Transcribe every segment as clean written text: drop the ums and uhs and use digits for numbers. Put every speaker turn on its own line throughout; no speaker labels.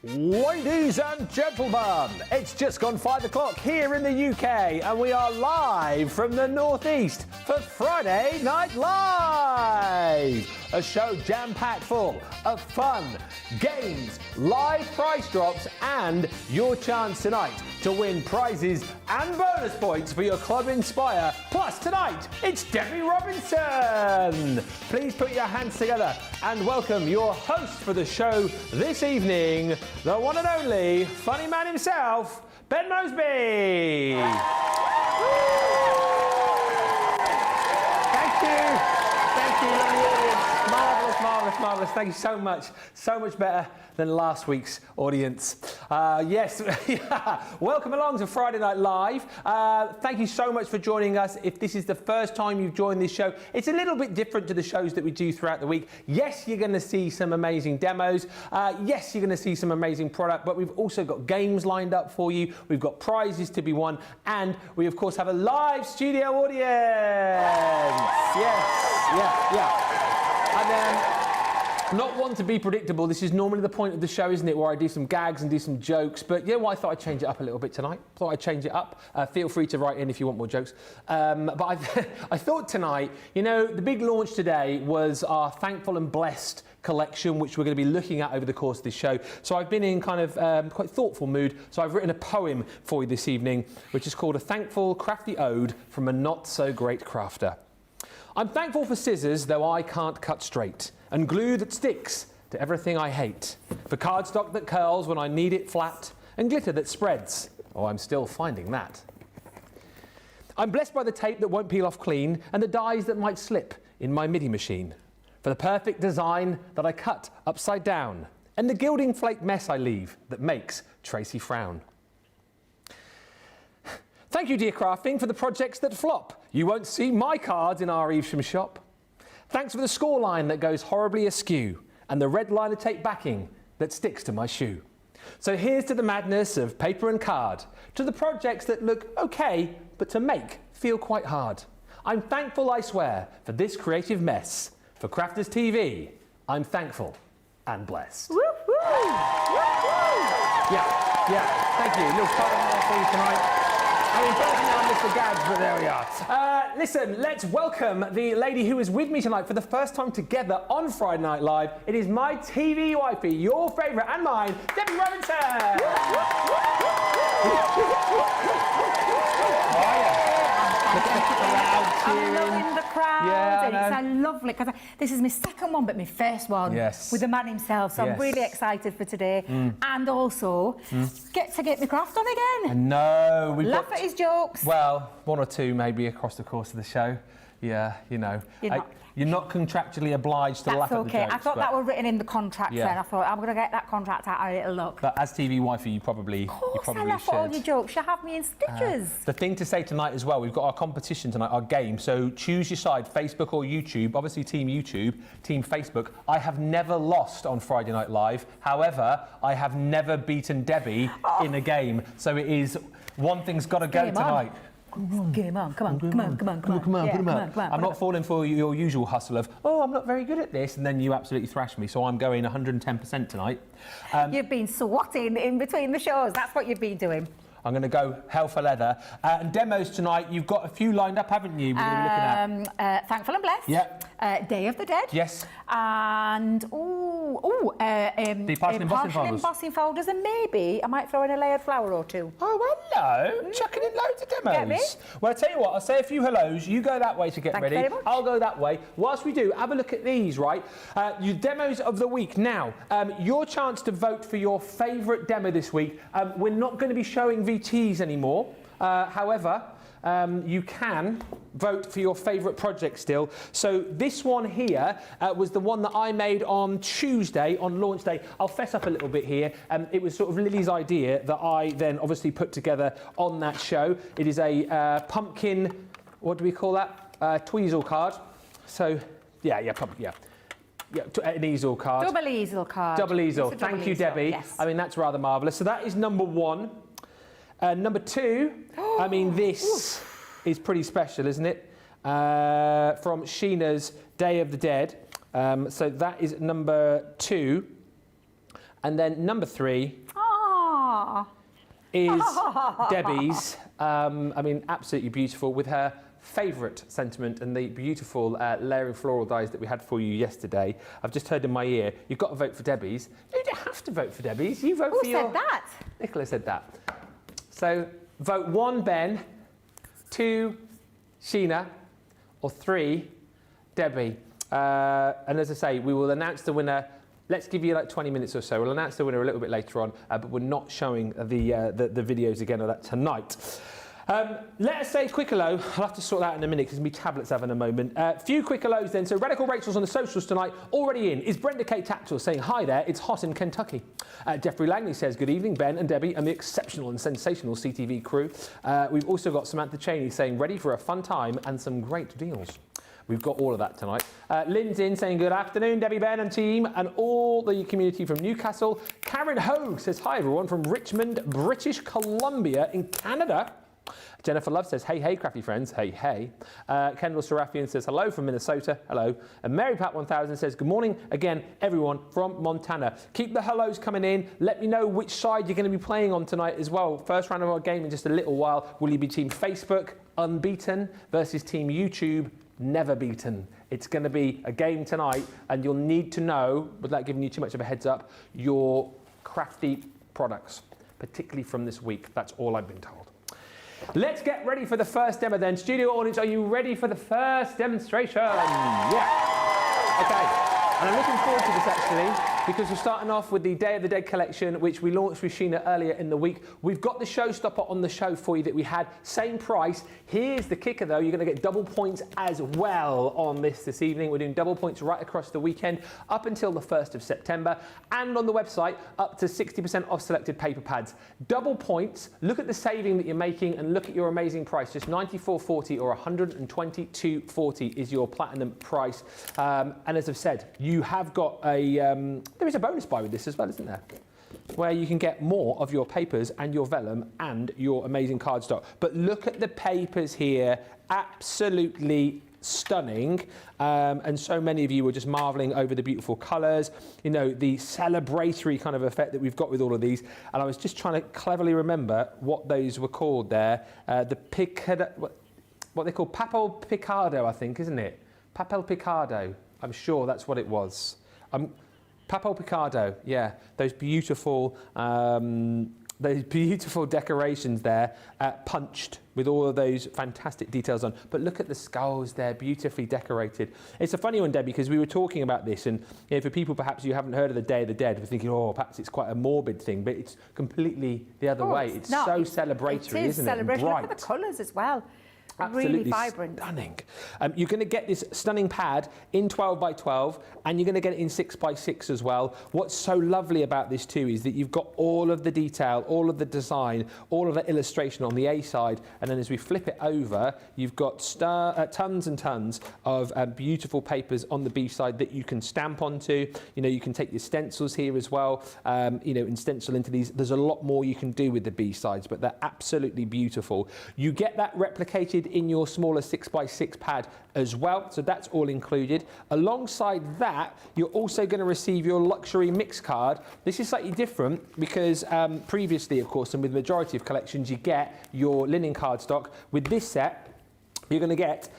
Ladies and gentlemen, it's just gone 5 o'clock here in the UK and we are live from the Northeast for Friday Night Live. A show jam-packed full of fun, games, live price drops and your chance tonight to win prizes and bonus points for your Club Inspire. Plus tonight, it's Debbie Robinson. Please put your hands together and welcome your host for the show this evening, the one and only funny man himself, Ben Moseby. Thank you, lovely audience. Marvellous. Thank you so much. So much better than last week's audience. Yes, welcome along to Friday Night Live. Thank you so much for joining us. If this is the first time you've joined this show, it's a little bit different to the shows that we do throughout the week. Yes, you're going to see some amazing demos. Yes, you're going to see some amazing product, but we've also got games lined up for you. We've got prizes to be won, and we, of course, have a live studio audience. Yeah. And not one to be predictable. This is normally the point of the show, isn't it, where I do some gags and do some jokes. But you know what? I thought I'd change it up a little bit tonight. Feel free to write in if you want more jokes. But I thought tonight, you know, the big launch today was our Thankful and Blessed collection, which we're going to be looking at over the course of this show. So I've been in kind of quite thoughtful mood. So I've written a poem for you this evening, which is called A Thankful Crafty Ode from a Not So Great Crafter. I'm thankful for scissors, though I can't cut straight, and glue that sticks to everything I hate, for cardstock that curls when I need it flat, and glitter that spreads. Oh, I'm still finding that. I'm blessed by the tape that won't peel off clean, and the dies that might slip in my MIDI machine, for the perfect design that I cut upside down, and the gilding flake mess I leave that makes Tracy frown. Thank you, dear crafting, for the projects that flop. You won't see my cards in our Evesham shop. Thanks for the scoreline that goes horribly askew and the red liner tape backing that sticks to my shoe. So here's to the madness of paper and card, to the projects that look okay, but to make feel quite hard. I'm thankful, I swear, for this creative mess. For Crafters TV, I'm thankful and blessed.
Woo, woo. Woo, woo.
Yeah. Thank you. Little photo for you tonight. I mean, personally, I'm Mr. Gads, but there we are. Listen, let's welcome the lady who is with me tonight for the first time together on Friday Night Live. It is my TV wifey, your favourite and mine, Debbie Robinson.
I'm loving the crowd, and it's lovely because this is my second one, but my first one with the man himself. So I'm really excited for today, and also get my craft on again.
I know.
Laugh at his jokes.
Well, one or two maybe across the course of the show. Yeah, you know. You're not contractually obliged to laugh at the jokes.
That's okay. I thought that were written in the contract then. I thought, I'm going to get that contract out and it'll look.
But as TV wifey, you probably
I laugh at all your jokes. You have me in stitches.
The thing to say tonight as well, we've got our competition tonight, our game. So choose your side, Facebook or YouTube. Obviously, Team YouTube, Team Facebook. I have never lost on Friday Night Live. However, I have never beaten Debbie in a game. So it is, one thing's got to go tonight.
Game on, come on.
I'm not falling for your usual hustle of, I'm not very good at this, and then you absolutely thrash me, so I'm going 110% tonight.
You've been swatting in between the shows, that's what you've been doing.
I'm going to go hell for leather. And demos tonight, you've got a few lined up, haven't you? We're going to be looking at
Thankful and Blessed.
Yeah.
Day of the Dead.
Yes.
And
the partial
embossing folders, and maybe I might throw in a layered flower or two.
Oh, hello. Chucking in loads of demos.
Get me?
Well, I'll tell you what, I'll say a few hellos. You go that way to get ready.
Thank you very much.
I'll go that way. Whilst we do, have a look at these, right? Your demos of the week. Now, your chance to vote for your favourite demo this week. We're not going to be showing VTs anymore. However, you can vote for your favourite project still. So this one here was the one that I made on Tuesday, on launch day. I'll fess up a little bit here. It was sort of Lily's idea that I then obviously put together on that show. It is a pumpkin, what do we call that? Tweezle card. So, pumpkin. Yeah, an easel card.
Double easel card.
Double easel. Thank you, Debbie.
Yes.
I mean, that's rather marvellous. So that is number one. Number two, I mean, this is pretty special, isn't it? From Sheena's Day of the Dead. So that is number two. And then number 3 is Debbie's. I mean, absolutely beautiful with her favourite sentiment and the beautiful layering floral dies that we had for you yesterday. I've just heard in my ear, you've got to vote for Debbie's. You don't have to vote for Debbie's. You vote for your...
Who said that?
Nicola said that. So vote 1, Ben, 2, Sheena, or 3, Debbie. And as I say, we will announce the winner. Let's give you like 20 minutes or so. We'll announce the winner a little bit later on, but we're not showing the videos again of that tonight. Let us say quick hello. I'll have to sort that out in a minute because my tablet's having a moment. Few quick hellos then. So Radical Rachel's on the socials tonight. Already in is Brenda Kate Tactile saying hi there. It's hot in Kentucky. Jeffrey Langley says good evening Ben and Debbie and the exceptional and sensational CTV crew. We've also got Samantha Cheney saying ready for a fun time and some great deals. We've got all of that tonight. Lynn's in saying good afternoon, Debbie, Ben and team, and all the community from Newcastle. Karen Hogue says hi, everyone, from Richmond, British Columbia in Canada. Jennifer Love says, hey, hey, crafty friends. Hey, hey. Kendall Serafian says hello from Minnesota. Hello. And Mary Pat 1000 says, good morning again, everyone from Montana. Keep the hellos coming in. Let me know which side you're going to be playing on tonight as well. First round of our game in just a little while. Will you be Team Facebook, unbeaten, versus Team YouTube, never beaten? It's going to be a game tonight, and you'll need to know, without giving you too much of a heads up, your crafty products, particularly from this week. That's all I've been told. Let's get ready for the first demo then. Studio audience, are you ready for the first demonstration? Yeah. Okay. And I'm looking forward to this actually, because we're starting off with the Day of the Dead collection, which we launched with Sheena earlier in the week. We've got the showstopper on the show for you that we had, same price. Here's the kicker though, you're going to get double points as well on this evening. We're doing double points right across the weekend up until the 1st of September, and on the website up to 60% off selected paper pads. Double points, look at the saving that you're making and look at your amazing price. Just $94.40 or $122.40 is your platinum price. And as I've said, you have got a, there is a bonus buy with this as well, isn't there? Where you can get more of your papers and your vellum and your amazing cardstock. But look at the papers here, absolutely stunning. And so many of you were just marveling over the beautiful colours, you know, the celebratory kind of effect that we've got with all of these. And I was just trying to cleverly remember what those were called there. The what they call Papel Picado, I think, isn't it? Papel Picado. I'm sure that's what it was. Papel Picado, yeah. Those beautiful decorations there, punched with all of those fantastic details on. But look at the skulls there, beautifully decorated. It's a funny one, Debbie, because we were talking about this, and you know, for people perhaps you haven't heard of the Day of the Dead, we're thinking, oh, perhaps it's quite a morbid thing, but it's completely the other way. It's so celebratory, isn't it?
Look at the colours as well.
Absolutely
really vibrant.
Stunning. You're going to get this stunning pad in 12 by 12 and you're going to get it in 6 by 6 as well. What's so lovely about this too is that you've got all of the detail, all of the design, all of the illustration on the A side, and then as we flip it over, you've got tons and tons of beautiful papers on the B side that you can stamp onto. You know, you can take your stencils here as well, you know, and stencil into these. There's a lot more you can do with the B sides, but they're absolutely beautiful. You get that replicated in your smaller 6 by 6 pad as well, so that's all included. Alongside that, you're also going to receive your luxury mix card. This is slightly different because previously, of course, and with the majority of collections, you get your linen cardstock. With this set, you're going to get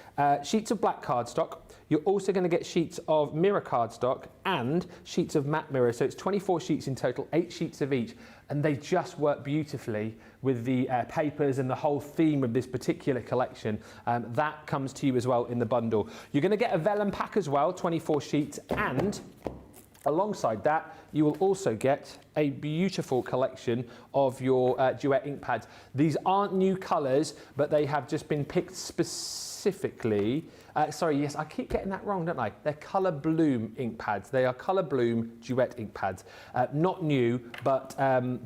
sheets of black cardstock. You're also going to get sheets of mirror cardstock and sheets of matte mirror. So it's 24 sheets in total, 8 sheets of each. And they just work beautifully with the papers and the whole theme of this particular collection. That comes to you as well in the bundle. You're going to get a vellum pack as well, 24 sheets. And alongside that, you will also get a beautiful collection of your duet ink pads. These aren't new colours, but they have just been picked specifically. Sorry, yes, I keep getting that wrong, don't I? They're Colour Bloom ink pads. They are Colour Bloom duet ink pads. Not new, but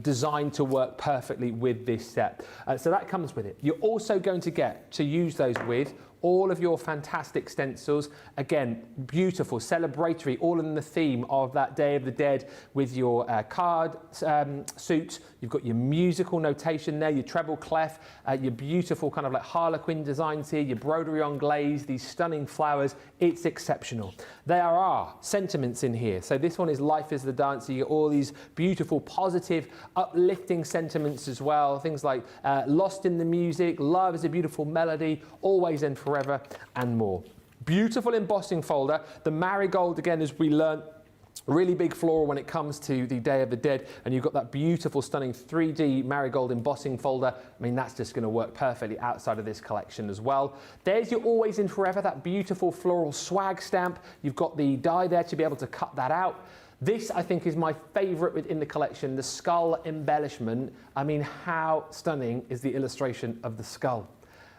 designed to work perfectly with this set. So that comes with it. You're also going to get to use those with all of your fantastic stencils. Again, beautiful, celebratory, all in the theme of that Day of the Dead with your card suit. You've got your musical notation there, your treble clef, your beautiful kind of like Harlequin designs here, your broderie on glaze, these stunning flowers. It's exceptional. There are sentiments in here. So this one is Life is the Dancer. You get all these beautiful, positive, uplifting sentiments as well. Things like lost in the music, love is a beautiful melody, always and forever, and more. Beautiful embossing folder. The marigold, again, as we learned, really big floral when it comes to the Day of the Dead, and you've got that beautiful, stunning 3D marigold embossing folder. I mean, that's just going to work perfectly outside of this collection as well. There's your Always in Forever, that beautiful floral swag stamp. You've got the die there to be able to cut that out. This, I think, is my favourite within the collection, the skull embellishment. I mean, how stunning is the illustration of the skull?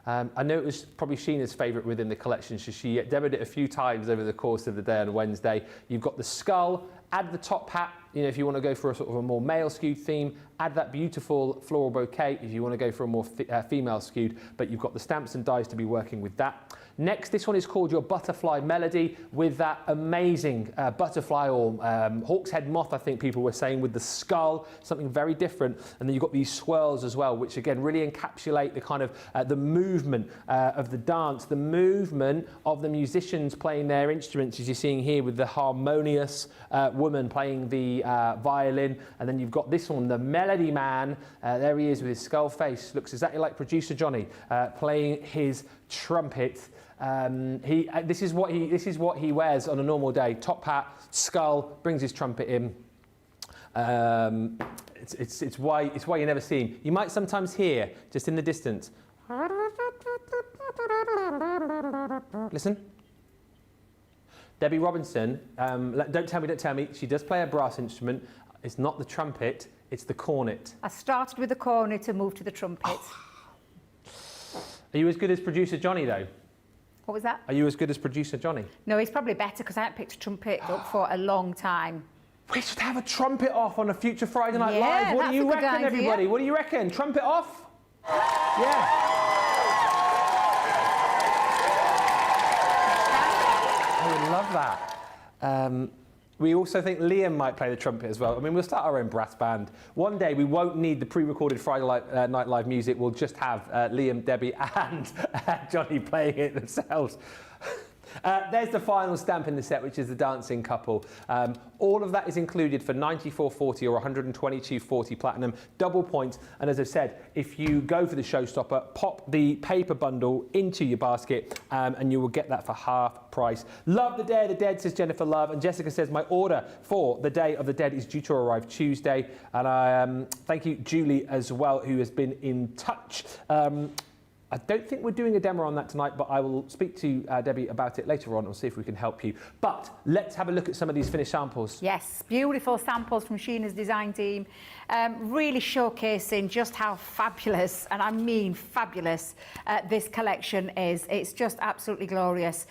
I know it was probably Sheena's favourite within the collection, so she demoed it a few times over the course of the day on Wednesday. You've got the skull, add the top hat, you know, if you want to go for a sort of a more male skewed theme, add that beautiful floral bouquet if you want to go for a more female skewed, but you've got the stamps and dies to be working with that. Next, this one is called your Butterfly Melody with that amazing butterfly or hawk's head moth, I think people were saying, with the skull, something very different. And then you've got these swirls as well, which again really encapsulate the kind of the movement of the dance, the movement of the musicians playing their instruments, as you're seeing here with the harmonious woman playing the violin. And then you've got this one, the Melody Man. There he is with his skull face, looks exactly like producer Johnny playing his trumpet. This is what he wears on a normal day. Top hat, skull, brings his trumpet in. It's why you never see him. You might sometimes hear just in the distance. Listen. Debbie Robinson. Don't tell me. She does play a brass instrument. It's not the trumpet. It's the cornet.
I started with the cornet and moved to the trumpet.
Are you as good as producer Johnny though?
What was that?
Are you as good as producer Johnny?
No, he's probably better because I haven't picked a trumpet up for a long time.
We should have a trumpet off on a future Friday Night Live. What do you reckon, everybody? What do you reckon? Trumpet off? Yeah. I would love that. We also think Liam might play the trumpet as well. I mean, we'll start our own brass band. One day we won't need the pre-recorded Friday Night Live music. We'll just have Liam, Debbie and Johnny playing it themselves. There's the final stamp in the set, which is the dancing couple. All of that is included for $94.40 or $122.40 platinum, double points. And as I said, if you go for the showstopper, pop the paper bundle into your basket and you will get that for half price. Love the Day of the Dead, says Jennifer Love. And Jessica says, my order for the Day of the Dead is due to arrive Tuesday. And I thank you, Julie, as well, who has been in touch. I don't think we're doing a demo on that tonight, but I will speak to Debbie about it later on and see if we can help you. But let's have a look at some of these finished samples.
Yes, beautiful samples from Sheena's design team. Really showcasing just how fabulous, and I mean fabulous, this collection is. It's just absolutely glorious.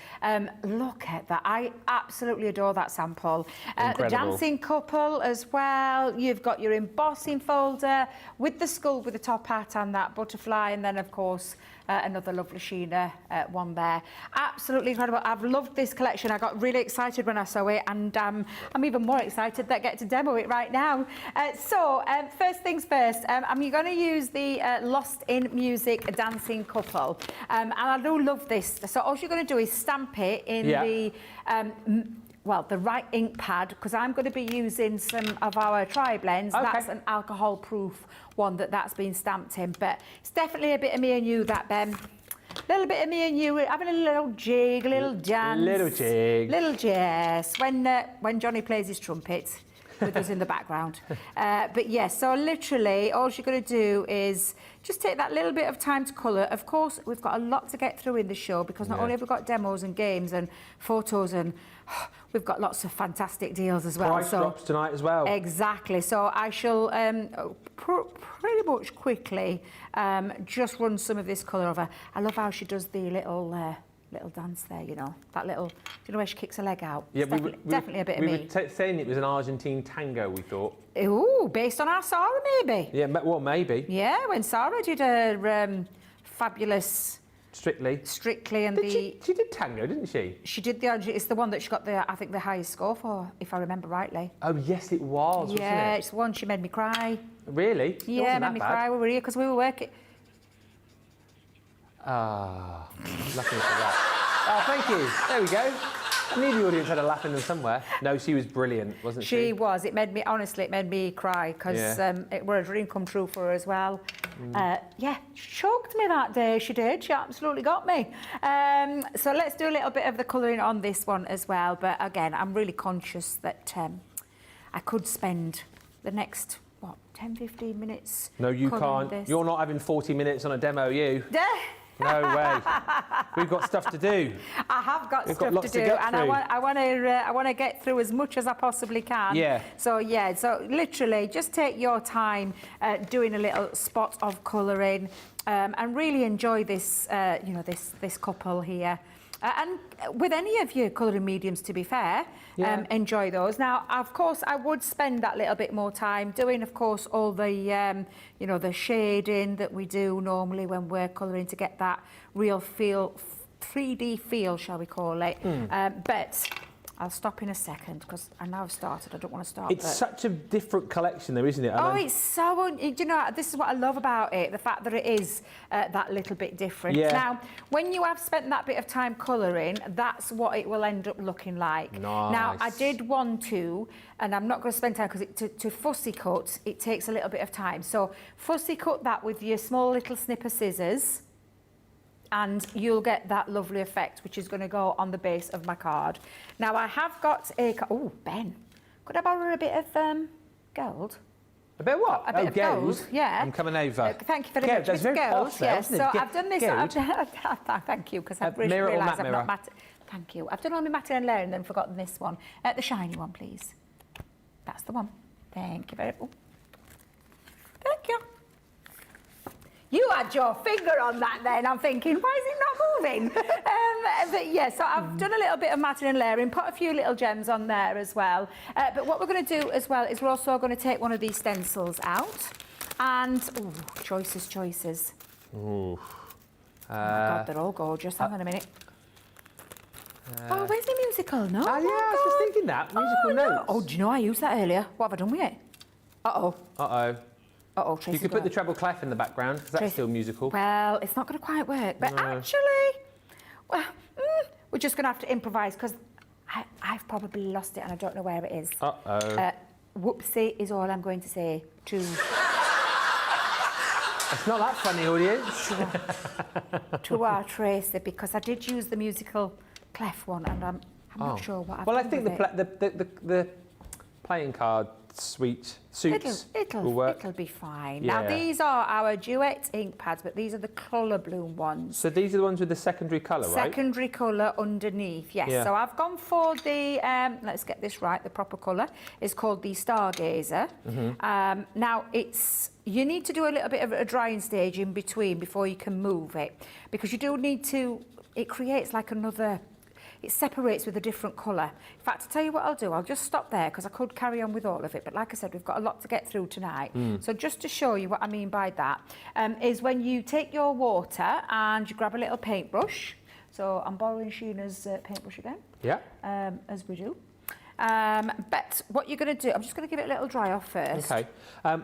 Look at that. I absolutely adore that sample. The dancing couple as well. You've got your embossing folder with the skull with the top hat and that butterfly, and then, of course, another lovely Sheena one there. Absolutely incredible. I've loved this collection. I got really excited when I saw it, and I'm even more excited that I get to demo it right now. First things first, I'm going to use the Lost in Music dancing couple. And I do love this. So all you're going to do is stamp it in the the right ink pad, because I'm going to be using some of our tri-blends. Okay. That's an alcohol-proof one that's been stamped in. But it's definitely a bit of me and you, that, Ben. A little bit of me and you, having a little jig, a little dance.
Little jig.
Little jazz. When Johnny plays his trumpet with us in the background. But yes, so literally all you're going to do is just take that little bit of time to colour. Of course, we've got a lot to get through in the show, because not only have we got demos and games and photos, and we've got lots of fantastic deals as well.
Price drops tonight as well.
Exactly. So I shall pretty much quickly just run some of this colour over. I love how she does the little dance there, you know, that little, do you know where she kicks her leg out?
Yeah,
definitely a bit of me.
We were saying it was an Argentine tango, we thought.
Ooh, based on our Sarah, maybe?
Yeah, well, maybe.
Yeah, when Sarah did her fabulous
Strictly.
Strictly, and
she did tango, didn't she?
She did it's the one that she got I think the highest score for, if I remember rightly.
Oh yes, it was.
Yeah,
wasn't it?
It's the one she made me cry.
Really?
Yeah, it made me cry. We were here because we were working.
Ah, laughing for that. Oh, thank you. There we go. I knew the audience had a laugh in them somewhere. No, she was brilliant, wasn't she?
She was. It made me, honestly, it made me cry because it was a dream come true for her as well. Yeah, she choked me that day, she did. She absolutely got me. So let's do a little bit of the colouring on this one as well. But again, I'm really conscious that I could spend the next, 10, 15 minutes.
No, you can't.
This.
You're not having 40 minutes on a demo, you. No way. We've got stuff to do.
I have got stuff to do, and I want to get through as much as I possibly can.
Yeah.
So literally, just take your time doing a little spot of colouring, and really enjoy this. This couple here. And with any of your colouring mediums, to be fair, enjoy those. Now, of course, I would spend that little bit more time doing, of course, all the, the shading that we do normally when we're colouring to get that real feel, 3D feel, shall we call it. But I'll stop in a second because I now have started. I don't want to start.
It's such a different collection, though, isn't it?
It's so. This is what I love about it. The fact that it is that little bit different.
Yeah.
Now, when you have spent that bit of time colouring, that's what it will end up looking like.
Nice.
Now, I did want to, and I'm not going to spend time because to fussy cut, it takes a little bit of time. So fussy cut that with your small little snipper scissors, and you'll get that lovely effect, which is going to go on the base of my card. Now, I have got a... Oh, Ben, could I borrow a bit of gold?
A bit of what?
A bit of gold, yeah.
I'm coming over.
Thank you very much.
That's very
gold, yes. So I've done this... Thank you, because I've realised I've not... Thank you. I've done all my matting and layering and then forgotten this one. The shiny one, please. That's the one. Thank you very much. Thank you. You had your finger on that then. I'm thinking, why is it not moving? But yeah, so I've done a little bit of matting and layering, put a few little gems on there as well. But what we're going to do as well is we're also going to take one of these stencils out. And, choices.
Ooh.
Oh my God, they're all gorgeous. Hang on a minute. Where's the musical note?
Yeah, I was just thinking that. Musical notes.
Oh, do you know I used that earlier? What have I done with it? Uh-oh. Tracy,
you could put the treble clef in the background, because that's still musical.
Well, it's not going to quite work. But actually, we're just going to have to improvise, because I've probably lost it and I don't know where it is. Whoopsie is all I'm going to say to...
It's not that funny, audience.
to our Tracy, because I did use the musical clef one, and I'm not sure what I've done.
Well, I think the playing card suits will work.
It'll be fine.
Yeah.
Now, these are our Duet ink pads, but these are the colour bloom ones.
So these are the ones with the secondary colour, right? Secondary
colour underneath, yes. Yeah. So I've gone for the, let's get this right, the proper colour is called the Stargazer. Now, you need to do a little bit of a drying stage in between before you can move it, because you do need to, it creates like another... It separates with a different colour. In fact, I'll tell you what I'll do. I'll just stop there because I could carry on with all of it. But like I said, we've got a lot to get through tonight. So just to show you what I mean by that, is when you take your water and you grab a little paintbrush. So I'm borrowing Sheena's paintbrush again. Yeah. As we do. But what you're going to do, I'm just going to give it a little dry off first. Okay.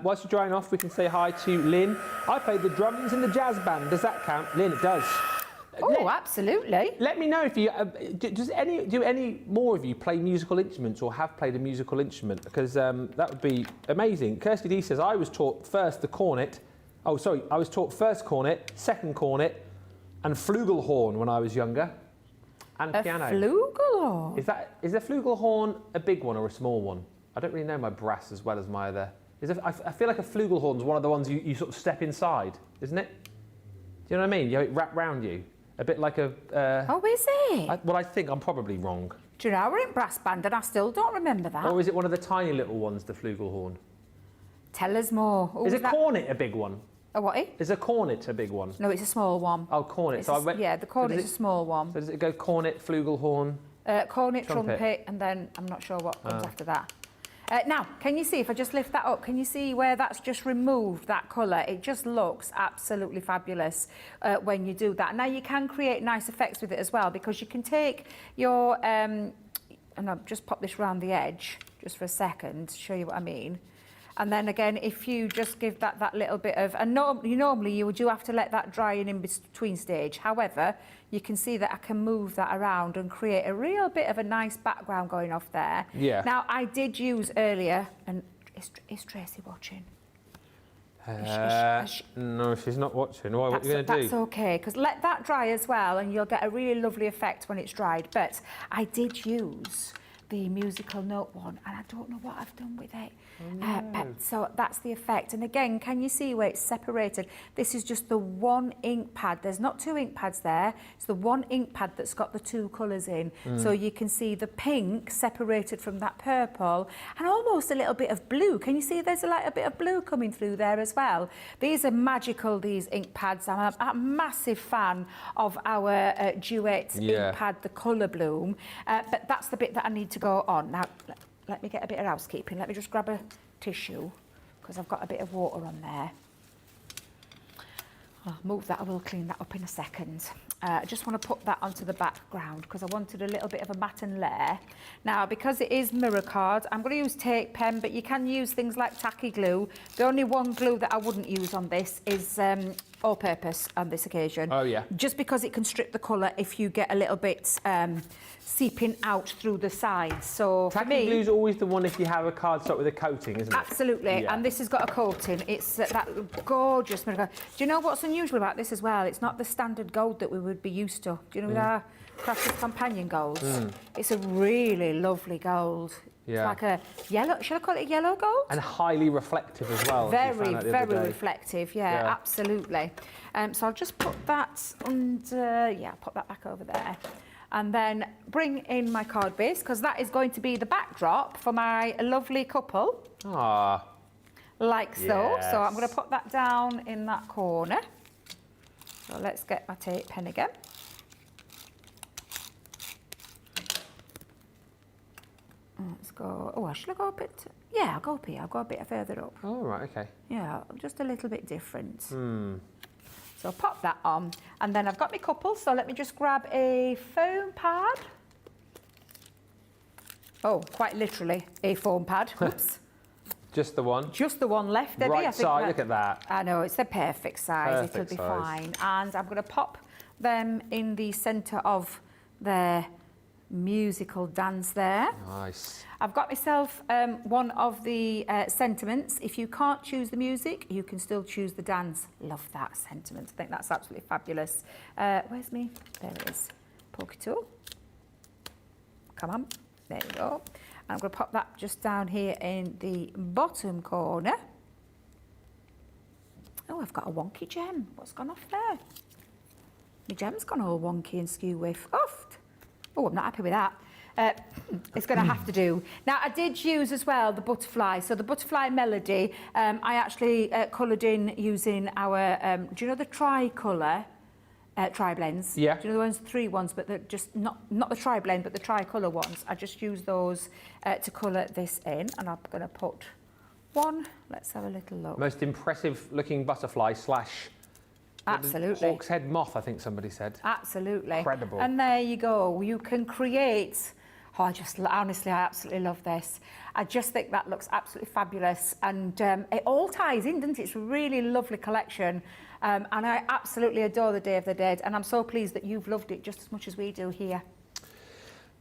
Whilst you're drying off, we can say hi to Lynn. I played the drums in the jazz band. Does that count? Lynn, it does. Oh, absolutely. Let me know if you... do any more of you play musical instruments or have played a musical instrument? Because that would be amazing. Kirsty D says, I was taught first the cornet... Oh, sorry. I was taught first cornet, second cornet, and flugelhorn when I was younger. And piano. Flugelhorn? Is the flugelhorn a big one or a small one? I don't really know my brass as well as my other... I feel like a flugelhorn's one of the ones you sort of step inside, isn't it? Do you know what I mean? You have it wrapped round you. A bit like a... oh, is it? I think I'm probably wrong. Do you know, we're in brass band and I still don't remember that. Or is it one of the tiny little ones, the flugelhorn? Tell us more. Is a cornet a big one? A what? Is a cornet a big one? No, it's a small one. Oh, cornet. Yeah, the cornet's a small one. So does it go cornet, flugelhorn? Cornet, trumpet, and then I'm not sure what comes after that. Now, can you see, if I just lift that up, can you see where that's just removed that colour? It just looks absolutely fabulous when you do that. Now, you can create nice effects with it as well, because you can take your, and I'll just pop this round the edge just for a second to show you what I mean. And then again, if you just give that little bit of, and normally you do have to let that dry in between stage. However, you can see that I can move that around and create a real bit of a nice background going off there.
Yeah.
Now, I did use earlier, and is Tracy watching?
No, she's not watching. Why? What are you going to do?
That's okay, because let that dry as well, and you'll get a really lovely effect when it's dried. But I did use the musical note one, and I don't know what I've done with it.
Oh, no.
So that's the effect. And again, can you see where it's separated? This is just the one ink pad. There's not two ink pads there. It's the one ink pad that's got the two colours in. So you can see the pink separated from that purple, and almost a little bit of blue. Can you see there's a bit of blue coming through there as well? These are magical, these ink pads. I'm a massive fan of our duet ink pad, the Colour Bloom. But that's the bit that I need to go on. Now, let me get a bit of housekeeping. Let me just grab a tissue, because I've got a bit of water on there. I'll move that, I will clean that up in a second. I just want to put that onto the background because I wanted a little bit of a matte and layer. Now, because it is mirror card, I'm going to use tape pen, but you can use things like tacky glue. The only one glue that I wouldn't use on this is all-purpose on this occasion.
Oh, yeah.
Just because it can strip the colour if you get a little bit seeping out through the sides. So for me,
tacky glue's always the one if you have a cardstock with a coating, isn't it?
Absolutely, yeah. And this has got a coating. It's that gorgeous mirror. Do you know what's unusual about this as well? It's not the standard gold that we would be used to. Do you know with our Crafters Companion golds? It's a really lovely gold.
Yeah.
It's like a yellow, should I call it yellow gold?
And highly reflective as well.
Very, very reflective, yeah, absolutely. So I'll just put that under, I'll put that back over there. And then bring in my card base, because that is going to be the backdrop for my lovely couple.
Ah.
Like so. So I'm going to put that down in that corner. So let's get my tape pen again. Let's go, should I go a bit? Yeah, I'll go up here. I'll go a bit further up.
Oh, right, okay.
Yeah, just a little bit different. So pop that on. And then I've got my couple, so let me just grab a foam pad. Oh, quite literally, a foam pad. Oops.
Just the one?
Just the one left, Debbie.
Right side, look at that.
I know, it's the perfect size. It'll be fine. And I'm going to pop them in the centre of their musical dance there.
Nice.
I've got myself one of the sentiments. If you can't choose the music, you can still choose the dance. Love that sentiment. I think that's absolutely fabulous. Where's me? There it is. Pokey tool. Come on. There we go. I'm going to pop that just down here in the bottom corner. Oh, I've got a wonky gem. What's gone off there? My gem's gone all wonky and skew-whiffed. Oh, I'm not happy with that. It's going to have to do. Now, I did use as well the butterfly. So the butterfly melody, I actually coloured in using our, do you know the tricolour tri-blends?
Yeah.
Do you know the ones, 3 ones, but they're just not the tri-blend, but the tricolour ones. I just used those to colour this in, and I'm going to put one. Let's have a little look.
Most impressive looking butterfly slash...
Absolutely.
Hawk's head moth, I think somebody said.
Absolutely.
Incredible.
And there you go. You can create... Oh, honestly, I absolutely love this. I just think that looks absolutely fabulous. And it all ties in, doesn't it? It's a really lovely collection. And I absolutely adore the Day of the Dead. And I'm so pleased that you've loved it just as much as we do here.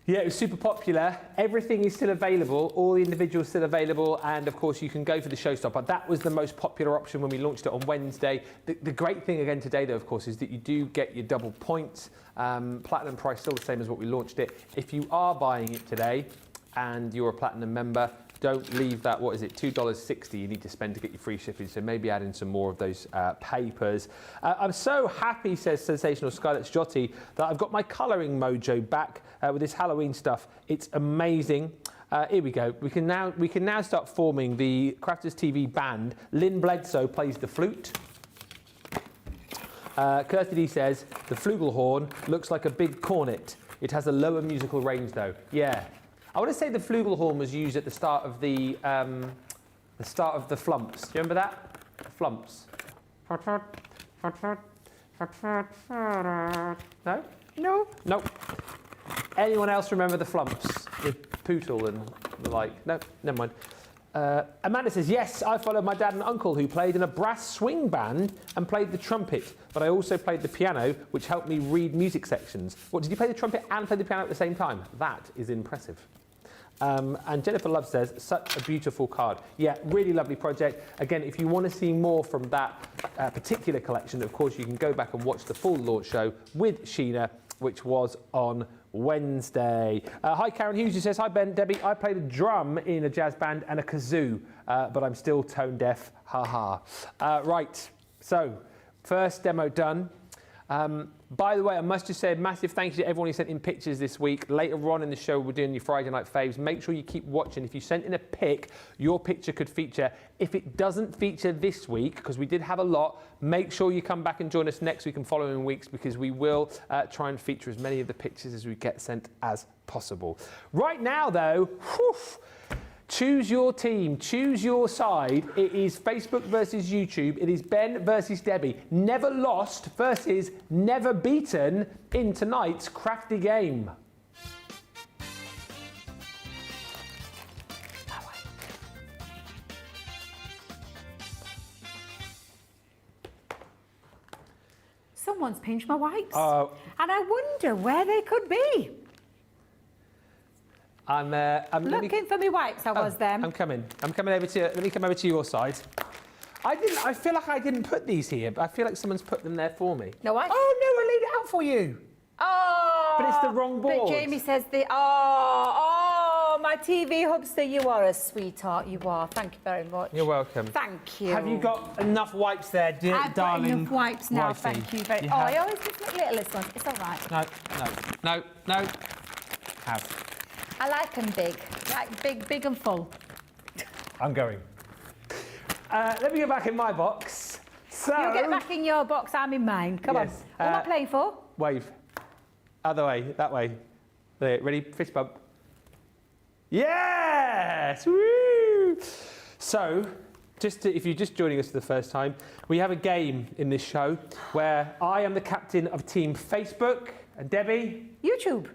Yeah, it was super popular. Everything is still available. All the individuals still available. And of course, you can go for the showstopper. That was the most popular option when we launched it on Wednesday. The great thing again today, though, of course, is that you do get your double points. Platinum price still the same as what we launched it. If you are buying it today and you're a platinum member, don't leave that, what is it, $2.60 you need to spend to get your free shipping, so maybe add in some more of those papers. I'm so happy, says Sensational Scarlett's Jotty, that I've got my colouring mojo back with this Halloween stuff. It's amazing. Here we go. We can now start forming the Crafters TV band. Lynn Bledsoe plays the flute. Kirsty D says, the flugelhorn looks like a big cornet. It has a lower musical range though. Yeah. I want to say the flugelhorn was used at the start of the flumps. Do you remember that? Flumps. No?
No.
Nope. Anyone else remember the flumps? With Pootle and the like? No, never mind. Amanda says, yes, I followed my dad and uncle who played in a brass swing band and played the trumpet, but I also played the piano, which helped me read music sections. What, did you play the trumpet and play the piano at the same time? That is impressive. And Jennifer Love says, such a beautiful card. Yeah, really lovely project. Again, if you want to see more from that particular collection, of course, you can go back and watch the full launch show with Sheena, which was on Wednesday. Hi, Karen Hughes, who says, hi, Ben, Debbie. I played a drum in a jazz band and a kazoo, but I'm still tone deaf. Ha ha. Right, so first demo done. By the way, I must just say a massive thank you to everyone who sent in pictures this week. Later on in the show, we're doing your Friday Night Faves. Make sure you keep watching. If you sent in a pic, your picture could feature. If it doesn't feature this week, because we did have a lot, make sure you come back and join us next week and following weeks, because we will try and feature as many of the pictures as we get sent as possible. Right now, though, whew, choose your team, choose your side. It is Facebook versus YouTube. It is Ben versus Debbie. Never lost versus never beaten in tonight's crafty game.
Someone's pinched my wipes. And I wonder where they could be.
I'm
looking for me wipes. I was them.
I'm coming over to. Let me come over to your side. I feel like I didn't put these here, but I feel like someone's put them there for me.
No, I.
Oh no, I laid it out for you.
Oh.
But it's the wrong board.
But Jamie says the. Oh, my TV hubster, you are a sweetheart. You are. Thank you very much.
You're welcome.
Thank you.
Have you got enough wipes there, dear
I've
darling?
I've got enough wipes now.
Wifey.
Thank you very much. Oh, I always give the littlest ones. It's all right.
No. Have.
I like them big. Big and full.
I'm going. Let me go back in my box. So
you get back in your box, I'm in mine. Come on. What am I playing for?
Wave. Other way, that way. There, ready? Fist bump. Yes! Woo! So, if you're just joining us for the first time, we have a game in this show where I am the captain of Team Facebook and Debbie.
YouTube.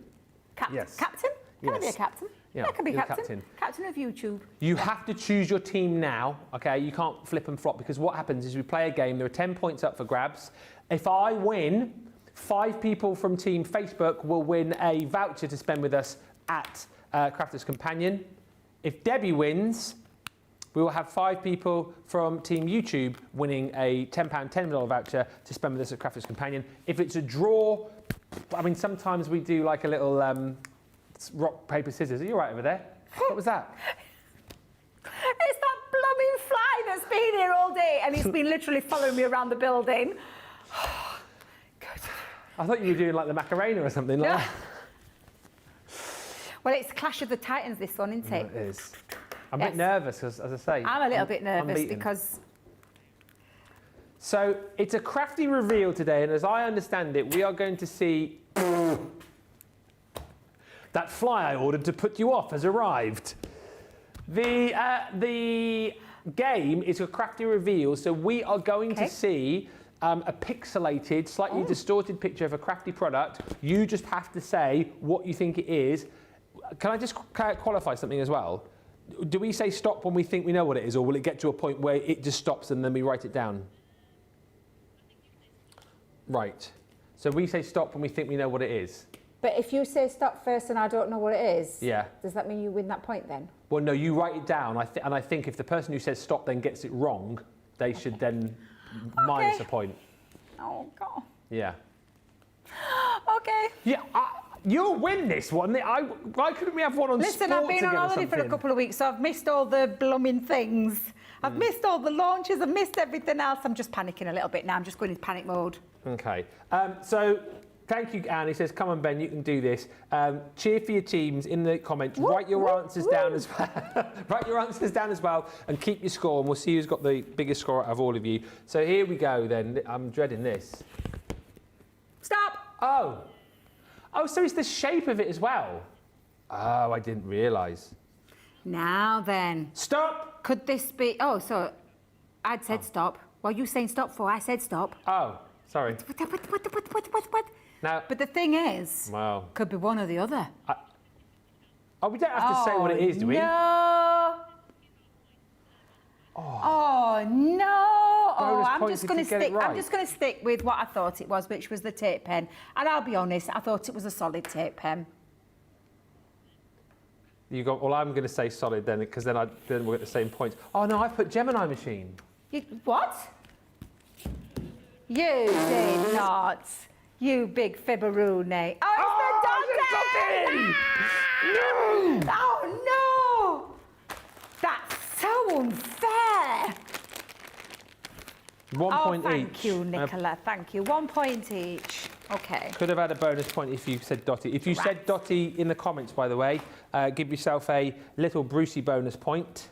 Yes.
Captain? Can I be a captain?
Yeah,
I can be captain.
captain.
Captain of YouTube.
You have to choose your team now, okay? You can't flip and flop, because what happens is we play a game, there are 10 points up for grabs. If I win, 5 people from Team Facebook will win a voucher to spend with us at Crafter's Companion. If Debbie wins, we will have 5 people from Team YouTube winning a £10 $10 voucher to spend with us at Crafter's Companion. If it's a draw, I mean, sometimes we do like a little rock, paper, scissors. Are you all right over there? What was that?
It's that blooming fly that's been here all day, and it's been literally following me around the building. Good.
I thought you were doing like the Macarena or something like that.
Well, it's Clash of the Titans, this one, isn't it?
It is. I'm a bit nervous, as I say.
I'm a little bit nervous because...
So, it's a crafty reveal today, and as I understand it, we are going to see... That fly I ordered to put you off has arrived. The game is a crafty reveal, so we are going to see a pixelated, slightly distorted picture of a crafty product. You just have to say what you think it is. Can I just qualify something as well? Do we say stop when we think we know what it is, or will it get to a point where it just stops and then we write it down? Right. So we say stop when we think we know what it is.
But if you say stop first and I don't know what it is,
yeah,
does that mean you win that point then?
Well, no, you write it down, and I think if the person who says stop then gets it wrong, they should then minus a point.
Oh, God.
Yeah.
Okay.
Yeah, you'll win this one. Why couldn't we have one on
Listen,
sports
I've been on holiday for a couple of weeks, so I've missed all the blooming things. I've missed all the launches, I've missed everything else. I'm just panicking a little bit now. I'm just going into panic mode.
Okay. So... Thank you, Anne. He says, come on, Ben, you can do this. Cheer for your teams in the comments. Write your answers down as well. Write your answers down as well and keep your score, and we'll see who's got the biggest score out of all of you. So here we go, then. I'm dreading this.
Stop!
Oh, so it's the shape of it as well. Oh, I didn't realise.
Now then.
Stop!
Could this be... Oh, so I'd said stop. What are you saying stop for? I said stop.
Oh, sorry.
What?
Now,
but the thing is,
wow.
Could be one or the other.
Oh, we don't have to say what it is, do we?
No. Oh no! Oh, I'm just going to stick. I'm just going to stick with what I thought it was, which was the tape pen. And I'll be honest, I thought it was a solid tape pen.
You got. Well, I'm going to say solid then, because then we'll get the same points. Oh no, I put Gemini machine.
What? You did not. You big fibberoonie. Oh, it's the Dante!
No!
Oh no! That's so unfair.
1 point each.
Thank you, Nicola. Thank you. 1 point each. Okay.
Could have had a bonus point if you said Dotty. If you said Dotty in the comments, by the way, give yourself a little Brucey bonus point.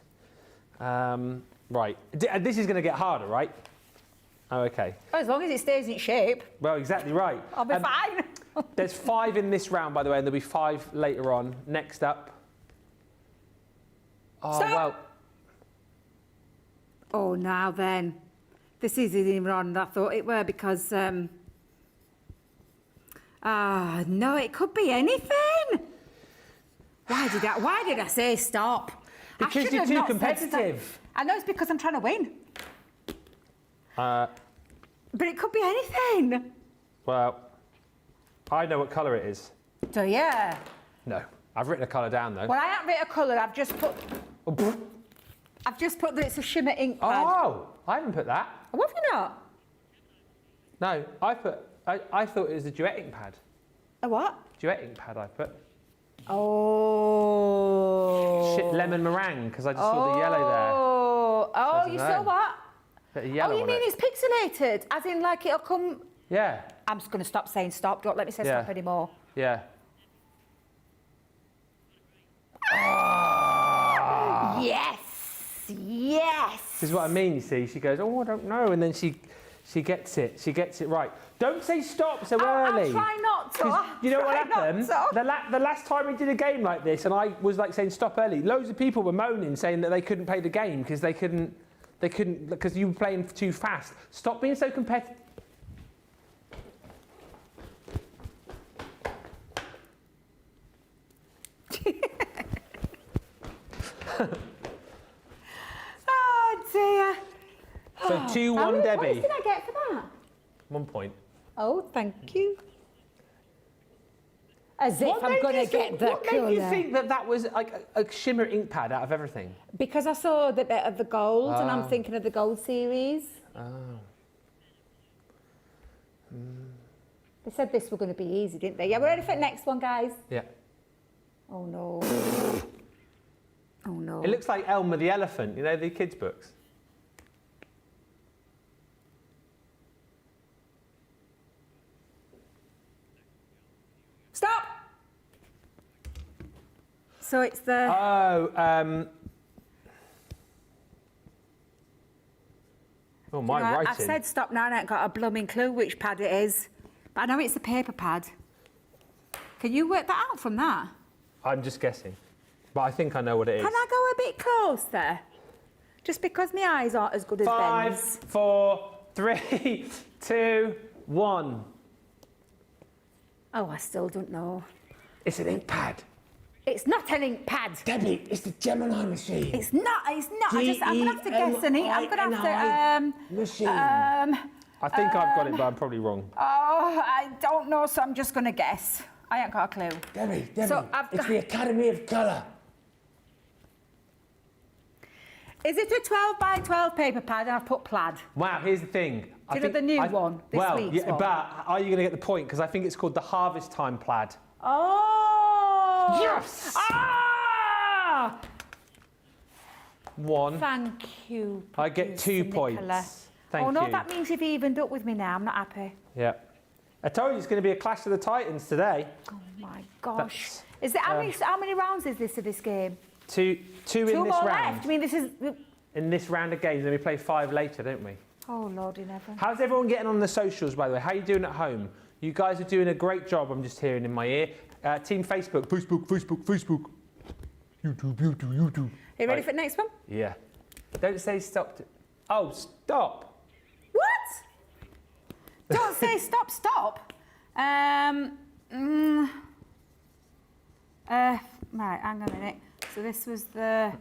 Right. This is going to get harder, right? Oh, okay.
Well, as long as it stays in shape.
Well, exactly right.
I'll be fine.
There's 5 in this round, by the way, and there'll be 5 later on. Next up. Oh,
Stop.
well.
Oh, now then. This isn't even on. I thought it were because... no, it could be anything. Why did I say stop?
Because you're too competitive.
I know it's because I'm trying to win. But it could be anything.
Well, I know what colour it is.
So, yeah.
No. I've written a colour down, though.
Well, I haven't written a colour. I've just put that it's a shimmer ink pad.
Oh, I haven't put that.
Oh, have you not?
No, I thought it was a duet ink pad.
A what?
Duet ink pad, I put.
Oh.
Shit, lemon meringue, because I just saw the yellow there.
Oh, you saw what?
Bit of yellow
you
on
mean
it.
it's pixelated? As in, like, it'll come...
Yeah.
I'm just going to stop saying stop. Don't let me say stop anymore.
Yeah.
Oh. Yes. Yes.
This is what I mean, you see. She goes, oh, I don't know. And then she gets it. She gets it right. Don't say stop so early.
I'll try not to.
You know what happened? The last time we did a game like this, and I was like saying stop early, loads of people were moaning, saying that they couldn't play the game because because you were playing too fast. Stop being so competitive.
Oh dear.
So 2-1 Debbie.
What did I get for that?
1 point.
Oh, thank you. As if I'm going to get the colour.
What made you think that was like a shimmer ink pad out of everything?
Because I saw the bit of the gold, and I'm thinking of the gold series.
Oh.
They said this were going to be easy, didn't they? Yeah, we're ready for the next one, guys.
Yeah.
Oh, no. Oh, no.
It looks like Elmer the Elephant, you know, the kids' books.
Stop! So it's the...
Oh, my writing.
I've said stop now and I ain't got a blooming clue which pad it is. But I know it's the paper pad. Can you work that out from that?
I'm just guessing. But I think I know what it is.
Can I go a bit closer? Just because my eyes aren't as good as Ben's.
5, 4, 3, 2, 1.
Oh, I still don't know.
It's an ink pad.
It's not an ink pad.
Debbie, it's the Gemini machine.
It's not. I'm going to have to guess, Annie. I'm going to have to...
machine. I think I've got it, but I'm probably wrong.
Oh, I don't know, so I'm just going to guess. I ain't got a clue.
Debbie,
So
it's the Academy of Colour.
Is it a 12 by 12 paper pad and I've put plaid?
Wow, here's the thing.
Is it the new one, this week's one?
But are you going to get the point? Because I think it's called the Harvest Time Plaid.
Oh!
Yes!
Ah!
1.
Thank you,
I get 2
Nicola.
points. Thank you.
Oh, no, that means you've evened up with me now. I'm not happy.
Yeah. I told you it's going to be a clash of the Titans today.
Oh, my gosh. Is there, how many rounds is this of this game?
Two in this
more
round.
left. I mean, this is...
In this round of games, then we play 5 later, don't we?
Oh, Lordy never.
How's everyone getting on the socials, by the way? How are you doing at home? You guys are doing a great job, I'm just hearing in my ear. Team Facebook. Facebook. YouTube.
Are you ready for the next one?
Yeah. Don't say stop. Oh, stop.
What? Don't say stop. Right, hang on a minute. So this was the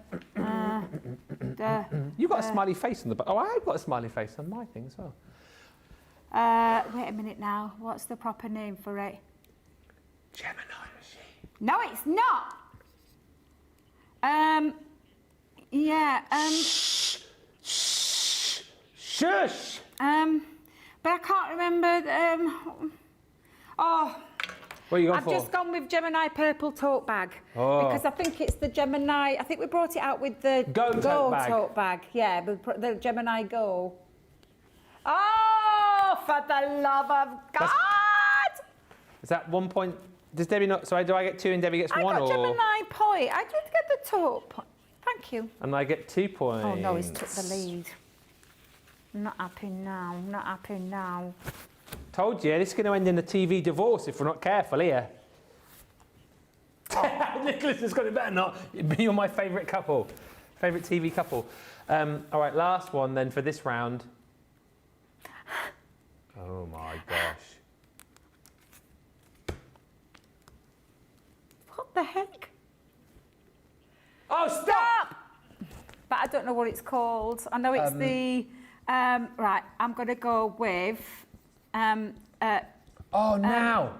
You've got a smiley face on the back. Oh, I've got a smiley face on my thing as well.
Wait a minute now. What's the proper name for it?
Gemini machine.
No, it's not. Yeah.
Shush.
But I can't remember.
What are you going
I've
for?
just gone with Gemini purple tote bag because I think it's the Gemini. I think we brought it out with the
Go tote
bag. Yeah, the Gemini Go. Oh, for the love of God!
Is that 1 point? Does Debbie not? So do I get 2 and Debbie gets 1?
I got Gemini point. I did get the tote point. Thank you.
And I get 2 points.
Oh no, he's took the lead. I'm not happy now. Not happy now.
Told you, this is going to end in a TV divorce if we're not careful here. Oh. Nicholas has got it better not. You're my favourite couple. Favourite TV couple. All right, last one then for this round. Oh my gosh.
What the heck?
Oh, stop!
But I don't know what it's called. I know it's the... right, I'm going to go with...
oh, now!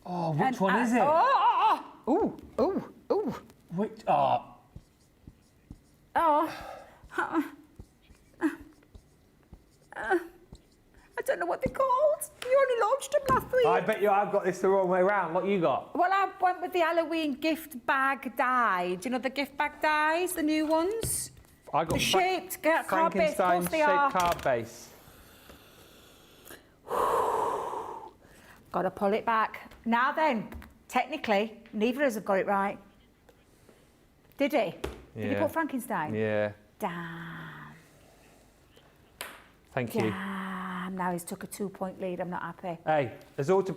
Oh, which one is it?
Ooh.
Which? Oh.
Oh. I don't know what they're called. You only launched them last week.
I bet you I've got this the wrong way around. What you got?
Well, I went with the Halloween gift bag die. Do you know the gift bag dies, the new ones?
I got
the shaped card base.
Frankenstein shaped card base.
Got to pull it back. Now then, technically, neither of us have got it right. Did he?
Yeah.
Did you put Frankenstein?
Yeah.
Damn.
Thank you.
Damn. Now he's took a 2-point lead. I'm not happy.
Hey, there's all to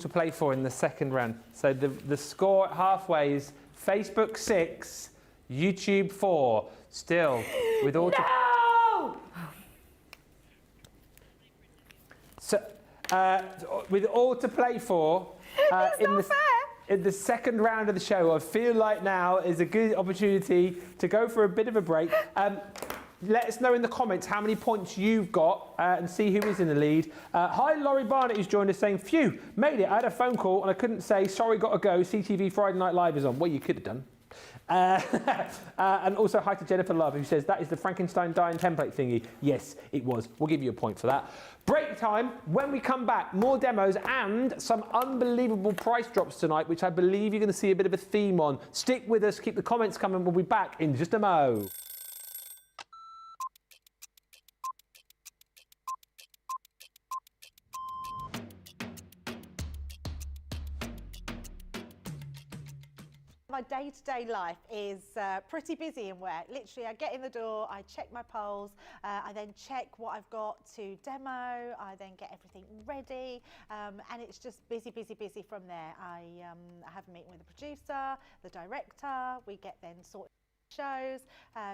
play for in the second round. So the score at halfway is Facebook 6, YouTube 4. Still, with all to...
No!
So, with all to play for...
It's not fair.
In the second round of the show, I feel like now is a good opportunity to go for a bit of a break. Let us know in the comments how many points you've got and see who is in the lead. Hi, Laurie Barnett, who's joined us saying, phew, made it. I had a phone call and I couldn't say, sorry, got to go. CTV Friday Night Live is on. Well, you could have done. And also hi to Jennifer Love, who says, that is the Frankenstein dying template thingy. Yes, it was. We'll give you a point for that. Break time. When we come back, more demos and some unbelievable price drops tonight, which I believe you're going to see a bit of a theme on. Stick with us. Keep the comments coming. We'll be back in just a mo.
My day-to-day life is pretty busy in work. Literally, I get in the door, I check my polls, I then check what I've got to demo, I then get everything ready, and it's just busy from there. I have a meeting with the producer, the director, we get then sorted shows,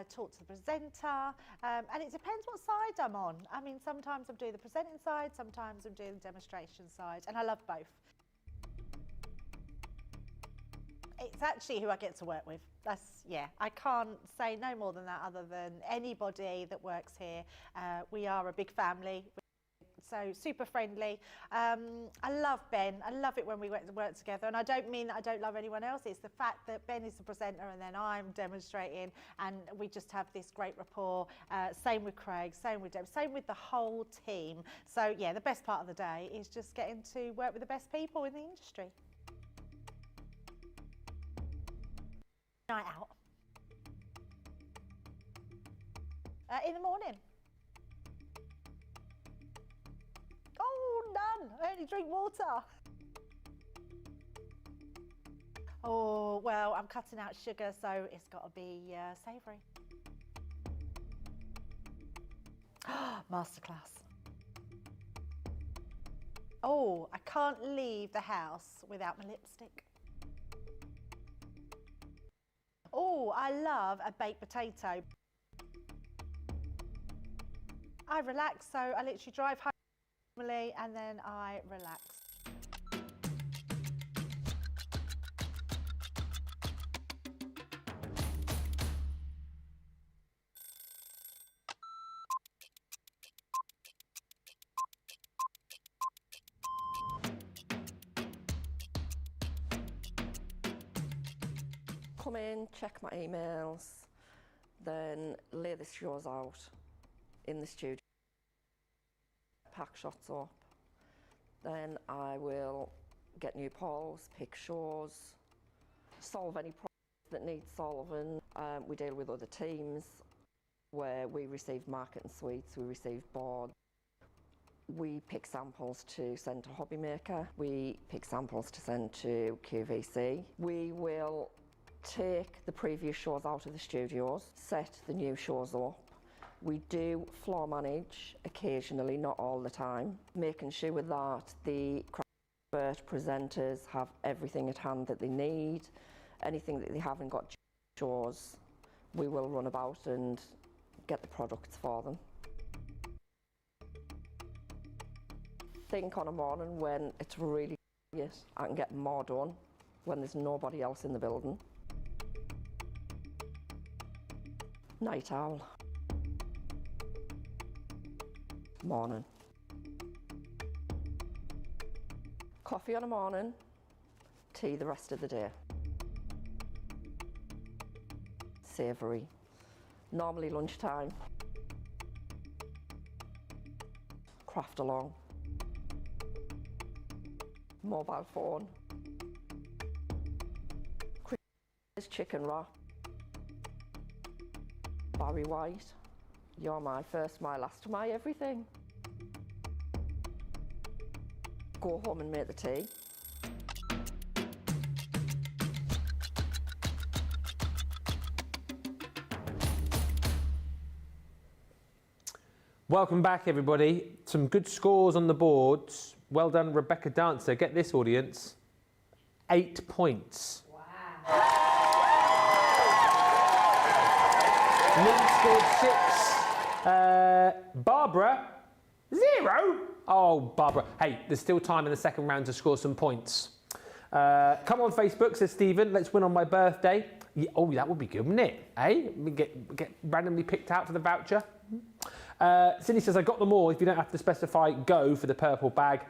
talk to the presenter, and it depends what side I'm on. I mean, sometimes I'm doing the presenting side, sometimes I'm doing the demonstration side, and I love both. It's actually who I get to work with. Yeah, I can't say no more than that other than anybody that works here. We are a big family, so super friendly. I love Ben. I love it when we work together, and I don't mean that I don't love anyone else. It's the fact that Ben is the presenter and then I'm demonstrating, and we just have this great rapport. Same with Craig, same with Deb, same with the whole team. So yeah, the best part of the day is just getting to work with the best people in the industry. Night out. In the morning. Oh, none. I only drink water. Oh, well, I'm cutting out sugar, so it's got to be savoury. Masterclass. Oh, I can't leave the house without my lipstick. Oh, I love a baked potato. I relax, so I literally drive home normally and then I relax.
Come in, check my emails, then lay the shows out in the studio, pack shots up, then I will get new polls, pick shows, solve any problems that need solving. We deal with other teams where we receive market and suites, we receive boards. We pick samples to send to Hobby Maker, we pick samples to send to QVC. We will take the previous shows out of the studios, set the new shows up. We do floor manage occasionally, not all the time, making sure that the craft presenters have everything at hand that they need. Anything that they haven't got shows, we will run about and get the products for them. Think on a morning when it's really quiet, I can get more done when there's nobody else in the building. Night owl. Morning. Coffee on a morning, tea the rest of the day. Savoury. Normally lunchtime. Craft along. Mobile phone. Christmas chicken wrap. Barry White, you're my first, my last, my everything. Go home and make the tea.
Welcome back, everybody. Some good scores on the boards. Well done, Rebecca Dancer. Get this, audience. 8 points. Lynn scored 6. Barbara, 0. Oh, Barbara. Hey, there's still time in the second round to score some points. Come on, Facebook, says Stephen. Let's win on my birthday. Yeah, oh, that would be good, wouldn't it? Hey, get randomly picked out for the voucher. Cindy says, I got them all. If you don't have to specify, go for the purple bag.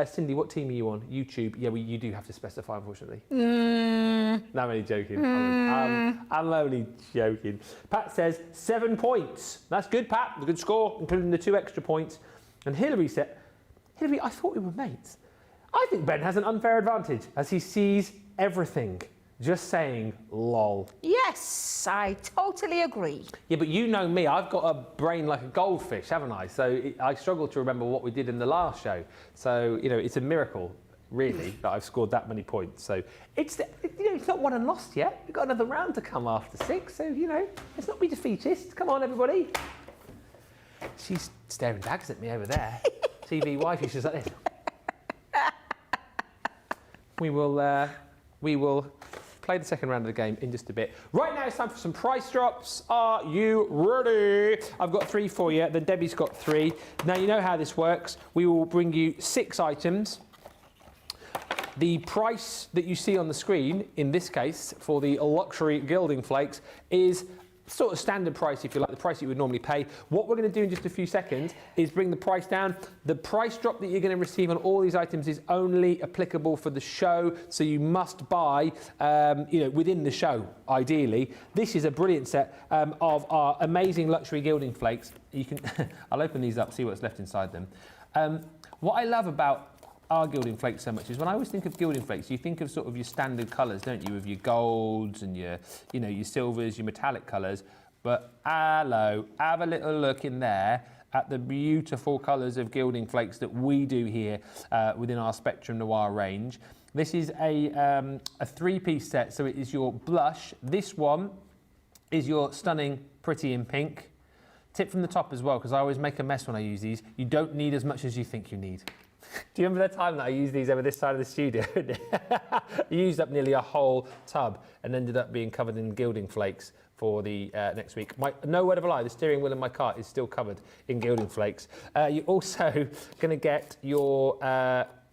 Cindy, what team are you on? YouTube. Yeah, you do have to specify, unfortunately. No, I'm only joking. I'm only joking. Pat says 7 points. That's good, Pat. A good score, including the 2 extra points. And Hillary said, Hillary, I thought we were mates. I think Ben has an unfair advantage as he sees everything. Just saying, lol.
Yes, I totally agree.
Yeah, but you know me, I've got a brain like a goldfish, haven't I? So I struggle to remember what we did in the last show. So, you know, it's a miracle, really, that I've scored that many points. So it's not won and lost yet. We've got another round to come after 6. So, you know, let's not be defeatist. Come on, everybody. She's staring daggers at me over there. TV wifey, she's like this. We will play the second round of the game in just a bit. Right now it's time for some price drops. Are you ready? I've got 3 for you, then Debbie's got 3. Now you know how this works. We will bring you 6 items. The price that you see on the screen, in this case, for the luxury gilding flakes, is sort of standard price, if you like, the price you would normally pay. What we're going to do in just a few seconds is bring the price down. The price drop that you're going to receive on all these items is only applicable for the show, so you must buy, within the show, ideally. This is a brilliant set of our amazing luxury gilding flakes. You can, I'll open these up, see what's left inside them. What I love about our gilding flakes so much is when I always think of gilding flakes, you think of sort of your standard colours, don't you, with your golds and your silvers, your metallic colours. But hello, have a little look in there at the beautiful colours of gilding flakes that we do here within our Spectrum Noir range. This is a 3-piece set, so it is your blush. This one is your stunning Pretty in Pink. Tip from the top as well, because I always make a mess when I use these. You don't need as much as you think you need. Do you remember the time that I used these over this side of the studio? I used up nearly a whole tub and ended up being covered in gilding flakes for the next week. No word of a lie, the steering wheel in my car is still covered in gilding flakes. You're also going to get your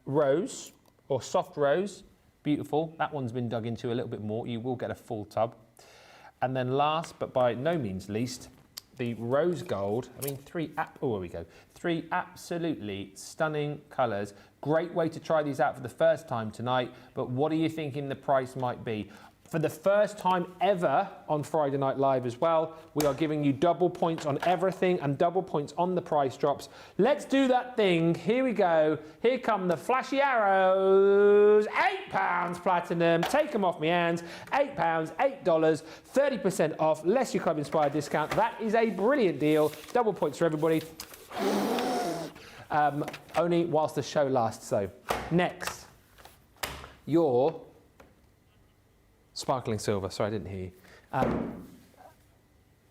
rose, or soft rose. Beautiful. That one's been dug into a little bit more. You will get a full tub. And then last, but by no means least, the rose gold. I mean, three absolutely stunning colours. Great way to try these out for the first time tonight. But what are you thinking the price might be? For the first time ever on Friday Night Live as well, we are giving you double points on everything and double points on the price drops. Let's do that thing. Here we go. Here come the flashy arrows. £8 platinum. Take them off my hands. £8, $8, 30% off, less your Club Inspired discount. That is a brilliant deal. Double points for everybody. Only whilst the show lasts, though. Next, your sparkling silver. Sorry, I didn't hear you.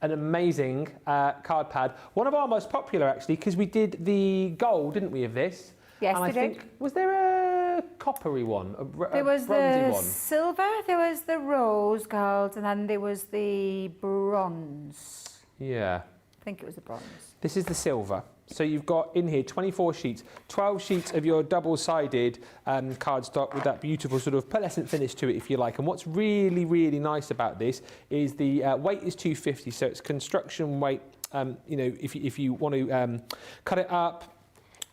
An amazing card pad. One of our most popular, actually, because we did the gold, didn't we, of this?
Yes,
and
we
I think, was there a coppery one?
There was
bronzy
the
one?
silver, there was the rose gold, and then there was the bronze.
Yeah.
I think it was the bronze.
This is the silver. So you've got in here 24 sheets, 12 sheets of your double-sided cardstock with that beautiful sort of pearlescent finish to it, if you like. And what's really, really nice about this is the weight is 250, so it's construction weight. You know, if you want to cut it up,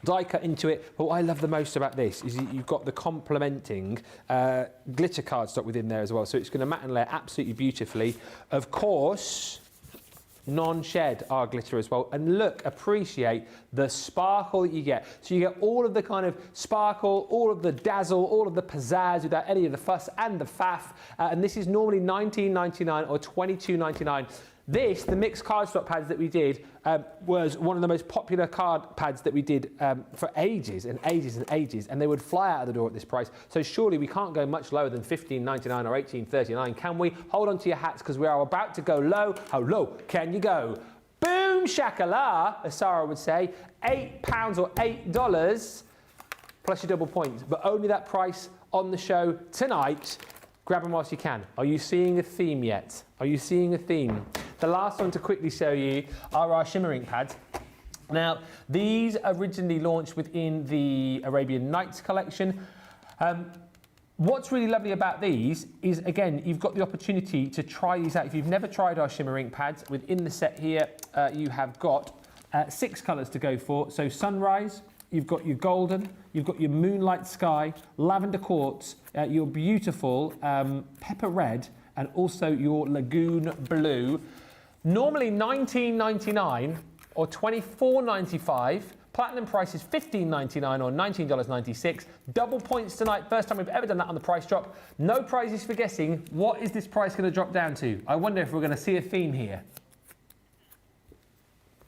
die cut into it. But what I love the most about this is you've got the complementing glitter cardstock within there as well. So it's going to matte and layer absolutely beautifully. Of course, non-shed our glitter as well, and look, appreciate the sparkle that you get. So you get all of the kind of sparkle, all of the dazzle, all of the pizzazz without any of the fuss and the faff, and this is normally $19.99 or $22.99. This, the mixed cardstock pads that we did, was one of the most popular card pads that we did for ages and ages and ages, and they would fly out of the door at this price. So surely we can't go much lower than $15.99 or $18.39, can we? Hold on to your hats, because we are about to go low. How low can you go? Boom shakala, as Sarah would say. £8 or $8 plus your double points, but only that price on the show tonight. Grab them whilst you can. Are you seeing a theme yet? Are you seeing a theme? The last one to quickly show you are our shimmering pads. Now, these originally launched within the Arabian Nights collection. What's really lovely about these is, again, you've got the opportunity to try these out. If you've never tried our shimmering pads, within the set here, you have got 6 colours to go for. So sunrise, you've got your golden, you've got your moonlight sky, lavender quartz, your beautiful pepper red, and also your lagoon blue. Normally $19.99 or $24.95. Platinum price is $15.99 or $19.96. Double points tonight. First time we've ever done that on the price drop. No prizes for guessing. What is this price going to drop down to? I wonder if we're going to see a theme here.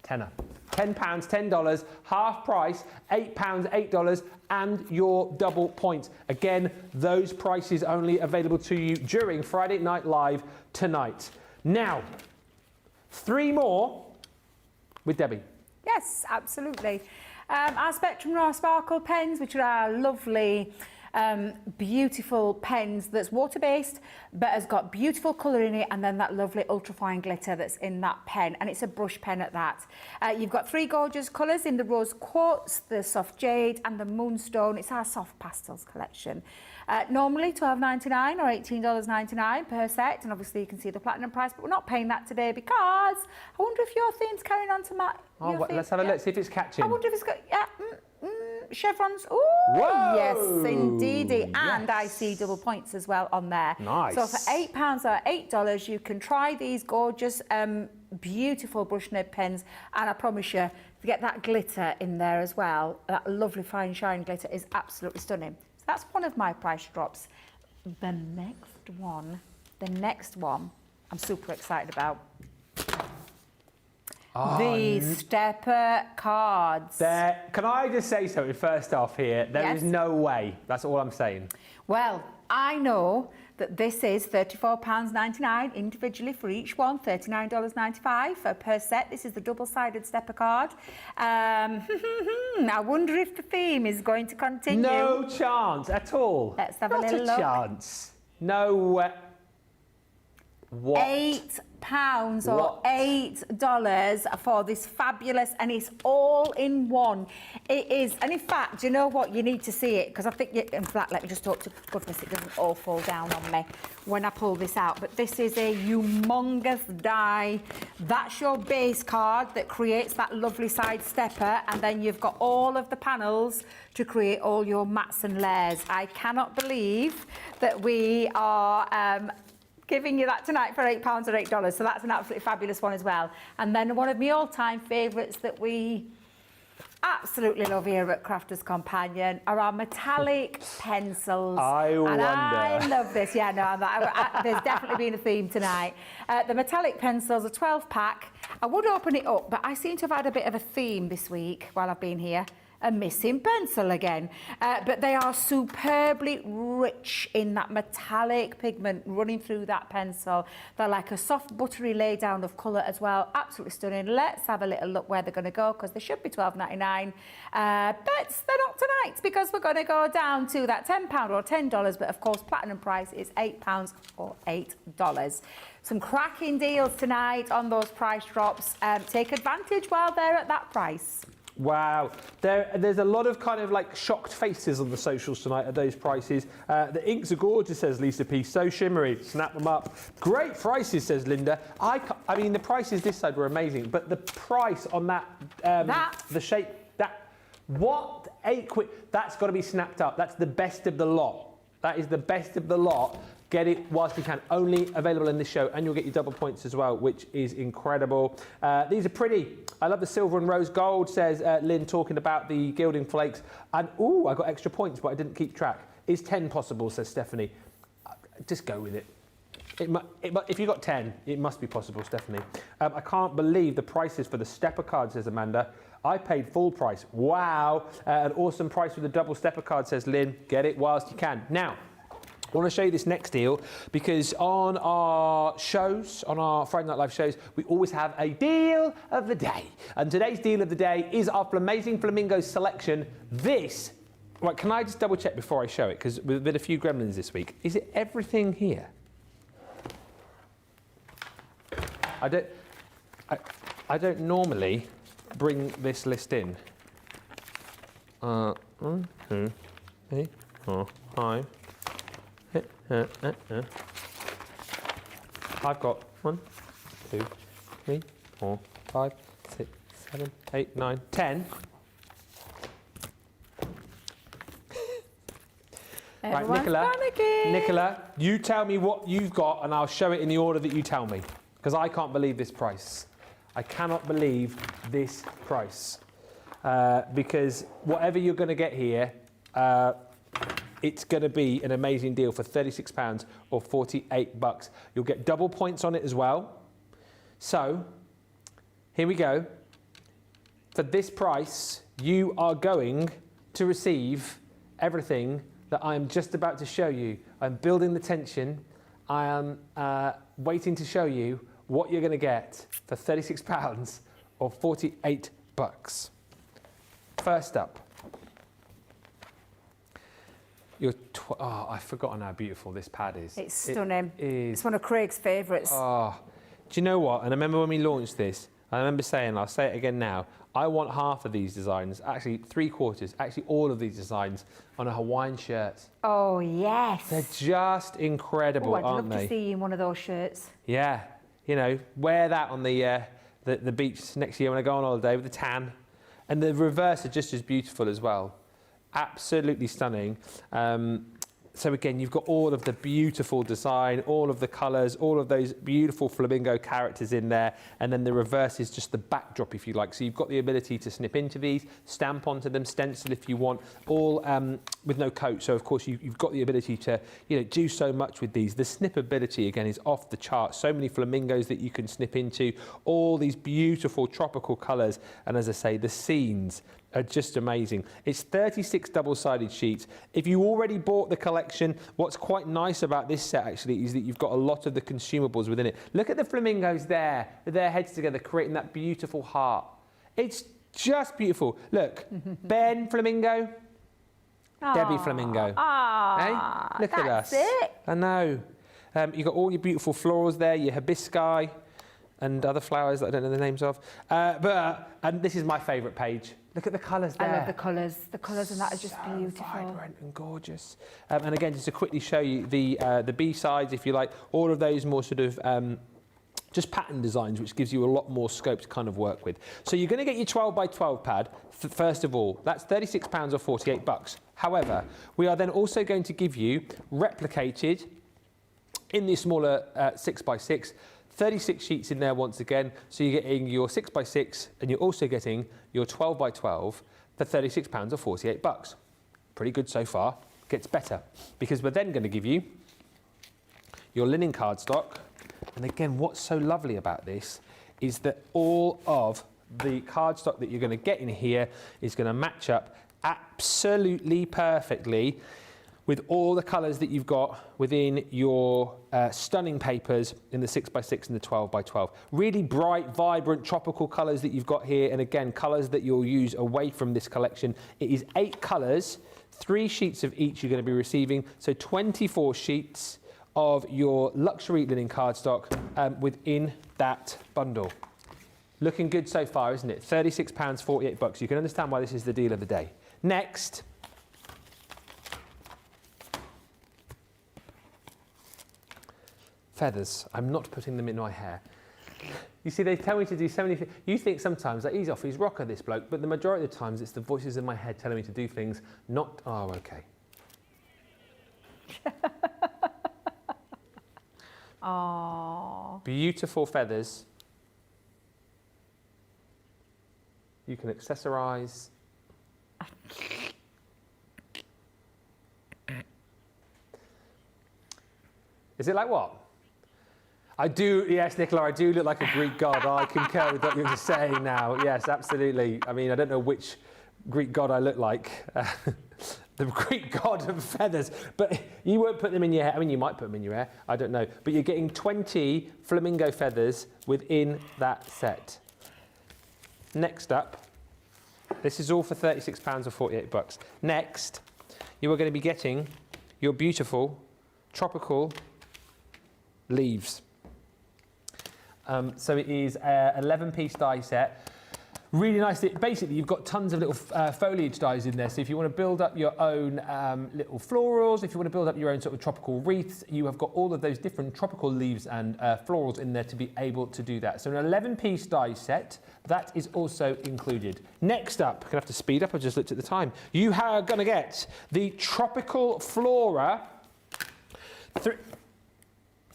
Tenner. £10, $10, half price, £8, $8, and your double points. Again, those prices only available to you during Friday Night Live tonight. Now, 3 more with Debbie.
Yes, absolutely. Our Spectrum Raw Sparkle pens, which are our lovely, beautiful pens that's water-based, but has got beautiful colour in it, and then that lovely ultrafine glitter that's in that pen, and it's a brush pen at that. You've got 3 gorgeous colours in the rose quartz, the soft jade, and the moonstone. It's our soft pastels collection. Normally $12.99 or $18.99 per set, and obviously you can see the platinum price, but we're not paying that today because I wonder if your theme's carrying on to my...
Let's have a look, see if it's catching.
I wonder if it's got... chevrons. Ooh,
whoa!
Yes, indeedy.
Yes.
And I see double points as well on there.
Nice.
So for £8 or $8, you can try these gorgeous, beautiful brush nib pens, and I promise you, to get that glitter in there as well, that lovely fine shine glitter is absolutely stunning. So that's one of my price drops. The next one, I'm super excited about. the stepper cards.
Can I just say something first off here? There is no way. That's all I'm saying.
Well, I know that this is £34.99 individually for each one, $39.95 per set. This is the double-sided stepper card. I wonder if the theme is going to continue.
No chance at all.
Let's have a little look.
Not a chance. No way. What?
£8 or $8 for this fabulous, and it's all in one. It is, and in fact, do you know what? You need to see it, because I think, in fact, let me just talk to goodness, it doesn't all fall down on me when I pull this out. But this is a humongous die. That's your base card that creates that lovely side stepper, and then you've got all of the panels to create all your mats and layers. I cannot believe that we are giving you that tonight for £8 or $8. So that's an absolutely fabulous one as well. And then one of my all-time favourites that we absolutely love here at Crafters Companion are our metallic pencils.
I wonder.
And I love this. Yeah, no, there's definitely been a theme tonight. The metallic pencils, a 12-pack. I would open it up, but I seem to have had a bit of a theme this week while I've been here. A missing pencil again. But they are superbly rich in that metallic pigment running through that pencil. They're like a soft buttery lay down of colour as well. Absolutely stunning. Let's have a little look where they're going to go, because they should be $12.99. But they're not tonight, because we're going to go down to that £10 or $10. But of course, platinum price is £8 or $8. Some cracking deals tonight on those price drops. Take advantage while they're at that price.
Wow, there's a lot of kind of like shocked faces on the socials tonight at those prices. The inks are gorgeous, says Lisa P. So shimmery, snap them up. Great prices, says Linda. I mean, the prices this side were amazing, but the price on that, the shape, what, £8? That's got to be snapped up. That's the best of the lot. That is the best of the lot. Get it whilst you can. Only available in this show, and you'll get your double points as well, which is incredible. These are pretty. I love the silver and rose gold, says Lynn, talking about the gilding flakes. And, ooh, I got extra points, but I didn't keep track. Is 10 possible, says Stephanie. Just go with it. If you got 10, it must be possible, Stephanie. I can't believe the prices for the stepper card, says Amanda. I paid full price. Wow. An awesome price for the double stepper card, says Lynn. Get it whilst you can. Now, I want to show you this next deal, because on our shows, on our Friday Night Live shows, we always have a deal of the day. And today's deal of the day is our Amazing Flamingo selection. This, right, can I just double check before I show it? Because we've been a few gremlins this week. Is it everything here? I don't normally bring this list in. 1, 2, 3, 4, 5. I've got 1, 2, 3, 4, 5, 6, 7, 8, 9, 10. Right, Nicola, you tell me what you've got, and I'll show it in the order that you tell me, because I can't believe this price. I cannot believe this price, because whatever you're going to get here, it's going to be an amazing deal for £36 or $48. You'll get double points on it as well. So, here we go. For this price, you are going to receive everything that I am just about to show you. I'm building the tension. I am waiting to show you what you're going to get for £36 or $48. First up. I've forgotten how beautiful this pad is.
It's stunning.
It's
one of Craig's favourites.
Oh, do you know what? And I remember when we launched this, I remember saying, I'll say it again now, I want half of these designs, actually 3/4, actually all of these designs on a Hawaiian shirt.
Oh, yes.
They're just incredible, aren't they?
I'd love to see you in one of those shirts.
Yeah, you know, wear that on the beach next year when I go on holiday with the tan. And the reverse are just as beautiful as well. Absolutely stunning. So again, you've got all of the beautiful design, all of the colours, all of those beautiful flamingo characters in there. And then the reverse is just the backdrop, if you like. So you've got the ability to snip into these, stamp onto them, stencil if you want, all with no coat. So of course, you've got the ability to, you know, do so much with these. The snippability, again, is off the chart. So many flamingos that you can snip into, all these beautiful tropical colours. And as I say, the scenes are just amazing. It's 36 double-sided sheets. If you already bought the collection, what's quite nice about this set actually is that you've got a lot of the consumables within it. Look at the flamingos there, with their heads together, creating that beautiful heart. It's just beautiful. Look, Ben Flamingo, Debbie Flamingo. Hey? Look at us.
It.
I know. You've got all your beautiful florals there, your hibiscus and other flowers that I don't know the names of. And this is my favourite page. Look at the colours there.
I love the colours. The colours and that are just beautiful.
Vibrant and gorgeous. And again, just to quickly show you the B-sides, if you like, all of those more sort of just pattern designs, which gives you a lot more scope to kind of work with. So you're going to get your 12 by 12 pad, first of all. That's £36 or $48. However, we are then also going to give you replicated in the smaller 6 by 6, 36 sheets in there once again, so you're getting your 6 by 6 and you're also getting your 12 by 12 for £36 or $48. Pretty good so far. Gets better because we're then going to give you your linen cardstock. And again, what's so lovely about this is that all of the cardstock that you're going to get in here is going to match up absolutely perfectly with all the colours that you've got within your stunning papers in the 6 by 6 and the 12 by 12. Really bright, vibrant, tropical colours that you've got here, and again, colours that you'll use away from this collection. It is 8 colours, 3 sheets of each you're going to be receiving, so 24 sheets of your luxury linen cardstock within that bundle. Looking good so far, isn't it? £36, $48. You can understand why this is the deal of the day. Next, feathers. I'm not putting them in my hair. You see, they tell me to do so many things. You think sometimes that he's off his rocker, this bloke, but the majority of the times it's the voices in my head telling me to do things, not, oh, okay.
Oh.
Beautiful feathers. You can accessorise. Is it like what? I do, yes, Nicola, I do look like a Greek god. I concur with what you're just saying now. Yes, absolutely. I mean, I don't know which Greek god I look like. The Greek god of feathers. But you won't put them in your hair. I mean, you might put them in your hair. I don't know. But you're getting 20 flamingo feathers within that set. Next up, this is all for £36 or $48. Next, you are going to be getting your beautiful tropical leaves. So it is an 11-piece die set. Really nice. Basically, you've got tons of little foliage dies in there. So if you want to build up your own little florals, if you want to build up your own sort of tropical wreaths, you have got all of those different tropical leaves and florals in there to be able to do that. So an 11-piece die set, that is also included. Next up, I'm going to have to speed up. I just looked at the time. You are going to get the Tropical Flora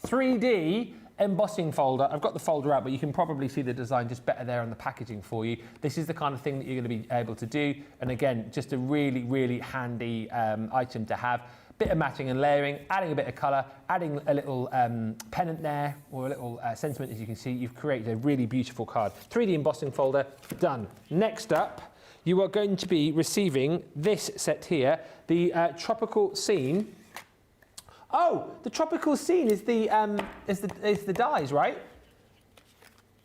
3D embossing folder. I've got the folder out, but you can probably see the design just better there on the packaging for you. This is the kind of thing that you're going to be able to do. And again, just a really, really handy item to have. Bit of matching and layering, adding a bit of colour, adding a little pennant there, or a little sentiment, as you can see. You've created a really beautiful card. 3D embossing folder, done. Next up, you are going to be receiving this set here, the Tropical Scene. Oh, the tropical scene is the dies, right?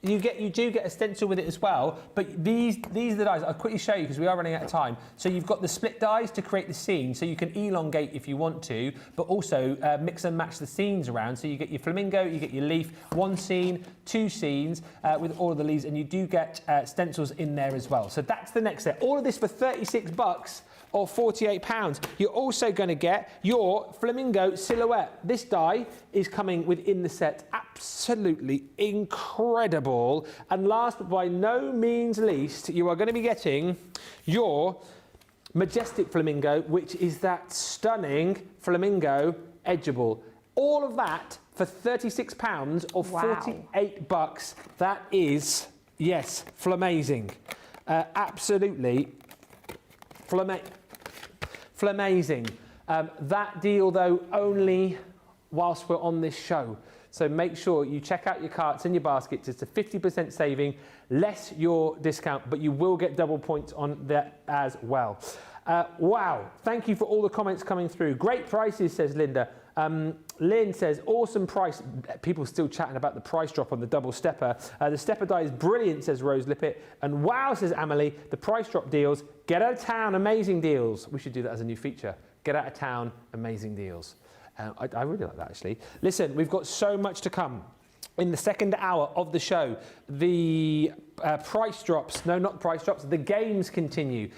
You do get a stencil with it as well, but these are the dies. I'll quickly show you because we are running out of time. So you've got the split dies to create the scene, so you can elongate if you want to, but also mix and match the scenes around. So you get your flamingo, you get your leaf, 1 scene, 2 scenes with all of the leaves, and you do get stencils in there as well. So that's the next set. All of this for £36. Or £48. You're also going to get your flamingo silhouette. This die is coming within the set. Absolutely incredible. And last but by no means least, you are going to be getting your majestic flamingo, which is that stunning flamingo edgeable. All of that for £36 or $48. That is, yes, flamazing. Absolutely flamazing. That deal, though, only whilst we're on this show. So make sure you check out your carts and your baskets. It's a 50% saving, less your discount, but you will get double points on that as well. Wow, thank you for all the comments coming through. Great prices, says Linda. Lynn says, awesome price. People still chatting about the price drop on the double stepper. The stepper die is brilliant, says Rose Lippett. And wow, says Amelie, the price drop deals. Get out of town, amazing deals. We should do that as a new feature. Get out of town, amazing deals. I really like that, actually. Listen, we've got so much to come. In the second hour of the show, the price drops, no, not price drops, the games continue.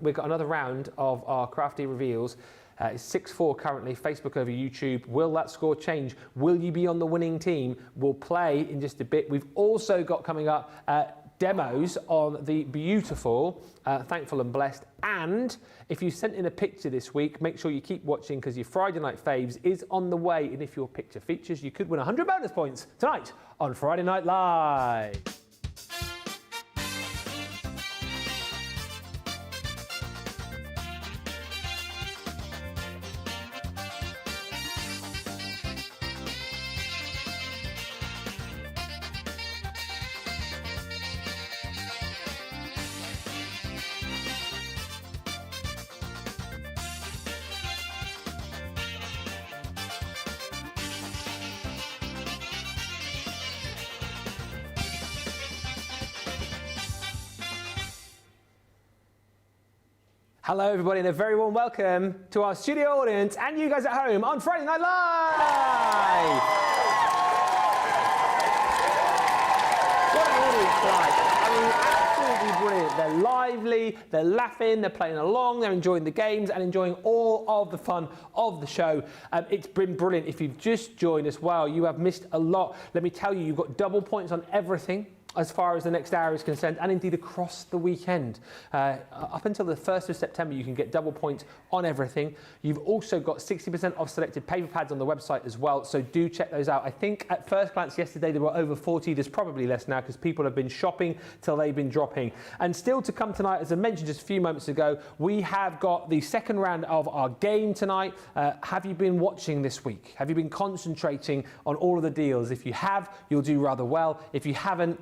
We've got another round of our crafty reveals. It's 6-4 currently, Facebook over YouTube. Will that score change? Will you be on the winning team? We'll play in just a bit. We've also got coming up demos on the beautiful Thankful and Blessed. And if you sent in a picture this week, make sure you keep watching because your Friday Night Faves is on the way. And if your picture features, you could win 100 bonus points tonight on Friday Night Live. Hello everybody and a very warm welcome to our studio audience and you guys at home on Friday Night Live! What an audience tonight. I mean, absolutely brilliant. They're lively, they're laughing, they're playing along, they're enjoying the games and enjoying all of the fun of the show. It's been brilliant. If you've just joined us, wow, you have missed a lot. Let me tell you, you've got double points on everything as far as the next hour is concerned, and indeed across the weekend. Up until the 1st of September, you can get double points on everything. You've also got 60% off selected paper pads on the website as well, so do check those out. I think at first glance yesterday there were over 40. There's probably less now because people have been shopping till they've been dropping. And still to come tonight, as I mentioned just a few moments ago, we have got the second round of our game tonight. Have you been watching this week? Have you been concentrating on all of the deals? If you have, you'll do rather well. If you haven't,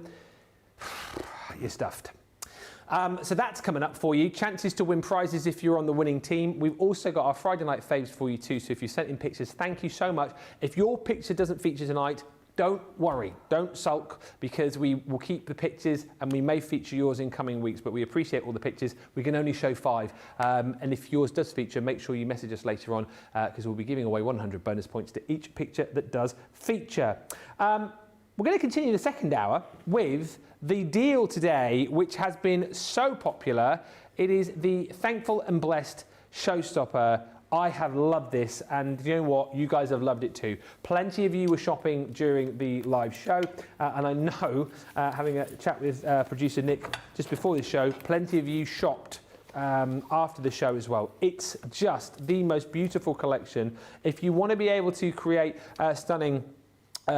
you're stuffed. So that's coming up for you. Chances to win prizes if you're on the winning team. We've also got our Friday Night Faves for you too. So if you sent in pictures, thank you so much. If your picture doesn't feature tonight, don't worry, don't sulk, because we will keep the pictures and we may feature yours in coming weeks, but we appreciate all the pictures. We can only show 5. And if yours does feature, make sure you message us later on because we'll be giving away 100 bonus points to each picture that does feature. We're going to continue the second hour with the deal today, which has been so popular. It is the Thankful and Blessed Showstopper. I have loved this, and you know what? You guys have loved it too. Plenty of you were shopping during the live show, and I know, having a chat with producer Nick just before the show, plenty of you shopped after the show as well. It's just the most beautiful collection. If you want to be able to create stunning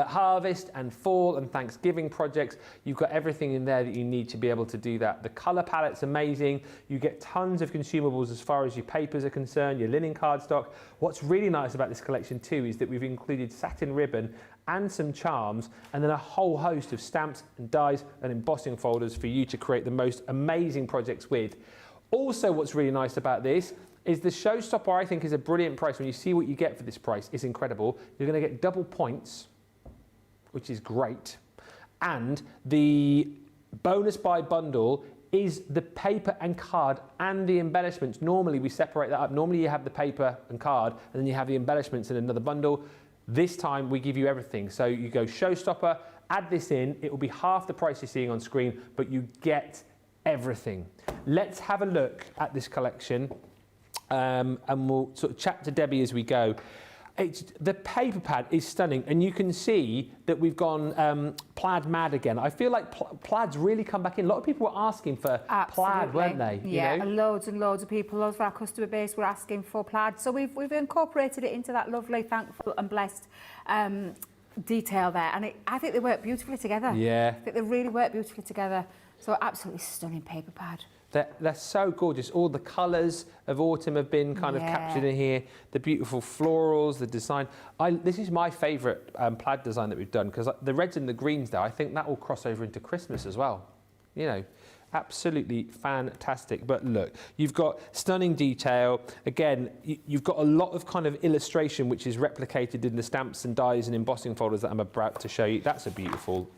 harvest and fall and Thanksgiving projects, you've got everything in there that you need to be able to do that. The colour palette's amazing. You get tons of consumables as far as your papers are concerned, your linen cardstock. What's really nice about this collection too is that we've included satin ribbon and some charms, and then a whole host of stamps and dies and embossing folders for you to create the most amazing projects with. Also, what's really nice about this is the Showstopper, I think, is a brilliant price. When you see what you get for this price, it's incredible. You're going to get double points, which is great. And the bonus buy bundle is the paper and card and the embellishments. Normally we separate that up. Normally you have the paper and card and then you have the embellishments in another bundle. This time we give you everything. So you go Showstopper, add this in, it will be half the price you're seeing on screen, but you get everything. Let's have a look at this collection and we'll sort of chat to Debbie as we go. the paper pad is stunning, and you can see that we've gone plaid mad again. I feel like plaid's really come back in. A lot of people were asking for plaid, weren't they?
Yeah,
you know?
loads and loads of people, loads of our customer base were asking for plaid. So we've incorporated it into that lovely, thankful and blessed detail there. And I think they work beautifully together.
Yeah.
I think they really work beautifully together. So absolutely stunning paper pad.
They're so gorgeous. All the colours of autumn have been kind of captured in here. The beautiful florals, the design. This is my favourite plaid design that we've done, because the reds and the greens there, I think that will cross over into Christmas as well. You know, absolutely fantastic. But look, you've got stunning detail. Again, you've got a lot of kind of illustration which is replicated in the stamps and dies and embossing folders that I'm about to show you. That's a beautiful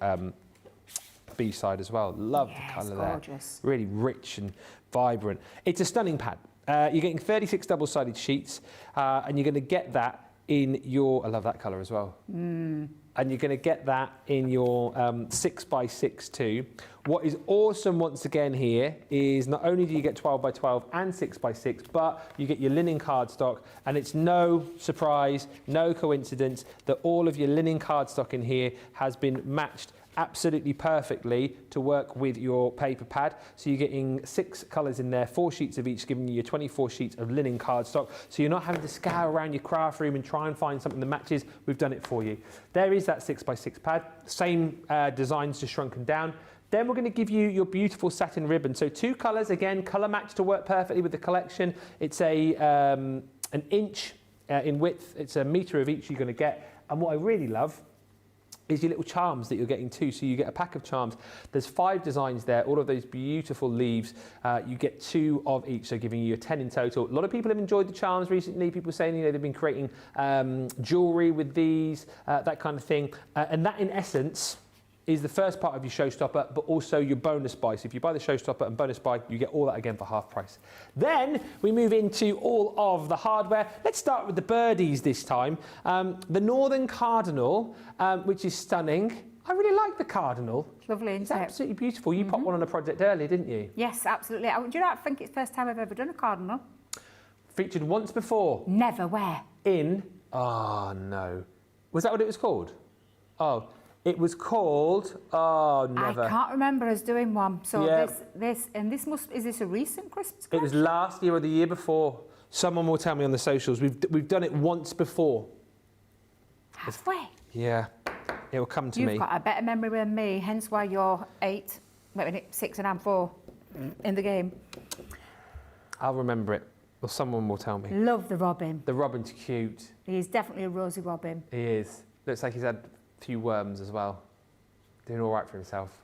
B-side as well. Love the colour there. Gorgeous. Really rich and vibrant. It's a stunning pad. You're getting 36 double-sided sheets, and you're going to get that in your, I love that colour as well. And you're going to get that in your 6x6 too. What is awesome once again here is not only do you get 12x12 and 6x6, but you get your linen cardstock, and it's no surprise, no coincidence that all of your linen cardstock in here has been matched absolutely perfectly to work with your paper pad. So you're getting 6 colours in there, 4 sheets of each, giving you your 24 sheets of linen cardstock. So you're not having to scour around your craft room and try and find something that matches. We've done it for you. There is that 6x6 pad, same designs, just shrunken down. Then we're going to give you your beautiful satin ribbon. So 2 colours, again, colour match to work perfectly with the collection. It's an inch in width. It's a metre of each you're going to get. And what I really love is your little charms that you're getting too. So you get a pack of charms. There's 5 designs there, all of those beautiful leaves. You get 2 of each, so giving you a 10 in total. A lot of people have enjoyed the charms recently. People saying, you know, they've been creating jewellery with these, that kind of thing. And that in essence is the first part of your showstopper, but also your bonus buy. So if you buy the showstopper and bonus buy, you get all that again for half price. Then we move into all of the hardware. Let's start with the birdies this time. The Northern Cardinal, which is stunning. I really like the Cardinal.
It's lovely, isn't it?
It's absolutely beautiful. You popped one on a project earlier, didn't you?
Yes, absolutely. Do you know, I think it's the first time I've ever done a Cardinal.
Featured once before.
Never. Where?
Oh no. Was that what it was called? Oh. It was called, never.
I can't remember us doing one. So
yeah.
Is this a recent Christmas collection?
It was last year or the year before. Someone will tell me on the socials. We've done it once before.
Have we?
Yeah, it will come to me.
You've got a better memory than me, hence why you're 8, wait a minute, 6 and I'm 4 in the game.
I'll remember it, or someone will tell me.
Love the robin.
The robin's cute.
He is definitely a rosy robin.
He is. Looks like he's had few worms as well. Doing all right for himself.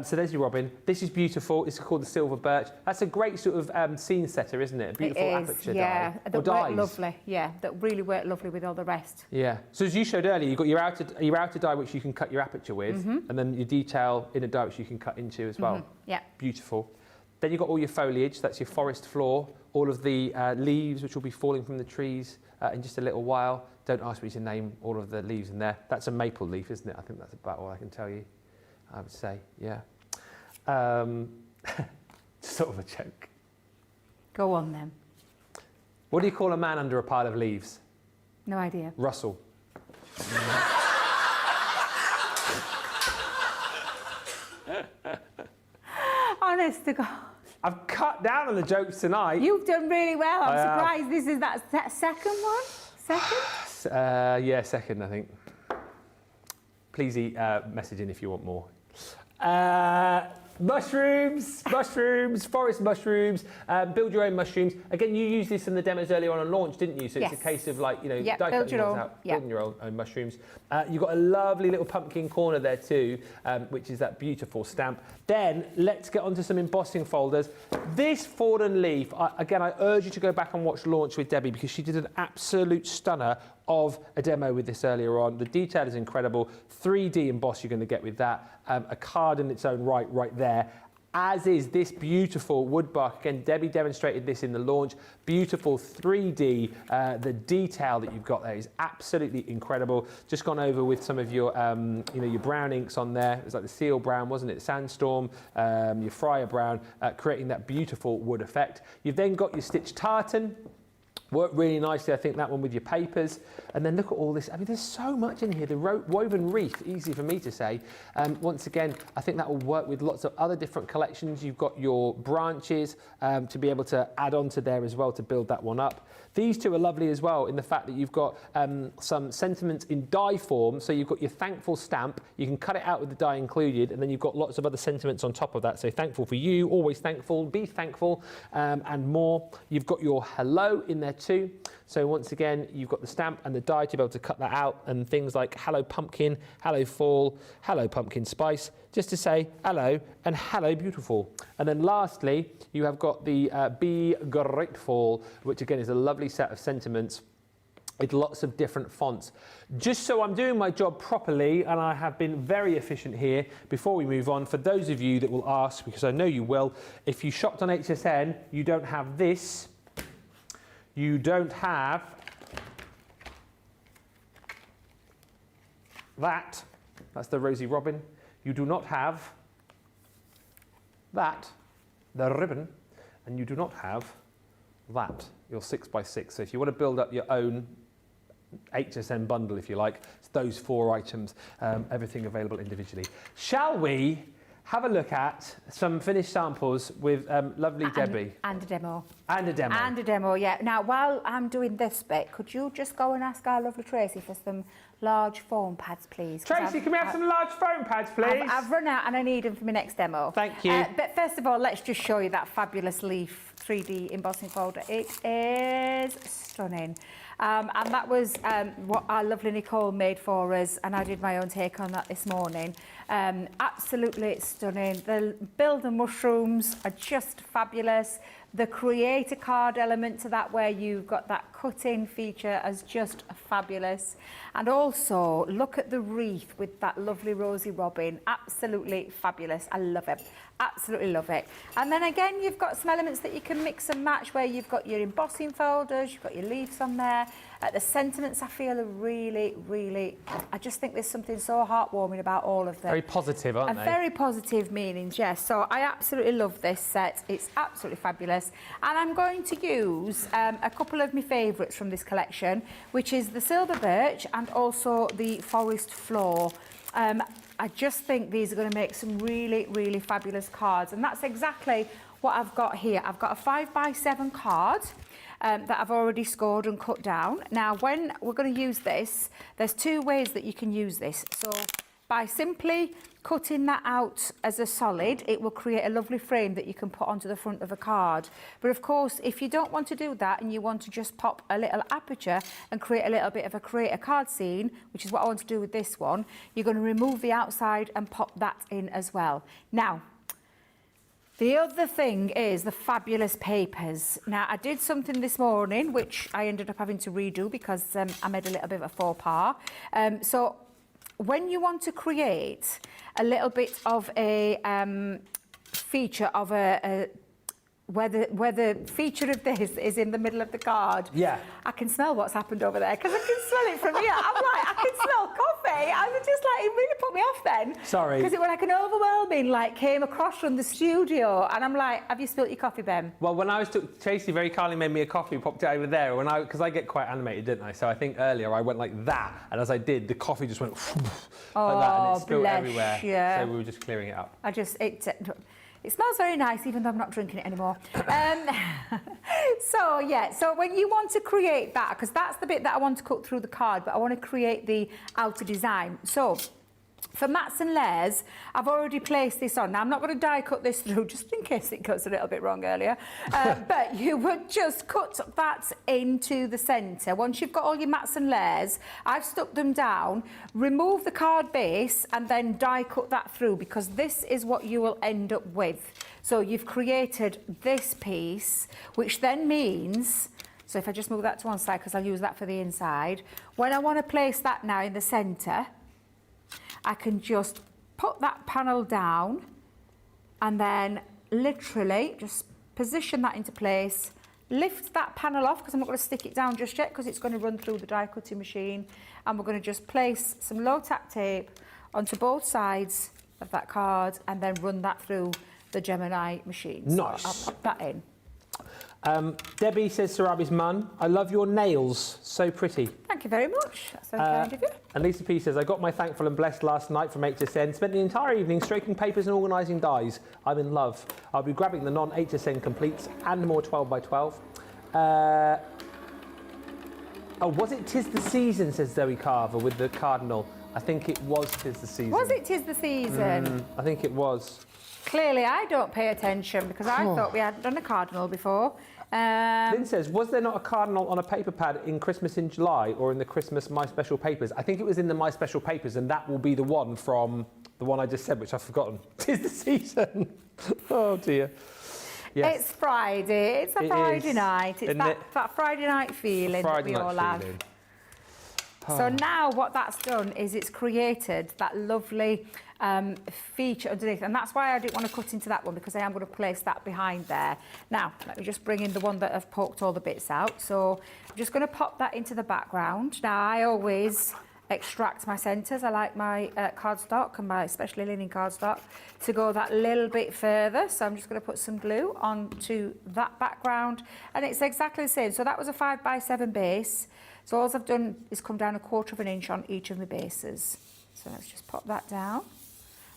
So there's your robin. This is beautiful. It's called the silver birch. That's a great sort of scene setter, isn't it? A beautiful aperture
yeah.
die.
That work lovely. Yeah, that really work lovely with all the rest.
Yeah. So as you showed earlier, you've got your outer die which you can cut your aperture with, and then your detail inner die which you can cut into as well.
Yeah.
Beautiful. Then you've got all your foliage. That's your forest floor. All of the leaves which will be falling from the trees in just a little while. Don't ask me to name all of the leaves in there. That's a maple leaf, isn't it? I think that's about all I can tell you, I would say, yeah. Sort of a joke.
Go on then.
What do you call a man under a pile of leaves?
No idea.
Russell.
Honest to God.
I've cut down on the jokes tonight.
You've done really well. I'm surprised this is that second one. Second?
Yeah, second, I think. Please message in if you want more. Mushrooms, forest mushrooms, build your own mushrooms. Again, you used this in the demos earlier on launch, didn't you? So
yes.
It's a case of like, you know,
build your own,
building your own mushrooms. You've got a lovely little pumpkin corner there too, which is that beautiful stamp. Then let's get onto some embossing folders. This fallen leaf, again, I urge you to go back and watch launch with Debbie because she did an absolute stunner of a demo with this earlier on. The detail is incredible. 3D emboss you're going to get with that. A card in its own right there. As is this beautiful woodbark. Again, Debbie demonstrated this in the launch. Beautiful 3D. The detail that you've got there is absolutely incredible. Just gone over with some of your, your brown inks on there. It was like the seal brown, wasn't it? Sandstorm, your Friar brown, creating that beautiful wood effect. You've then got your stitched tartan, Worked really nicely, I think, that one with your papers. And then look at all this. I mean, there's so much in here. The woven wreath, easy for me to say. Once again, I think that will work with lots of other different collections. You've got your branches to be able to add on to there as well to build that one up. These two are lovely as well in the fact that you've got some sentiments in die form. So you've got your thankful stamp. You can cut it out with the die included, and then you've got lots of other sentiments on top of that. So thankful for you, always thankful, be thankful, and more. You've got your hello in there too. So once again, you've got the stamp and the die to be able to cut that out, and things like hello pumpkin, hello fall, hello pumpkin spice, just to say hello and hello beautiful. And then lastly, you have got the be grateful, which again is a lovely set of sentiments with lots of different fonts. Just so I'm doing my job properly, and I have been very efficient here, before we move on, for those of you that will ask, because I know you will, if you shopped on HSN, you don't have this, you don't have that, that's the Rosie Robin, you do not have that, the ribbon, and you do not have that, your 6x6. So if you want to build up your own HSN bundle, if you like, it's those 4 items, everything available individually. Shall we have a look at some finished samples with lovely Debbie?
And a demo.
And a demo.
And a demo, yeah. Now, while I'm doing this bit, could you just go and ask our lovely Tracy for some large foam pads, please?
Tracy, can we have some large foam pads, please?
I've run out and I need them for my next demo.
Thank you.
But first of all, let's just show you that fabulous leaf 3D embossing folder. It is stunning. And that was what our lovely Nicole made for us, and I did my own take on that this morning. Absolutely stunning. The builder mushrooms are just fabulous. The creator card element to that, where you've got that cut-in feature, is just fabulous. And also, look at the wreath with that lovely Rosie Robin. Absolutely fabulous. I love it. Absolutely love it. And then again, you've got some elements that you can mix and match, where you've got your embossing folders, you've got your leaves on there. The sentiments, I feel, are really, really, I just think there's something so heartwarming about all of them.
Very positive, aren't they?
Very positive meanings, yes. So I absolutely love this set. It's absolutely fabulous. And I'm going to use a couple of my favourites from this collection, which is the silver birch and also the forest floor. I just think these are going to make some really, really fabulous cards. And that's exactly what I've got here. I've got a 5x7 card that I've already scored and cut down. Now, when we're going to use this, there's 2 ways that you can use this. So by simply cutting that out as a solid, it will create a lovely frame that you can put onto the front of a card. But of course, if you don't want to do that and you want to just pop a little aperture and create a little bit of a creator card scene, which is what I want to do with this one, you're going to remove the outside and pop that in as well. Now, the other thing is the fabulous papers. Now, I did something this morning, which I ended up having to redo because I made a little bit of a faux pas. So when you want to create a little bit of a feature of where the feature of this is in the middle of the card.
Yeah.
I can smell what's happened over there because I can smell it from here. I'm like, I can smell coffee. I was just like, it really put me off then.
Sorry.
Because it was like an overwhelming, like, came across from the studio, and I'm like, have you spilt your coffee, Ben?
Well, when I was Tracy very kindly made me a coffee, popped it over there. Because I get quite animated, didn't I? So I think earlier I went like that, and as I did, the coffee just went like that, and it spilled everywhere.
You.
So we were just clearing it up.
It smells very nice, even though I'm not drinking it anymore. So, yeah, so when you want to create that, because that's the bit that I want to cut through the card, but I want to create the outer design. So, for mats and layers, I've already placed this on. Now, I'm not going to die cut this through, just in case it goes a little bit wrong earlier. But you would just cut that into the centre. Once you've got all your mats and layers, I've stuck them down, remove the card base, and then die cut that through, because this is what you will end up with. So you've created this piece, which then means... So if I just move that to one side, because I'll use that for the inside. When I want to place that now in the centre, I can just put that panel down and then literally just position that into place, lift that panel off, because I'm not going to stick it down just yet because it's going to run through the die cutting machine, and we're going to just place some low tack tape onto both sides of that card and then run that through the Gemini machine.
Nice.
So I'll pop that in.
Debbie says, Sarabi's mum, I love your nails, so pretty.
Thank you very much. That's very kind of you.
And Lisa P says, I got my thankful and blessed last night from HSN, spent the entire evening stroking papers and organising dies. I'm in love. I'll be grabbing the non-HSN completes and more 12x12. Oh, was it 'Tis the Season, says Zoe Carver, with the Cardinal. I think it was 'Tis the Season.
Was it 'Tis the Season?
I think it was.
Clearly, I don't pay attention because I thought we hadn't done a Cardinal before.
Lynn says, was there not a Cardinal on a paper pad in Christmas in July or in the Christmas My Special Papers? I think it was in the My Special Papers, and that will be the one from the one I just said, which I've forgotten. 'Tis the Season. Oh, dear. Yes.
It's Friday. It's a Friday night. It's that Friday night feeling that we all have. So now what that's done is it's created that lovely feature underneath, and that's why I didn't want to cut into that one, because I am going to place that behind there. Now, let me just bring in the one that I've poked all the bits out. So I'm just going to pop that into the background. Now, I always extract my centres. I like my cardstock, and my especially linen cardstock, to go that little bit further. So I'm just going to put some glue onto that background, and it's exactly the same. So that was a 5x7 base. So all I've done is come down 1/4 of an inch on each of my bases. So let's just pop that down.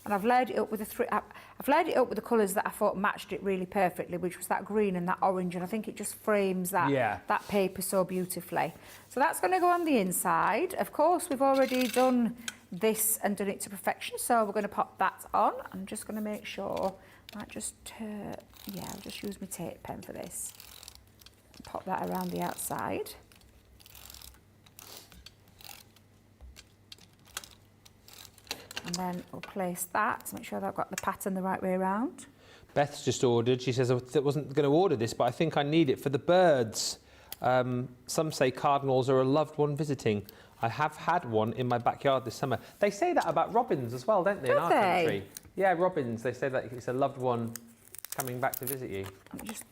And I've layered it up with I've layered it up with the colours that I thought matched it really perfectly, which was that green and that orange, and I think it just frames that paper so beautifully. So that's going to go on the inside. Of course, we've already done this and done it to perfection, so we're going to pop that on. I'm just going to make sure I just I'll just use my tape pen for this. Pop that around the outside. And then we'll place that to make sure that I've got the pattern the right way around.
Beth's just ordered. She says, I wasn't going to order this, but I think I need it for the birds. Some say cardinals are a loved one visiting. I have had one in my backyard this summer. They say that about robins as well, don't they, in our country? Yeah, robins. They say that it's a loved one coming back to visit you.
I'm just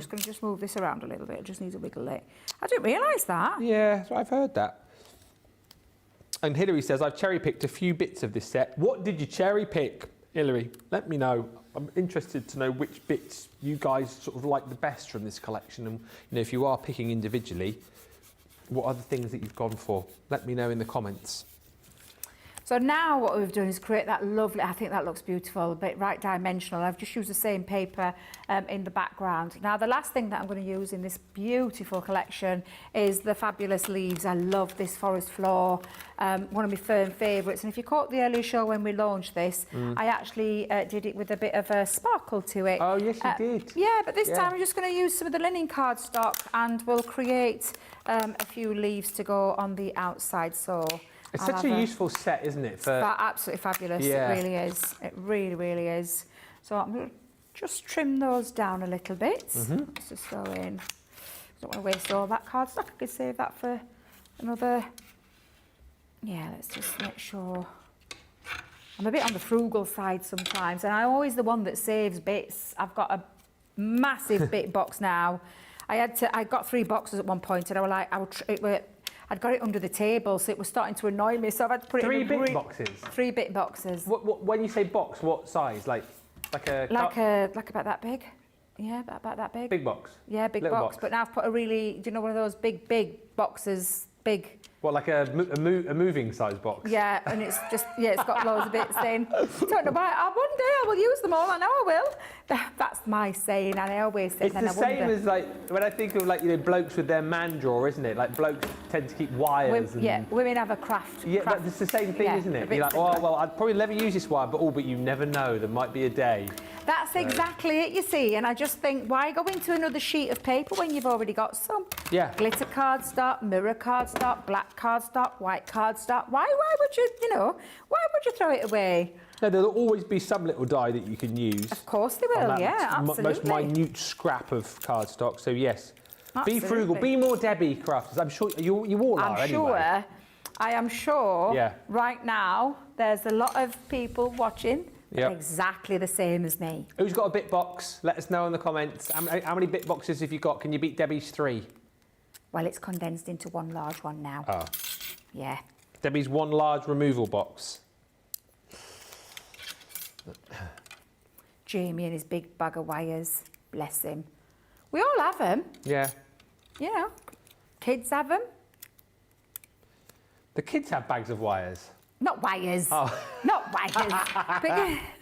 going to just move this around a little bit. It just needs a wiggle it. I didn't realise that.
Yeah, I've heard that. And Hilary says, I've cherry-picked a few bits of this set. What did you cherry-pick, Hilary? Let me know. I'm interested to know which bits you guys sort of like the best from this collection. And, if you are picking individually, what are the things that you've gone for? Let me know in the comments.
So now what we've done is create that lovely, I think that looks beautiful, a bit right dimensional. I've just used the same paper in the background. Now the last thing that I'm going to use in this beautiful collection is the fabulous leaves. I love this forest floor, one of my firm favourites. And if you caught the earlier show when we launched this, I actually did it with a bit of a sparkle to it.
Oh yes, you did.
Yeah, but this time I'm just going to use some of the linen cardstock, and we'll create a few leaves to go on the outside. So
it's such a useful set, isn't it? For
absolutely fabulous. Yeah. It really is. It really, really is. So I'm going to just trim those down a little bit. Let's just go in. I don't want to waste all that cardstock. I could save that for another. Yeah, let's just make sure. I'm a bit on the frugal side sometimes, and I'm always the one that saves bits. I've got a massive bit box now. I got 3 boxes at one point, and I was like, I'd got it under the table, so it was starting to annoy me. So I've had to put it in
3 bit boxes.
3 bit boxes.
What when you say box, what size? Like
about that big. Yeah, about that big.
Big box.
Yeah, big box. But now I've put a really, do you know, one of those big boxes, big.
What, like a moving size box?
Yeah, and it's just, it's got loads of bits in. Don't know about it. One day I will use them all. I know I will. That's my saying, and I always say.
It's the same as like when I think of blokes with their man drawer, isn't it? Like blokes tend to keep wires.
Women have a craft.
Yeah, but it's the same thing, isn't it? You're like, oh well, I'd probably never use this wire, but you never know. There might be a day.
That's exactly it, you see. And I just think, why go into another sheet of paper when you've already got some?
Yeah.
Glitter cardstock, mirror cardstock, black cardstock, white cardstock. Why would you, why would you throw it away?
No, there'll always be some little die that you can use.
Of course they will, yeah, absolutely.
Most minute scrap of cardstock, so yes.
Absolutely.
Be frugal, be more Debbie crafters. I'm sure you all are anyway.
I am sure right now there's a lot of people watching exactly the same as me.
Who's got a bit box? Let us know in the comments. How many bit boxes have you got? Can you beat Debbie's 3?
Well, it's condensed into one large one now.
Oh.
Yeah.
Debbie's 1 large removal box.
Jamie and his big bag of wires, bless him. We all have them.
Yeah.
You know, kids have them.
The kids have bags of wires.
Not wires.
Oh.
Not wires. But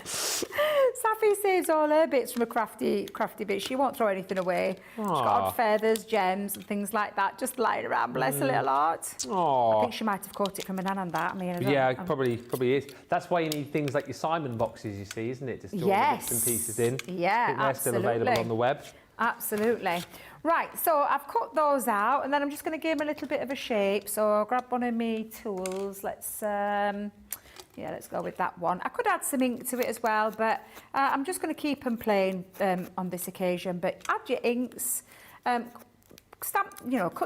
Safi saves all her bits from a crafty bit. She won't throw anything away. She's got odd feathers, gems and things like that, just lying around, bless her little heart.
Aww.
I think she might have caught it from an nan that. I mean,
Probably is. That's why you need things like your Simon boxes, you see, isn't it? To store the bits and pieces in.
Yeah,
they're still available on the web.
Absolutely. Right, so I've cut those out and then I'm just going to give them a little bit of a shape. So I'll grab one of my tools. Let's go with that one. I could add some ink to it as well, but I'm just going to keep them plain on this occasion. But add your inks, cut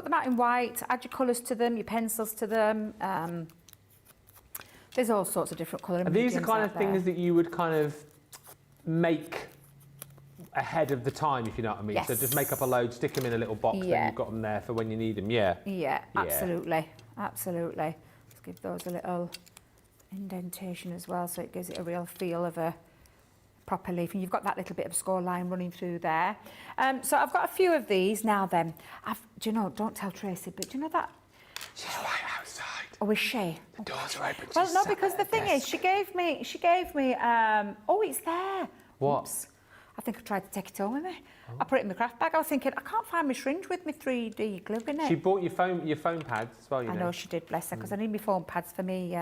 them out in white, add your colours to them, your pencils to them. There's all sorts of different colour.
And these are kind of things that you would kind of make ahead of the time, if you know what I mean.
Yes.
So just make up a load, stick them in a little box, then you've got them there for when you need them. Yeah.
Yeah, absolutely. Absolutely. Let's give those a little indentation as well, so it gives it a real feel of a proper leaf. And you've got that little bit of score line running through there. So I've got a few of these now then. Do you know, don't tell Tracy, but do you know that?
She's right outside.
Oh, is she?
The doors are open.
Well, no, because the thing is, she gave me, oh, it's there.
What?
Oops. I think I tried to take it home with me. I put it in my craft bag. I was thinking, I can't find my syringe with my 3D glue in it.
She bought your phone pads as well, you know.
I know she did, bless her, because I need my phone pads for me,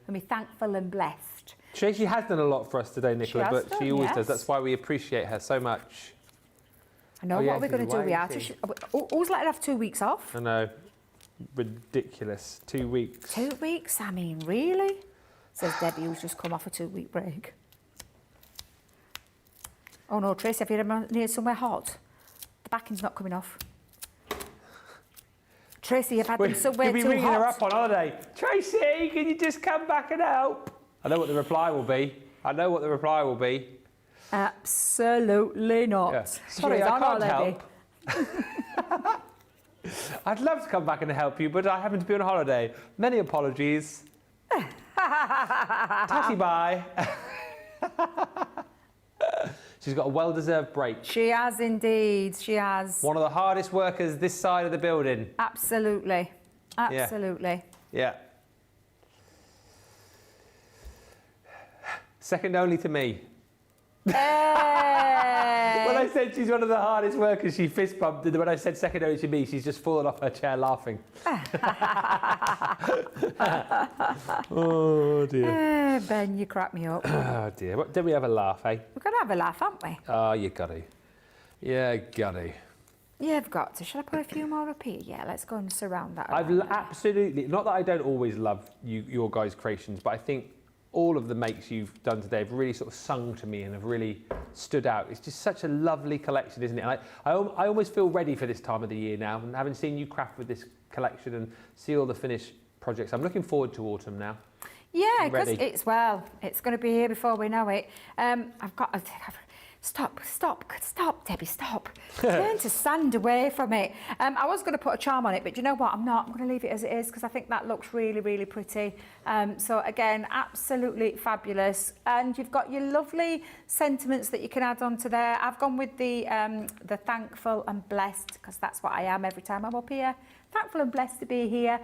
for me thankful and blessed.
Tracy has done a lot for us today, Nicola, but she always does. That's why we appreciate her so much.
I know, what are we going to do? We are always let her have 2 weeks off.
I know. Ridiculous. 2 weeks. 2
weeks? I mean, really? Says Debbie, who's just come off a 2-week break. Oh no, Tracy, have you ever near somewhere hot? The backing's not coming off. Tracy, you've had them somewhere too hot.
You'll be ringing her up on holiday. Tracy, can you just come back and help? I know what the reply will be.
Absolutely not.
Yeah. Sorry, I can't help. I'd love to come back and help you, but I happen to be on holiday. Many apologies. Tatty bye. She's got a well-deserved break.
She has indeed, she has.
One of the hardest workers this side of the building.
Absolutely, absolutely.
Yeah. Second only to me.
Hey.
When I said she's one of the hardest workers, she fist bumped, and when I said second only to me, she's just fallen off her chair laughing. Oh dear.
Ben, you crack me up.
Oh dear. What, did we have a laugh, eh?
We've got to have a laugh, haven't we?
Oh, you got to. Yeah, got to.
Yeah, I've got to. Shall I put a few more up here? Yeah, let's go and surround that.
Absolutely. Not that I don't always love your guys' creations, but I think all of the makes you've done today have really sort of sung to me and have really stood out. It's just such a lovely collection, isn't it? And I almost feel ready for this time of the year now, and having seen you craft with this collection and see all the finished projects, I'm looking forward to autumn now.
Yeah, because it's going to be here before we know it. I've got to... Stop, Debbie, stop. Turn to sand away from it. I was going to put a charm on it, but you know what? I'm not. I'm going to leave it as it is because I think that looks really, really pretty. So again, absolutely fabulous. And you've got your lovely sentiments that you can add onto there. I've gone with the thankful and blessed because that's what I am every time I'm up here. Thankful and blessed to be here.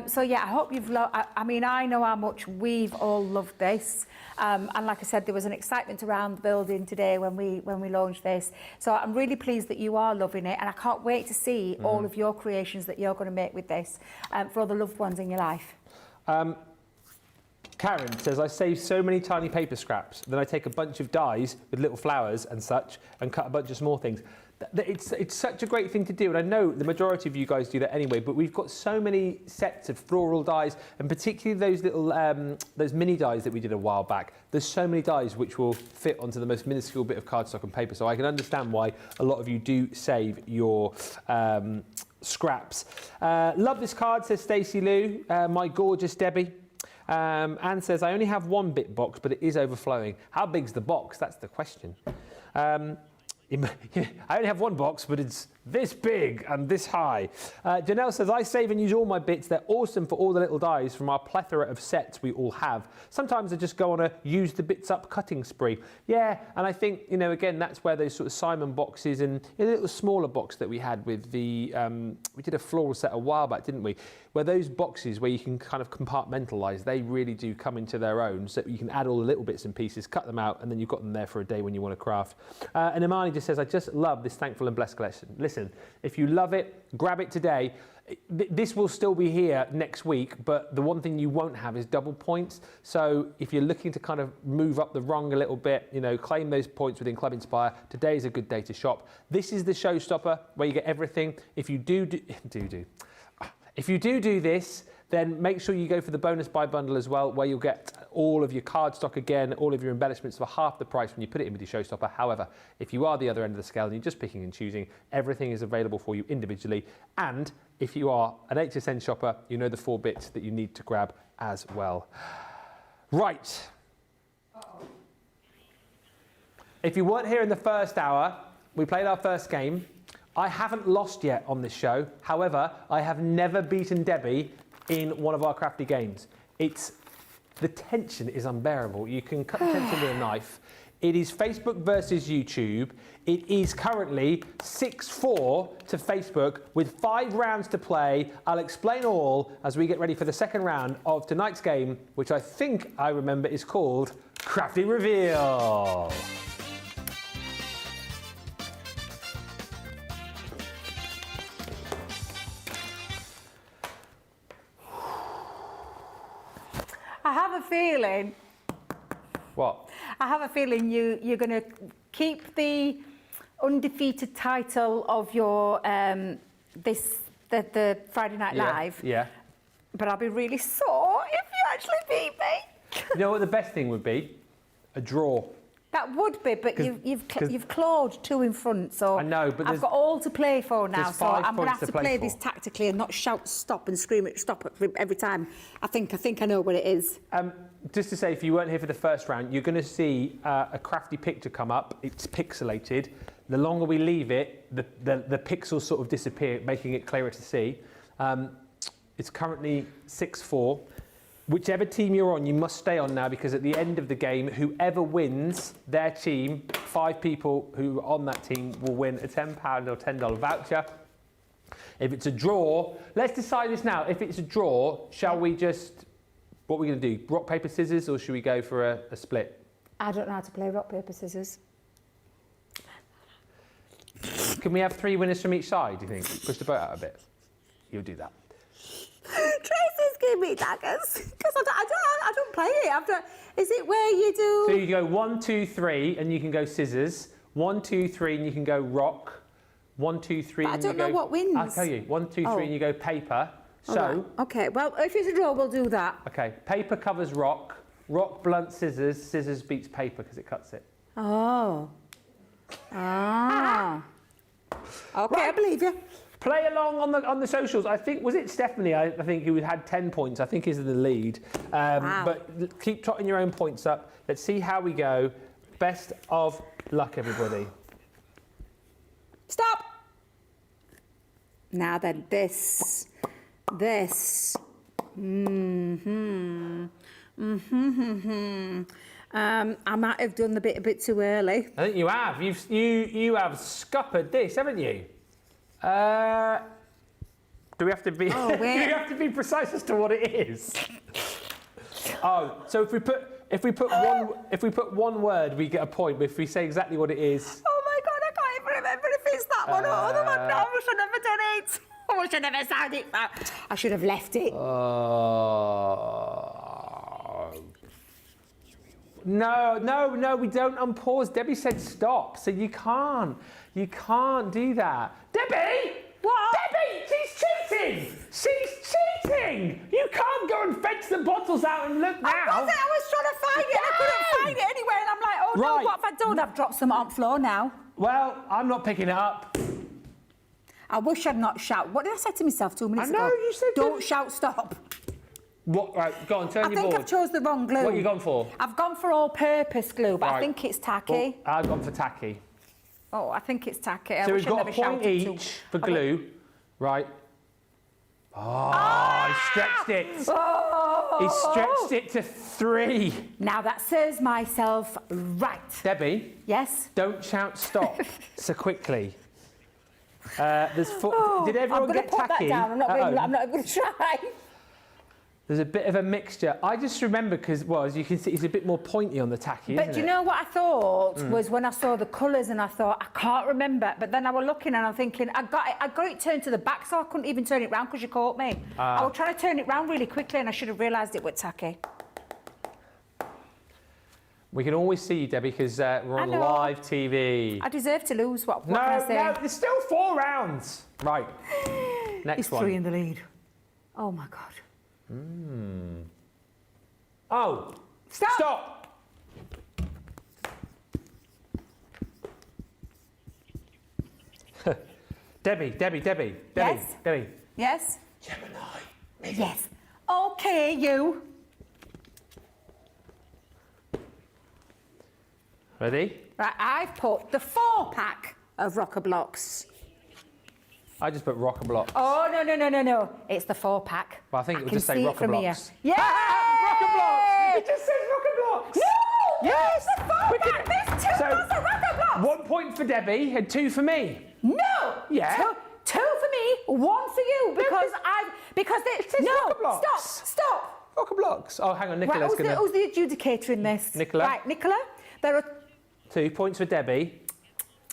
So yeah, I hope you've loved. I mean, I know how much we've all loved this. And like I said, there was an excitement around the building today when we launched this. So I'm really pleased that you are loving it, and I can't wait to see all of your creations that you're going to make with this for all the loved ones in your life.
Karen says, I save so many tiny paper scraps, then I take a bunch of dies with little flowers and such and cut a bunch of small things. It's such a great thing to do, and I know the majority of you guys do that anyway, but we've got so many sets of floral dies, and particularly those little those mini dies that we did a while back. There's so many dies which will fit onto the most minuscule bit of cardstock and paper, so I can understand why a lot of you do save your scraps. Love this card, says Stacey Lou, my gorgeous Debbie. Anne says, I only have one bit box, but it is overflowing. How big's the box? That's the question. I only have one box, but it's this big and this high. Janelle says, I save and use all my bits. They're awesome for all the little dies from our plethora of sets we all have. Sometimes I just go on a use the bits up cutting spree. Yeah, and I think, you know, again, that's where those sort of Simon boxes and a little smaller box that we had with the, we did a floral set a while back, didn't we? Where those boxes where you can kind of compartmentalise, they really do come into their own, so you can add all the little bits and pieces, cut them out, and then you've got them there for a day when you want to craft. And Imani just says, I just love this Thankful and Blessed collection. Listen, if you love it, grab it today. This will still be here next week, but the one thing you won't have is double points. So if you're looking to kind of move up the rung a little bit, you know, claim those points within Club Inspire, today is a good day to shop. This is the showstopper where you get everything. If you If you do this, then make sure you go for the bonus buy bundle as well, where you'll get all of your card stock again, all of your embellishments for half the price when you put it in with your showstopper. However, if you are the other end of the scale and you're just picking and choosing, everything is available for you individually. And if you are an HSN shopper, you know the 4 bits that you need to grab as well. Right. If you weren't here in the first hour, we played our first game. I haven't lost yet on this show. However, I have never beaten Debbie in one of our crafty games. The tension is unbearable. You can cut the tension with a knife. It is Facebook versus YouTube. It is currently 6-4 to Facebook with 5 rounds to play. I'll explain all as we get ready for the second round of tonight's game, which I think I remember is called Crafty Reveal.
I have a feeling.
What?
I have a feeling you're going to keep the undefeated title of your the Friday Night Live.
Yeah.
But I'll be really sore if you actually beat me.
You know what the best thing would be? A draw.
That would be, but you've clawed 2 in front, so
I know, but
I've got all to play for now,
there's
so
5
I'm going to
points
have
to
to
play
play this
for.
tactically and not shout stop and scream it stop every time. I think I know what it is.
Just to say, if you weren't here for the first round, you're going to see a crafty picture come up. It's pixelated. The longer we leave it, the pixels sort of disappear, making it clearer to see. It's currently 6-4. Whichever team you're on, you must stay on now, because at the end of the game, whoever wins, their team, 5 people who are on that team will win a £10 or $10 voucher. If it's a draw, let's decide this now. If it's a draw, shall we just, what are we going to do? Rock, paper, scissors, or should we go for a split?
I don't know how to play rock, paper, scissors.
Can we have 3 winners from each side, do you think? Push the boat out a bit. You'll do that.
Tracy's giving me daggers because I don't play it. Is it where you do?
So you go 1, 2, 3, and you can go scissors. 1, 2, 3, and you can go rock. 1, 2, 3.
But I don't know what wins.
I'll tell you. 1, 2, 3, and you go paper. So.
Right. Okay. Well, if it's a draw, we'll do that.
Okay. Paper covers rock. Rock blunt scissors. Scissors beats paper because it cuts it.
Oh. Ah. Okay,
Right.
I believe you.
Play along on the socials. I think, was it Stephanie, I think, who had 10 points, I think is in the lead.
Wow.
But keep trotting your own points up. Let's see how we go. Best of luck, everybody.
Stop. Now then, this. I might have done the bit a bit too early.
I think you have. You have scuppered this, haven't you? Do we have to be?
Oh,
do we have to be precise as to what it is? Oh, so if we put one word, we get a point. But if we say exactly what it is,
Oh my God, I can't even remember if it's that one or the other one. No, I should have never done it. I should have never sounded it. I should have left it.
No, we don't unpause. Debbie said stop, so you can't do that. Debbie!
What?
Debbie, she's cheating! She's cheating! You can't go and fetch the bottles out and look now.
I was trying to find it and I couldn't find it anywhere and I'm like, oh
Right.
no, what have I done? I've dropped some on the floor now.
Well, I'm not picking it up.
I wish I'd not shout. What did I say to myself 2 minutes ago?
I know, you said
don't
that-
shout, stop.
What? Right, go on, turn
I
your
think
board.
I've chose the wrong glue.
What have you gone for?
I've gone for all-purpose glue, but I
Right.
think it's tacky.
Well, I've gone for tacky.
Oh, I think it's tacky.
So we've got a point each for glue, right? Oh, he stretched it.
Oh.
He stretched it to 3.
Now that serves myself right.
Debbie.
Yes?
Don't shout stop so quickly. There's 4. Did everyone get tacky?
I'm not going to try.
There's a bit of a mixture. I just remember because, well, as you can see, it's a bit more pointy on the tacky,
But do you know what I thought was when I saw the colours and I thought, I can't remember. But then I was looking and I'm thinking, I got it turned to the back, so I couldn't even turn it round because you caught me. I was trying to turn it round really quickly and I should have realised it was tacky.
We can always see you, Debbie, because we're on live TV.
I deserve to lose. What can I say?
No, there's still 4 rounds. Right. Next one.
He's 3 in the lead. Oh my God.
Oh.
Stop.
Debbie.
Yes?
Debbie.
Yes?
Gemini.
Yes. Okay, you.
Ready?
Right, I've put the 4-pack of Rocker Blocks.
I just put Rocker Blocks.
Oh, no. It's the 4-pack.
Well, I think it would just say
see
Rocker
from
Blocks.
Here. Yeah!
Rocker Blocks! It just says Rocker Blocks!
No!
Yes!
It's the 4-pack! There's 2 lots of Rocker Blocks!
1 point for Debbie and 2 for me.
No!
Yeah.
2 for me, 1 for you, because
It says Rocker Blocks.
Stop!
Rocker Blocks. Oh, hang on, Nicola's
Right,
gonna...
who's the adjudicator in this?
Nicola.
Right, Nicola, there are...
2 points for Debbie.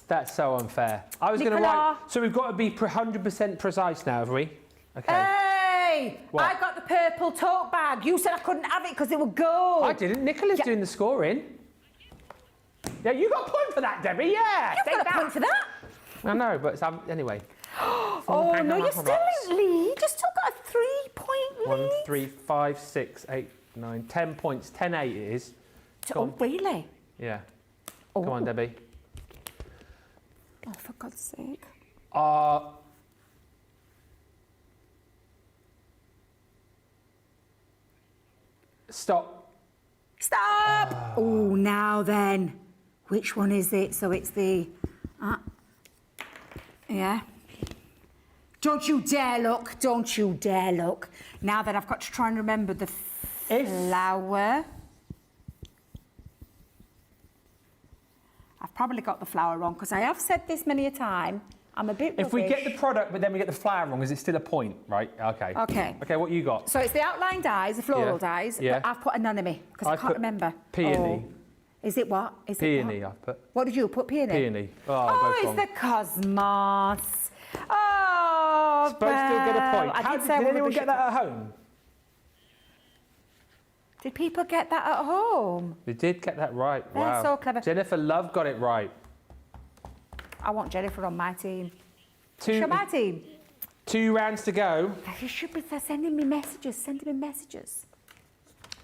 That's so unfair. I was going to
Nicola.
write... So we've got to be 100% precise now, have we? Okay.
Hey!
What?
I got the purple tote bag. You said I couldn't have it because it would go.
I didn't. Nicola's doing the scoring. Yeah, you got a point for that, Debbie. Yeah.
You've got a point for that.
I know, but anyway.
Oh, no, you're still in lead. You've still got a 3-point lead.
1, 3, 5, 6, 8, 9, 10 points. 10-8 it is. Go on.
Really?
Yeah.
Oh.
Come on, Debbie.
Oh, for God's sake.
Stop.
Stop! Oh, now then. Which one is it? So it's the... yeah. Don't you dare look. Don't you dare look. Now then, I've got to try and remember the flower. I've probably got the flower wrong because I have said this many a time. I'm a bit rubbish.
If we get the product but then we get the flower wrong, is it still a point? Right, okay.
Okay.
Okay, what you got?
So it's the outline dies, the floral dies,
Yeah.
but I've put anemone because I can't remember.
Peony.
Is it what? Is
Peony,
it what?
I've put.
What did you put? Peony?
Peony.
Oh,
both
it's
wrong.
the cosmos. Oh,
Supposed to get a point.
I did say
Did anyone
rubbish
get that at home?
Did people get that at home?
They did get that right.
They're
Wow.
so clever.
Jennifer Love got it right.
I want Jennifer on my team.
Two,
Show my team.
2 rounds to go.
You should be sending me messages.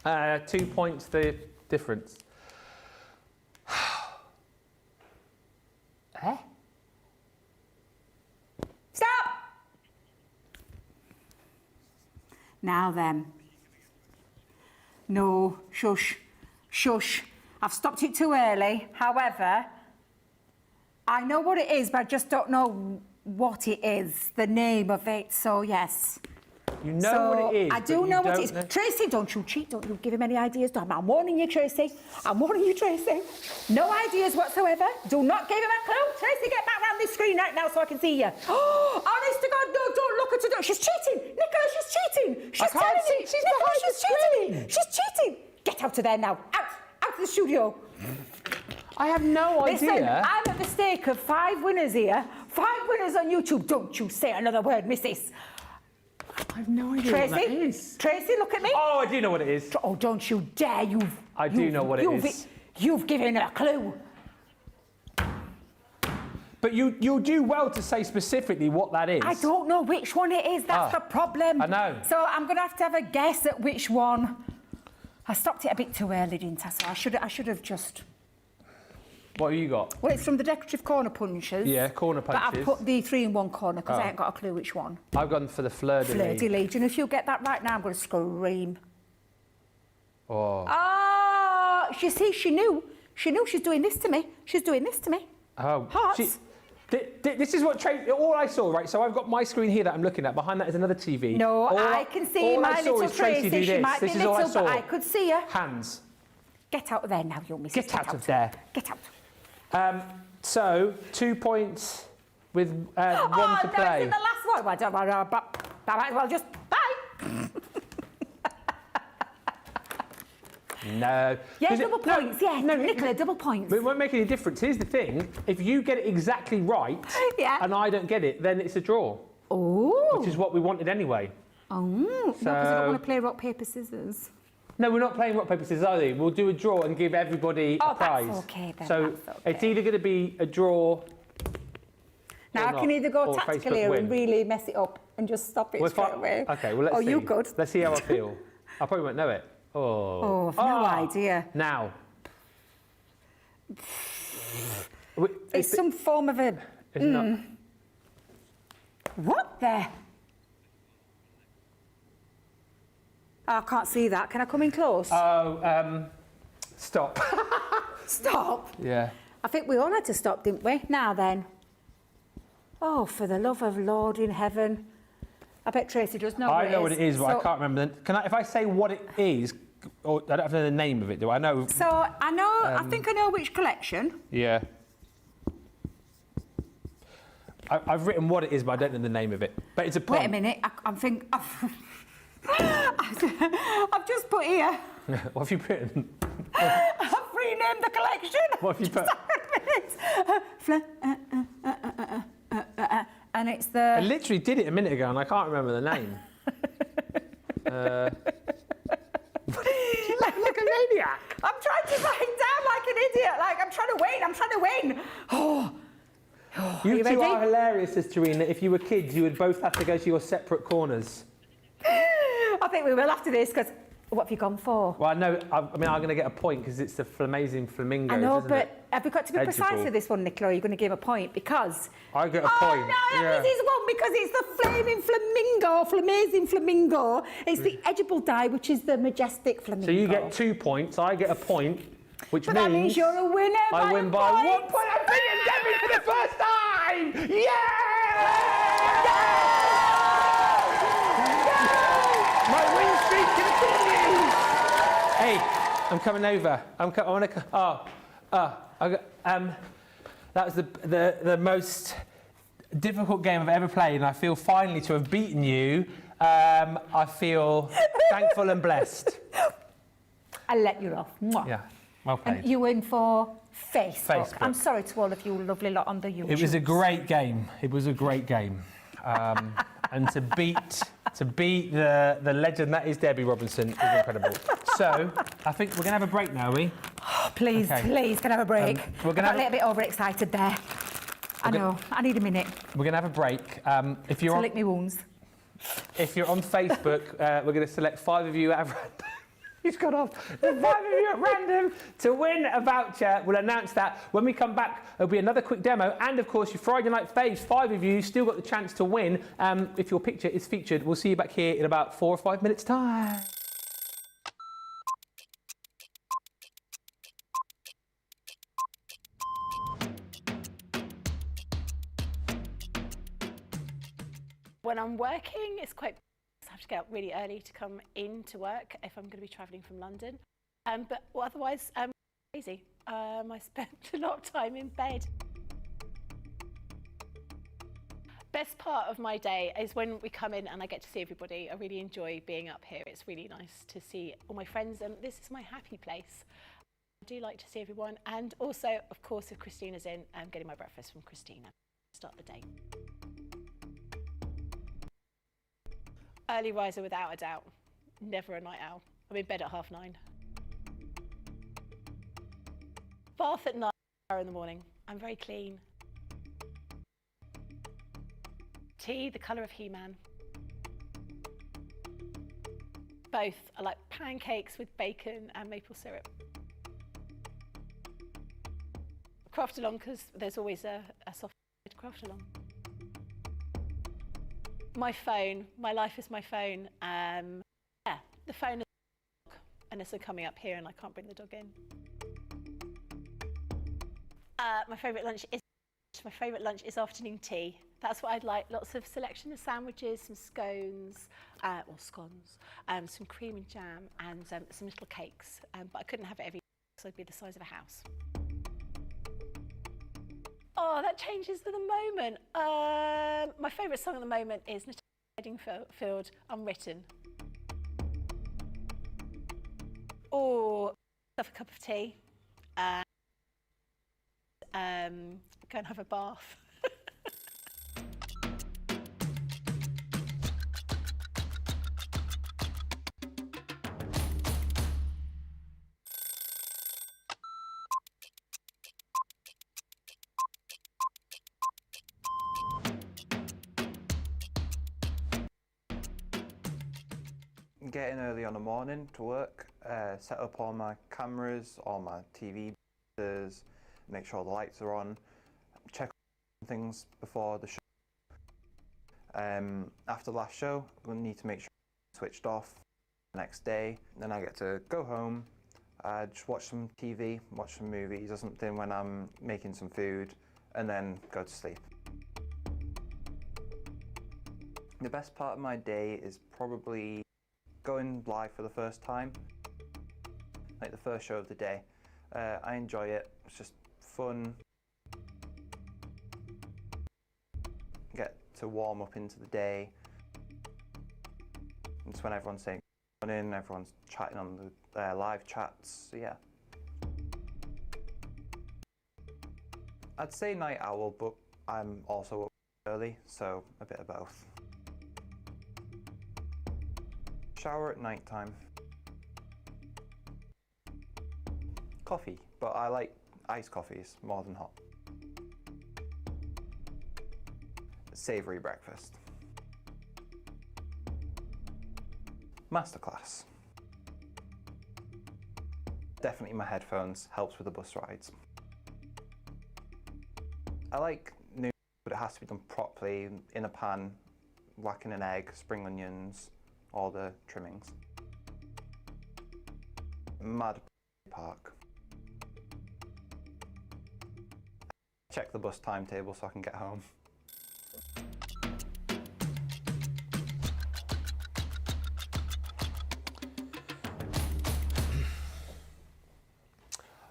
2 points the difference. Eh?
Stop! Now then. No, shush, shush. I've stopped it too early. However, I know what it is, but I just don't know what it is, the name of it. So, yes.
You know what it is.
I do know what it is. Tracy, don't you cheat. Don't you give him any ideas. I'm warning you, Tracy. I'm warning you, Tracy. No ideas whatsoever. Do not give him a clue. Tracy, get back round this screen right now so I can see you. Oh, honest to God, no, don't look at her. She's cheating. Nicola, she's cheating. She's telling me.
She's
Nicola,
behind
she's
the
cheating. She's cheating. Get out of there now. Out of the studio.
I have no idea.
Listen, I'm at the stake of 5 winners here. 5 winners on YouTube. Don't you say another word, missus.
I have no idea
Tracy,
what that is.
Tracy, look at me.
Oh, I do know what it is.
Oh, don't you dare.
I do know what it is.
You've given her a clue.
But you'll do well to say specifically what that is.
I don't know which one it is. That's the problem.
I know.
So I'm going to have a guess at which one. I stopped it a bit too early, didn't I? So I should have just...
What have you got?
Well, it's from the decorative corner punches.
Yeah, corner punches.
But I've put the 3-in-1 corner because I ain't got a clue which one.
I've gone for the fleur de lis.
Fleur de lis. And if you get that right now, I'm going to scream.
Oh.
Oh, you see, she knew. She knew she's doing this to me. She's doing this to me.
Oh.
Hearts.
This is what all I saw, right? So I've got my screen here that I'm looking at. Behind that is another TV.
No, I can see my little Tracy. She might be little, but I could see her.
Hands.
Get out of there now, you missus.
Get out of there.
Get out.
So 2 points with one to play.
Oh, no, it's in the last one. Well, I might as well just... Bye.
No.
Yeah, double points. Yeah,
no,
Nicola, double points.
But it won't make any difference. Here's the thing. If you get it exactly right and I don't get it, then it's a draw.
Oh.
Which is what we wanted anyway.
Oh. No, because I don't want to play rock, paper, scissors.
No, we're not playing rock, paper, scissors, are we? We'll do a draw and give everybody a prize.
That's okay then.
So it's either going to be a draw.
Now I can either go tactical here and really mess it up and just stop it straight away.
Okay, well let's see.
You could.
Let's see how I feel. I probably won't know it.
Oh, I've no idea.
Now.
It's some form of a...
It's not.
What the? I can't see that. Can I come in close?
Oh, stop.
Stop?
Yeah.
I think we all had to stop, didn't we? Now then. Oh, for the love of Lord in heaven. I bet Tracy does know what it is.
I know what it is, but I can't remember. If I say what it is, or I don't have to know the name of it, do I? know.
So I know. I think I know which collection.
Yeah. I've written what it is, but I don't know the name of it. But it's a point.
Wait a minute. I've just put here.
What have you written?
I've renamed the collection.
What have you put?
And it's the...
I literally did it a minute ago and I can't remember the name. Like a maniac.
I'm trying to write down like an idiot. Like, I'm trying to win. Oh.
You two
ready?
are hilarious, Sister Irene, that if you were kids, you would both have to go to your separate corners.
I think we will after this, because what have you gone for?
Well, I know, I'm going to get a point because it's the amazing Flamingo.
I know, but have we got to be
Edible.
precise with this one, Nicola, or are you going to give a point? Because...
I get a point.
Oh, no, this is one because it's the flaming Flamingo, Flamingo. It's the edible dye, which is the majestic Flamingo.
So you get 2 points, I get a point, which
that means you're a winner.
I win by 1 point. I'm beating Debbie for the first time! My win streak continues! Hey, I'm coming over. That was the most difficult game I've ever played, and I feel finally to have beaten you. I feel thankful and blessed.
I'll let you off. Mwah.
Yeah, well played.
And you win for Facebook.
Facebook.
I'm sorry to all of you lovely lot on the YouTube.
It was a great game. And to beat the legend that is Debbie Robinson is incredible. So I think we're gonna have a break now, are we?
Oh, please, can I have a break?
We're gonna
I got a little bit overexcited there. I know. I need a minute
We're gonna have a break. If you're
to
on,
lick me wounds.
if you're on Facebook, we're gonna select 5 of you at random. He's got off. The 5 of you at random to win a voucher. We'll announce that when we come back. There'll be another quick demo, and of course your Friday night faves. 5 of you still got the chance to win. If your picture is featured, we'll see you back here in about 4 or 5 minutes' time.
When I'm working, it's quite... I have to get up really early to come into work if I'm going to be travelling from London. But otherwise, crazy. I spend a lot of time in bed. Best part of my day is when we come in and I get to see everybody. I really enjoy being up here. It's really nice to see all my friends, and this is my happy place. I do like to see everyone, and also, of course, if Christina's in, I'm getting my breakfast from Christina. Start the day. Early riser without a doubt. Never a night owl. I'm in bed at 9:30. Bath at 9 in the morning. I'm very clean. Tea, the colour of He-Man. Both. I like pancakes with bacon and maple syrup. Craft along because there's always a soft craft along. My phone, my life is my phone. Yeah, the phone is unless I'm coming up here and I can't bring the dog in. My favourite lunch is My favourite lunch is afternoon tea. That's what I'd like. Lots of selection of sandwiches, some scones, or scones, some cream and jam, and some little cakes. But I couldn't have it every day because I'd be the size of a house. Oh, that changes for the moment. My favourite song at the moment is Natasha Bedingfield, Unwritten. Or have a cup of tea. Go and have a bath.
Getting early on the morning to work, set up all my cameras, all my TV, make sure the lights are on, check things before the show. After the last show, we'll need to make sure it's switched off the next day. Then I get to go home, just watch some TV, watch some movies or something when I'm making some food, and then go to sleep. The best part of my day is probably going live for the first time, like the first show of the day. I enjoy it, it's just fun. Get to warm up into the day. It's when everyone's saying good morning, everyone's chatting on the live chats, so yeah. I'd say night owl, but I'm also up early, so a bit of both. Shower at night time. Coffee, but I like iced coffees more than hot. Savoury breakfast. Masterclass. Definitely my headphones, helps with the bus rides. I like noodles, but it has to be done properly, in a pan, whacking an egg, spring onions, all the trimmings. Mad Park. Check the bus timetable so I can get home.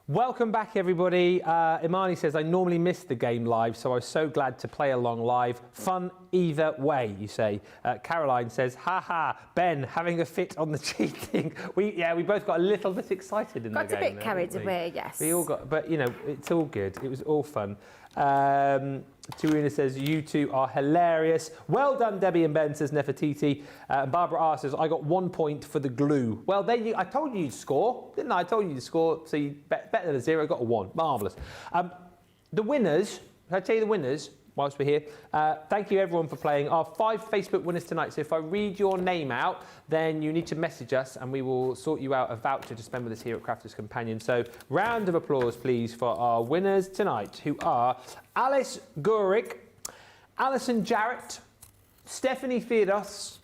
Welcome back, everybody. Imani says, I normally miss the game live, so I was so glad to play along live. Fun either way, you say. Caroline says, haha, Ben, having a fit on the cheating. We both got a little bit excited in the game.
Got a bit carried away, yes.
We all got, but you know, it's all good. It was all fun. Tarina says, you two are hilarious. Well done, Debbie and Ben, says Nefertiti. Barbara R says, I got 1 point for the glue. Well, there you, I told you you'd score, didn't I? I told you to score, so you better than a 0, got a 1. Marvellous. The winners, can I tell you the winners whilst we're here? Thank you everyone for playing. Our 5 Facebook winners tonight. So if I read your name out, then you need to message us and we will sort you out a voucher to spend with us here at Crafters Companion. So round of applause, please, for our winners tonight, who are Alice Gurick, Alison Jarrett, Stephanie Theodos,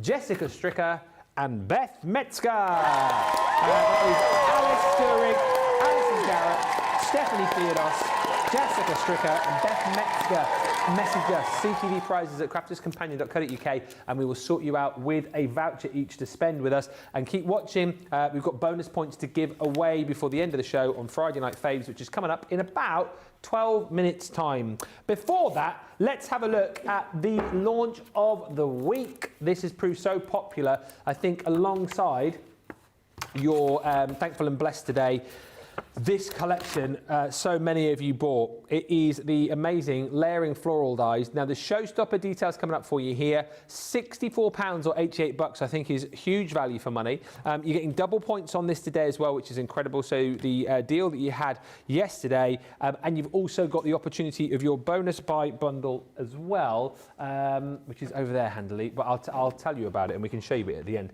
Jessica Stricker, and Beth Metzger. That is Alice Gurick, Alison Jarrett, Stephanie Theodos, Jessica Stricker and Beth Metzger. Message us, CTV prizes at crafterscompanion.co.uk, and we will sort you out with a voucher each to spend with us. And keep watching. We've got bonus points to give away before the end of the show on Friday Night Faves, which is coming up in about 12 minutes' time. Before that, let's have a look at the launch of the week. This has proved so popular, I think, alongside your Thankful and Blessed today. This collection, so many of you bought. It is the amazing layering floral dies. Now, the showstopper details coming up for you here. £64 or $88, I think, is huge value for money. You're getting double points on this today as well, which is incredible. So the deal that you had yesterday, and you've also got the opportunity of your bonus buy bundle as well, which is over there handily, but I'll tell you about it and we can show you it at the end.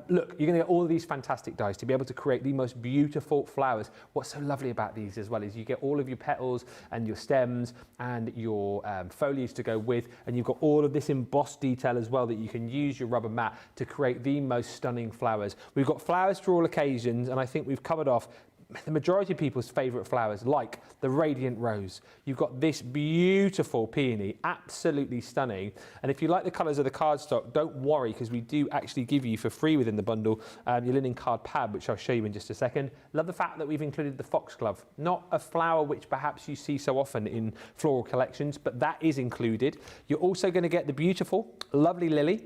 Look, you're going to get all of these fantastic dies to be able to create the most beautiful flowers. What's so lovely about these as well is you get all of your petals and your stems and your foliage to go with, and you've got all of this embossed detail as well that you can use your rubber mat to create the most stunning flowers. We've got flowers for all occasions, and I think we've covered off the majority of people's favourite flowers, like the Radiant Rose. You've got this beautiful peony, absolutely stunning. And if you like the colours of the cardstock, don't worry, because we do actually give you for free within the bundle your linen card pad, which I'll show you in just a second. Love the fact that we've included the foxglove. Not a flower which perhaps you see so often in floral collections, but that is included. You're also going to get the beautiful, lovely lily.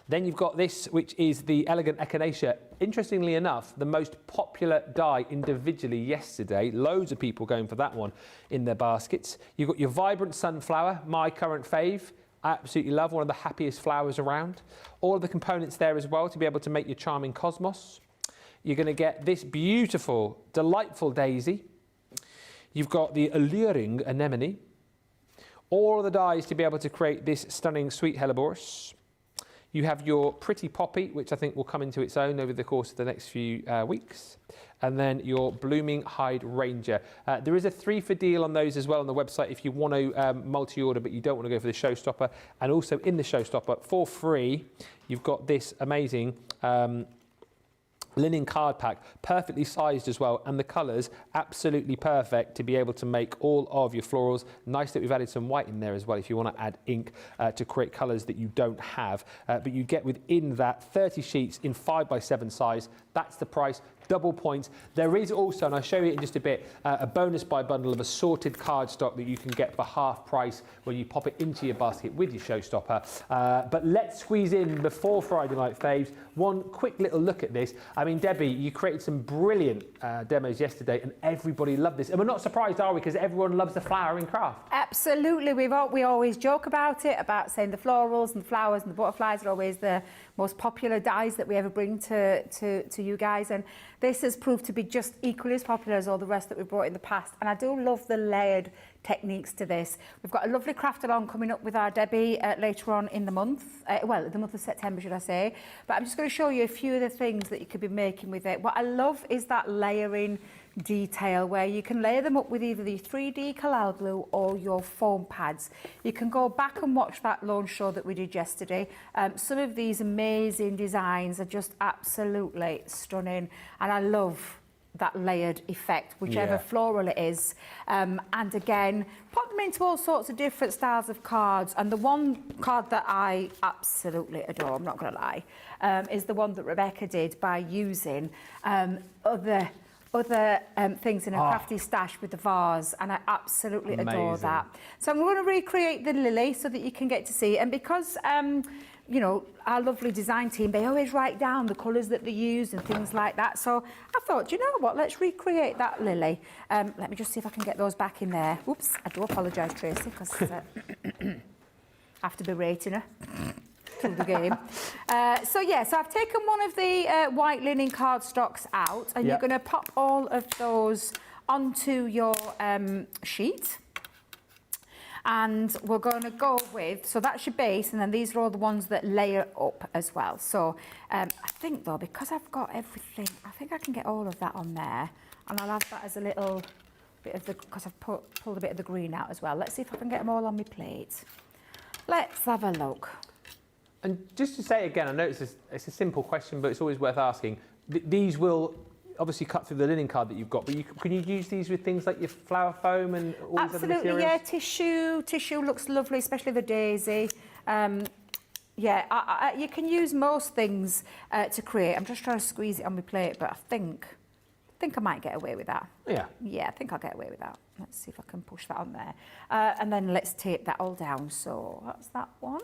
Then you've got this, which is the Elegant Echinacea. Interestingly enough, the most popular dye individually yesterday. Loads of people going for that one in their baskets. You've got your Vibrant Sunflower, my current fave. I absolutely love, one of the happiest flowers around. All of the components there as well to be able to make your charming cosmos. You're going to get this beautiful, delightful daisy. You've got the alluring anemone. All of the dyes to be able to create this stunning sweet hellebores. You have your pretty poppy, which I think will come into its own over the course of the next few weeks. And then your blooming hydrangea. There is a 3 for deal on those as well on the website if you want to multi-order, but you don't want to go for the showstopper. And also in the showstopper, for free, you've got this amazing linen card pack, perfectly sized as well, and the colours absolutely perfect to be able to make all of your florals. Nice that we've added some white in there as well if you want to add ink to create colours that you don't have, but you get within that 30 sheets in 5x7 size. That's the price, double points. There is also, and I'll show you in just a bit, a bonus buy bundle of assorted cardstock that you can get for half price when you pop it into your basket with your showstopper. But let's squeeze in, before Friday Night Faves, one quick little look at this. I mean, Debbie, you created some brilliant demos yesterday and everybody loved this. And we're not surprised, are we? Because everyone loves the flowering craft.
Absolutely. We always joke about it, about saying the florals and the flowers and the butterflies are always the most popular dyes that we ever bring to you guys. And this has proved to be just equally as popular as all the rest that we've brought in the past. And I do love the layered techniques to this. We've got a lovely craft along coming up with our Debbie later on in the month, well, the month of September, should I say. But I'm just going to show you a few of the things that you could be making with it. What I love is that layering detail where you can layer them up with either the 3D collal glue or your foam pads. You can go back and watch that launch show that we did yesterday. Some of these amazing designs are just absolutely stunning, and I love that layered effect, whichever floral it is. And again, pop them into all sorts of different styles of cards. And the one card that I absolutely adore, I'm not going to lie, is the one that Rebecca did by using other things in a crafty stash with the vase, and I absolutely adore that. So I'm going to recreate the lily so that you can get to see it. And because you know, our lovely design team, they always write down the colours that they use and things like that. So I thought, do you know what, let's recreate that lily. Let me just see if I can get those back in there. Whoops, I do apologise, Tracy, because I have to be rating her through the game. So I've taken one of the white linen cardstocks out, and you're going to pop all of those onto your sheet. And we're going to go with, so that's your base, and then these are all the ones that layer up as well. So I think though, because I've got everything, I think I can get all of that on there, and I'll have that as a little bit of the, because I've pulled a bit of the green out as well. Let's see if I can get them all on my plate. Let's have a look.
And just to say again, I know it's a simple question, but it's always worth asking. These will obviously cut through the linen card that you've got, but can you use these with things like your flower foam and all these other materials?
Yeah, tissue looks lovely, especially the daisy. You can use most things to create. I'm just trying to squeeze it on my plate, but I think I might get away with that. Yeah, I think I'll get away with that. Let's see if I can push that on there. And then let's tape that all down. So that's that one.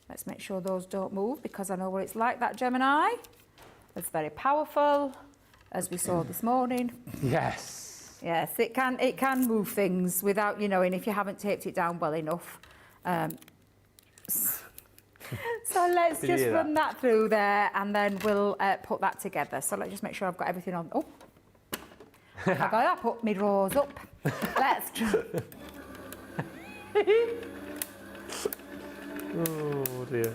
Let's make sure those don't move, because I know what it's like, that Gemini. It's very powerful, as we saw this morning.
Yes.
Yes, it can move things without you knowing if you haven't taped it down well enough. So let's just run that through there, and then we'll put that together. So let's just make sure I've got everything on. Oh, I got that. Put my drawers up. Let's try.
Oh dear.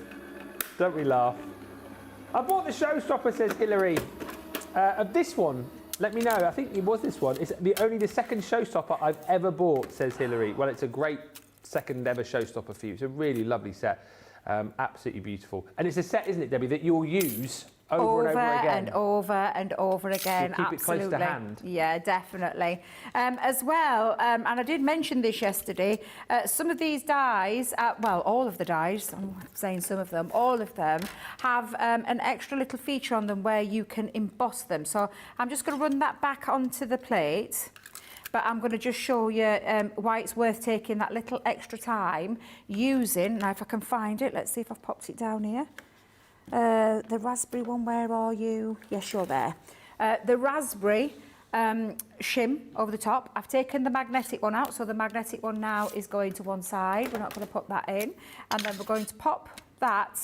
Don't we laugh? I bought the showstopper, says Hilary. Of this one, let me know. I think it was this one. It's only the second showstopper I've ever bought, says Hilary. Well, it's a great second ever showstopper for you. It's a really lovely set. Absolutely beautiful. And it's a set, isn't it, Debbie, that you'll use over and over again.
And over and over again.
So keep it close to hand.
Yeah, definitely. As well, and I did mention this yesterday, some of these dies, well, all of the dies, I'm saying some of them, all of them have an extra little feature on them where you can emboss them. So I'm just going to run that back onto the plate. But I'm going to just show you why it's worth taking that little extra time using, now if I can find it, let's see if I've popped it down here. The raspberry one, where are you? Yes, you're there. The raspberry shim over the top. I've taken the magnetic one out, so the magnetic one now is going to one side. We're not going to put that in. And then we're going to pop that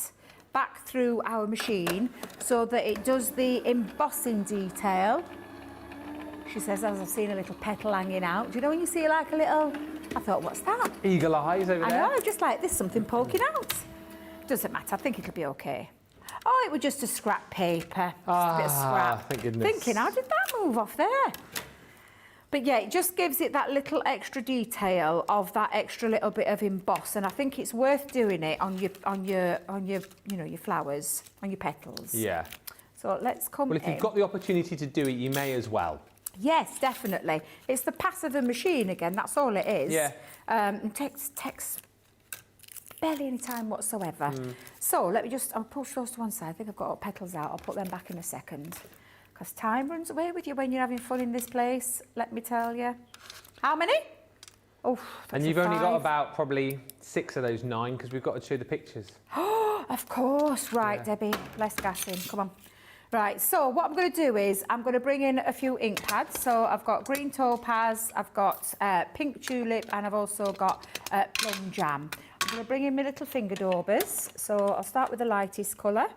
back through our machine so that it does the embossing detail. She says, as I've seen a little petal hanging out. Do you know when you see like a little... I thought, what's that?
Eagle eyes over there.
I know, just like there's something poking out. Doesn't matter, I think it'll be okay. Oh, it was just a scrap paper. Just a bit of scrap.
Thank goodness.
Thinking, how did that move off there? But yeah, it just gives it that little extra detail of that extra little bit of emboss, and I think it's worth doing it on your you know, your flowers, on your petals.
Yeah.
So let's come in.
Well, if you've got the opportunity to do it, you may as well.
Yes, definitely. It's the pass of a machine again, that's all it is.
Yeah.
It takes barely any time whatsoever. So let me just, I'll push those to one side. I think I've got all petals out. I'll put them back in a second. Because time runs away with you when you're having fun in this place, let me tell you. How many? Oh,
and you've only got about probably 6 of those 9 because we've got to show the pictures.
Oh, of course. Right, yeah. Debbie, less gas in. Come on. Right, so what I'm going to do is I'm going to bring in a few ink pads. So I've got green topaz, I've got pink tulip, and I've also got plum jam. I'm going to bring in my little finger daubers. So I'll start with the lightest colour.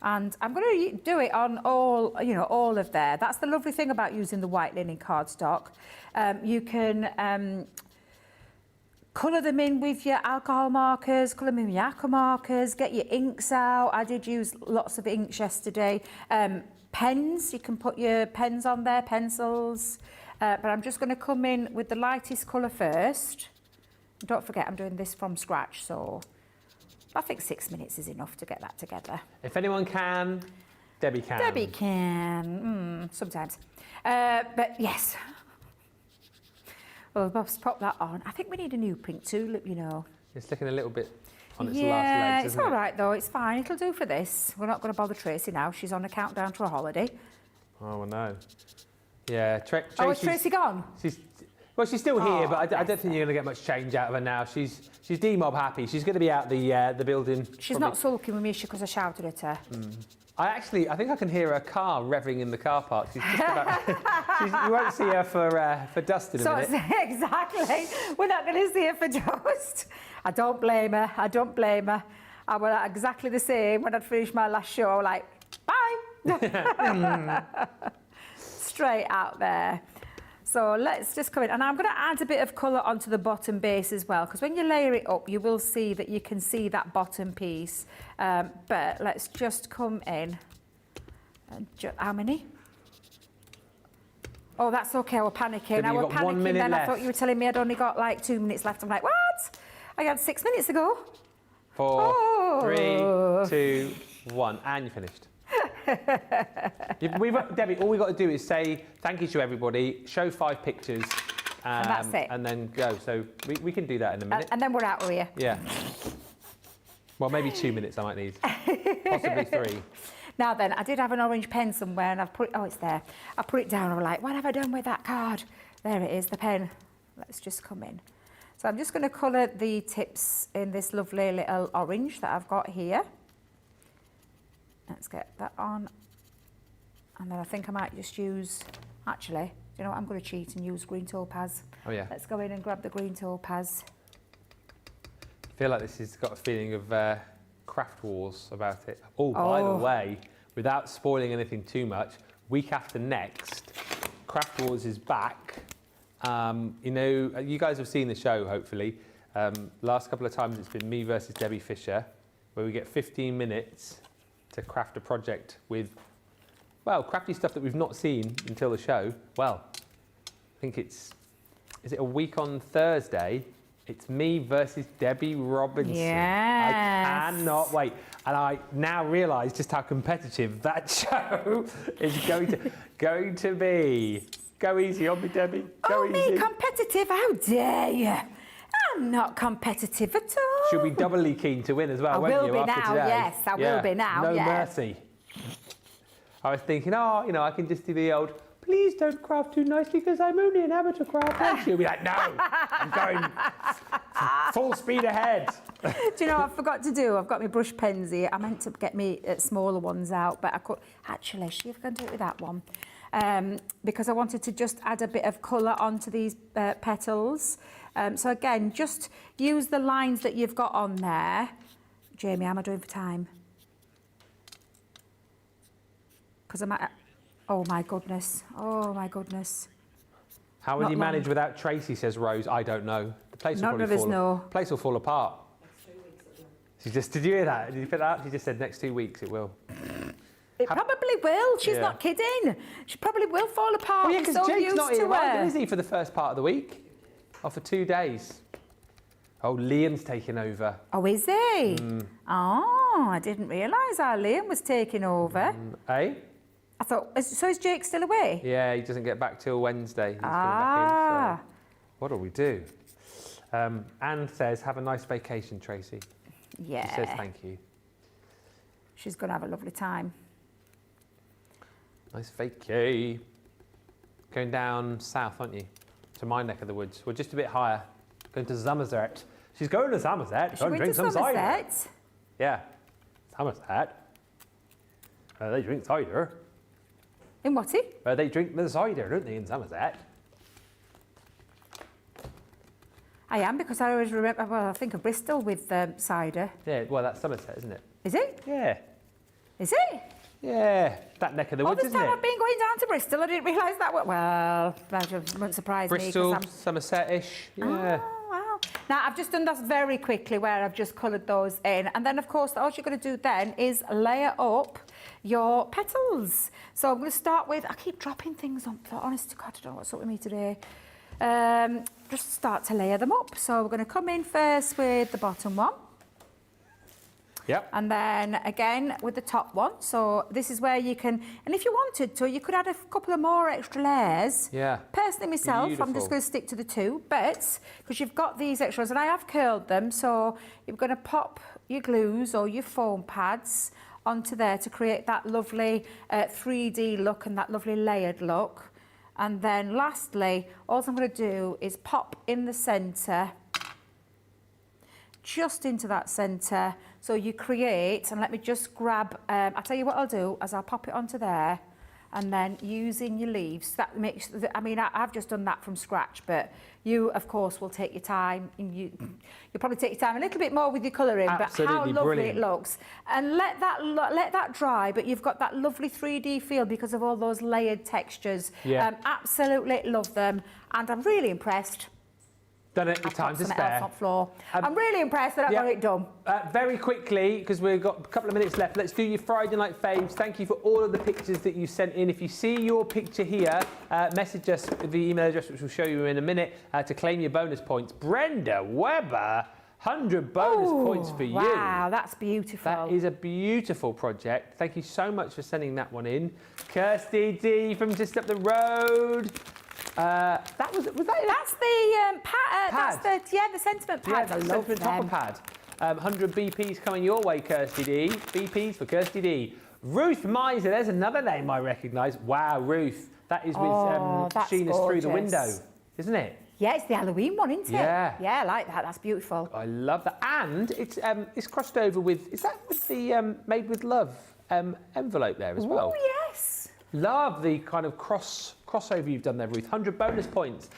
And I'm going to do it on all, you know, all of there. That's the lovely thing about using the white linen cardstock. You can colour them in with your alcohol markers, colour them in with your aqua markers, get your inks out. I did use lots of inks yesterday. Pens, you can put your pens on there, pencils. But I'm just going to come in with the lightest colour first. Don't forget, I'm doing this from scratch, so I think 6 minutes is enough to get that together.
If anyone can, Debbie can.
Debbie can, sometimes. But yes. Well, Bob's popped that on. I think we need a new pink tulip, you know.
It's looking a little bit on its last legs,
Yeah, it's
isn't it?
all right, though. It's fine. It'll do for this. We're not going to bother Tracy now. She's on a countdown to a holiday.
Oh, no. Yeah,
Oh, is Tracy gone?
Well, she's still here, but I don't think you're going to get much change out of her now. She's D-Mob happy. She's going to be out the building.
She's not sulking with me because I shouted at her.
I think I can hear her car revving in the car park. She's just about... you won't see her for dust in a minute.
Exactly. We're not going to see her for dust. I don't blame her. I don't blame her. I was exactly the same when I'd finished my last show. I was like, bye. Straight out there. So let's just come in, and I'm going to add a bit of colour onto the bottom base as well, because when you layer it up, you will see that you can see that bottom piece. But let's just come in. How many? Oh, that's okay. I was panicking. I was panicking then. I thought you were telling me I'd only got like 2 minutes left. I'm like, what? I had 6 minutes ago.
4, 3, 2, 1, and you're finished. Debbie, all we've got to do is say thank you to everybody, show 5 pictures,
and that's it.
And then go. So we can do that in a minute.
And then we're out of here.
Yeah. Well, maybe 2 minutes I might need. Possibly 3.
Now then, I did have an orange pen somewhere, and I've put it, oh, it's there. I put it down, and I'm like, what have I done with that card? There it is, the pen. Let's just come in. So I'm just going to colour the tips in this lovely little orange that I've got here. Let's get that on. And then I think I might just use, actually, do you know what, I'm going to cheat and use green topaz.
Oh, yeah.
Let's go in and grab the green topaz.
I feel like this has got a feeling of craft wars about it. Oh, by the way, without spoiling anything too much, week after next, Craft Wars is back. You know, you guys have seen the show, hopefully. Last couple of times it's been me versus Debbie Fisher, where we get 15 minutes to craft a project with, well, crafty stuff that we've not seen until the show. Well, I think is it a week on Thursday? It's me versus Debbie Robinson.
Yes.
I cannot wait. And I now realise just how competitive that show is going to be. Go easy on me, Debbie. Go easy.
Me competitive? How dare you? I'm not competitive at all.
She'll be doubly keen to win as well, won't you, after today?
Yes, I will be now,
No
yes.
mercy. I was thinking, I can just do the old, please don't craft too nicely because I'm only an amateur crafter. She'll be like, no, I'm going full speed ahead.
Do you know what I forgot to do? I've got my brush pens here. I meant to get me smaller ones out, but I could... Actually, see if I can do it with that one. Because I wanted to just add a bit of colour onto these petals. So again, just use the lines that you've got on there. Jamie, how am I doing for time? Because I'm at... Oh my goodness. Oh my goodness.
How will you manage without Tracy, says Rose? I don't know. The place will probably place will fall apart. Did you hear that? Did you put that up? She just said next 2 weeks it will.
It probably will. She's not kidding. She probably will fall apart.
Well, yeah, because Jake's not here either, is
her.
he, for the first part of the week? Or for 2 days? Oh, Liam's taking over.
Oh, is he? Oh, I didn't realise our Liam was taking over.
Eh?
I thought, so is Jake still away?
Yeah, he doesn't get back till Wednesday. He's coming back in, so what do we do? Anne says, have a nice vacation, Tracy.
Yeah.
She says thank you.
She's going to have a lovely time.
Nice vacay. Going down south, aren't you? To my neck of the woods. We're just a bit higher. Going to Somerset. She's going to Somerset.
She went to Somerset?
Yeah. Somerset. They drink cider.
In whatty?
They drink the cider, don't they, in Somerset?
I am, because I always remember, well, I think of Bristol with cider.
Yeah, well, that's Somerset, isn't it?
Is it?
Yeah.
Is it?
Yeah, that neck of the woods,
isn't it? All this time I've been going down to Bristol, I didn't realise that. Well, that wouldn't surprise
Bristol,
me.
Somerset-ish, yeah.
Oh, wow. Now, I've just done that very quickly, where I've just coloured those in. And then, of course, all you're going to do then is layer up your petals. So I'm going to start with... I keep dropping things on... Honest to God, I don't know what's up with me today. Just start to layer them up. So we're going to come in first with the bottom one.
Yep.
And then again with the top one. So this is where you can, and if you wanted to, you could add a couple of more extra layers.
Yeah.
Personally myself,
Beautiful.
I'm just going to stick to the 2, but because you've got these extras, and I have curled them, so you're going to pop your glues or your foam pads onto there to create that lovely 3D look and that lovely layered look. And then lastly, all I'm going to do is pop in the centre, just into that centre. So you create, and let me just grab, I'll tell you what I'll do, as I'll pop it onto there, and then using your leaves, that makes, I mean, I've just done that from scratch, but you, of course, will take your time. You'll probably take your time a little bit more with your colouring, but how lovely
brilliant.
It looks. And let that dry, but you've got that lovely 3D feel because of all those layered textures.
Yeah.
Absolutely love them, and I'm really impressed.
Done it with time to spare.
Floor. I'm really impressed that I got it done.
Very quickly, because we've got a couple of minutes left, let's do your Friday night faves. Thank you for all of the pictures that you sent in. If you see your picture here, message us the email address, which we'll show you in a minute, to claim your bonus points. Brenda Webber, 100 bonus points for you.
Wow, that's beautiful.
That is a beautiful project. Thank you so much for sending that one in. Kirsty D from just up the road. That's the
pad. That's the sentiment pad.
Yeah,
I
the
love
sentiment
them.
topper pad. 100 BPs coming your way, Kirsty D. BPs for Kirsty D. Ruth Miser, there's another name I recognise. Wow, Ruth. That is with
that's
Sheena's Through the
gorgeous.
Window, isn't it?
Yeah, it's the Halloween one, isn't it?
Yeah.
Yeah, I like that. That's beautiful.
I love that. And it's crossed over with, is that with the Made with Love envelope there as well?
Oh, yes.
Love the kind of crossover you've done there, Ruth. 100 bonus points.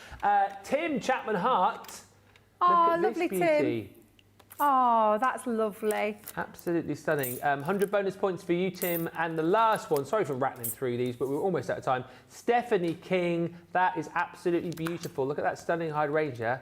Tim Chapman Hart.
Oh,
Look at
lovely
this beauty.
Tim. Oh, that's lovely.
Absolutely stunning. 100 bonus points for you, Tim. And the last one, sorry for rattling through these, but we're almost out of time. Stephanie King, that is absolutely beautiful. Look at that stunning hydrangea.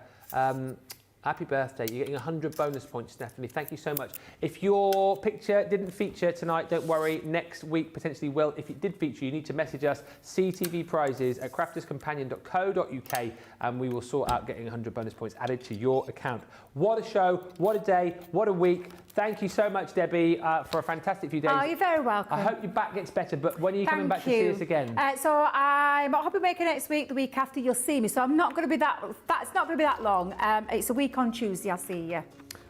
Happy birthday. You're getting 100 bonus points, Stephanie. Thank you so much. If your picture didn't feature tonight, don't worry. Next week potentially will. If it did feature, you need to message us, ctvprizes@crafterscompanion.co.uk, and we will sort out getting 100 bonus points added to your account. What a show. What a day. What a week. Thank you so much, Debbie, for a fantastic few days.
Oh, you're very welcome.
I hope your back gets better, but when are you coming back to see us again?
So I'm at Hobby Maker next week. The week after, you'll see me. So I'm not going to be that's not going to be that long. It's a week on Tuesday. I'll see you.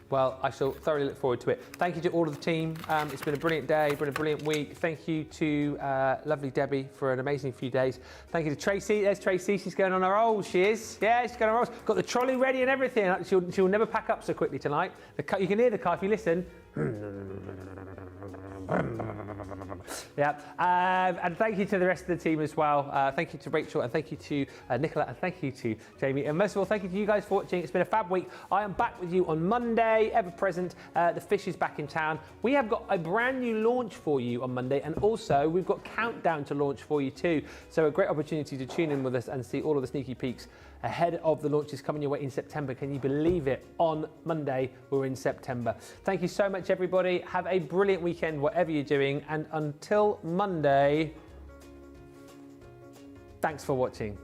Well, I shall thoroughly look forward to it. Thank you to all of the team. It's been a brilliant day, been a brilliant week. Thank you to lovely Debbie for an amazing few days. Thank you to Tracy. There's Tracy. She's going on her rolls. She is. Yeah, she's going on her rolls. Got the trolley ready and everything. She'll never pack up so quickly tonight. You can hear the car if you listen. Yeah, and thank you to the rest of the team as well. Thank you to Rachel, and thank you to Nicola, and thank you to Jamie. And most of all, thank you to you guys for watching. It's been a fab week. I am back with you on Monday, ever present. The Fish is back in town. We have got a brand new launch for you on Monday, and also we've got Countdown to launch for you too. So a great opportunity to tune in with us and see all of the sneaky peeks ahead of the launches coming your way in September. Can you believe it? On Monday, we're in September. Thank you so much, everybody. Have a brilliant weekend, whatever you're doing. And until Monday, thanks for watching.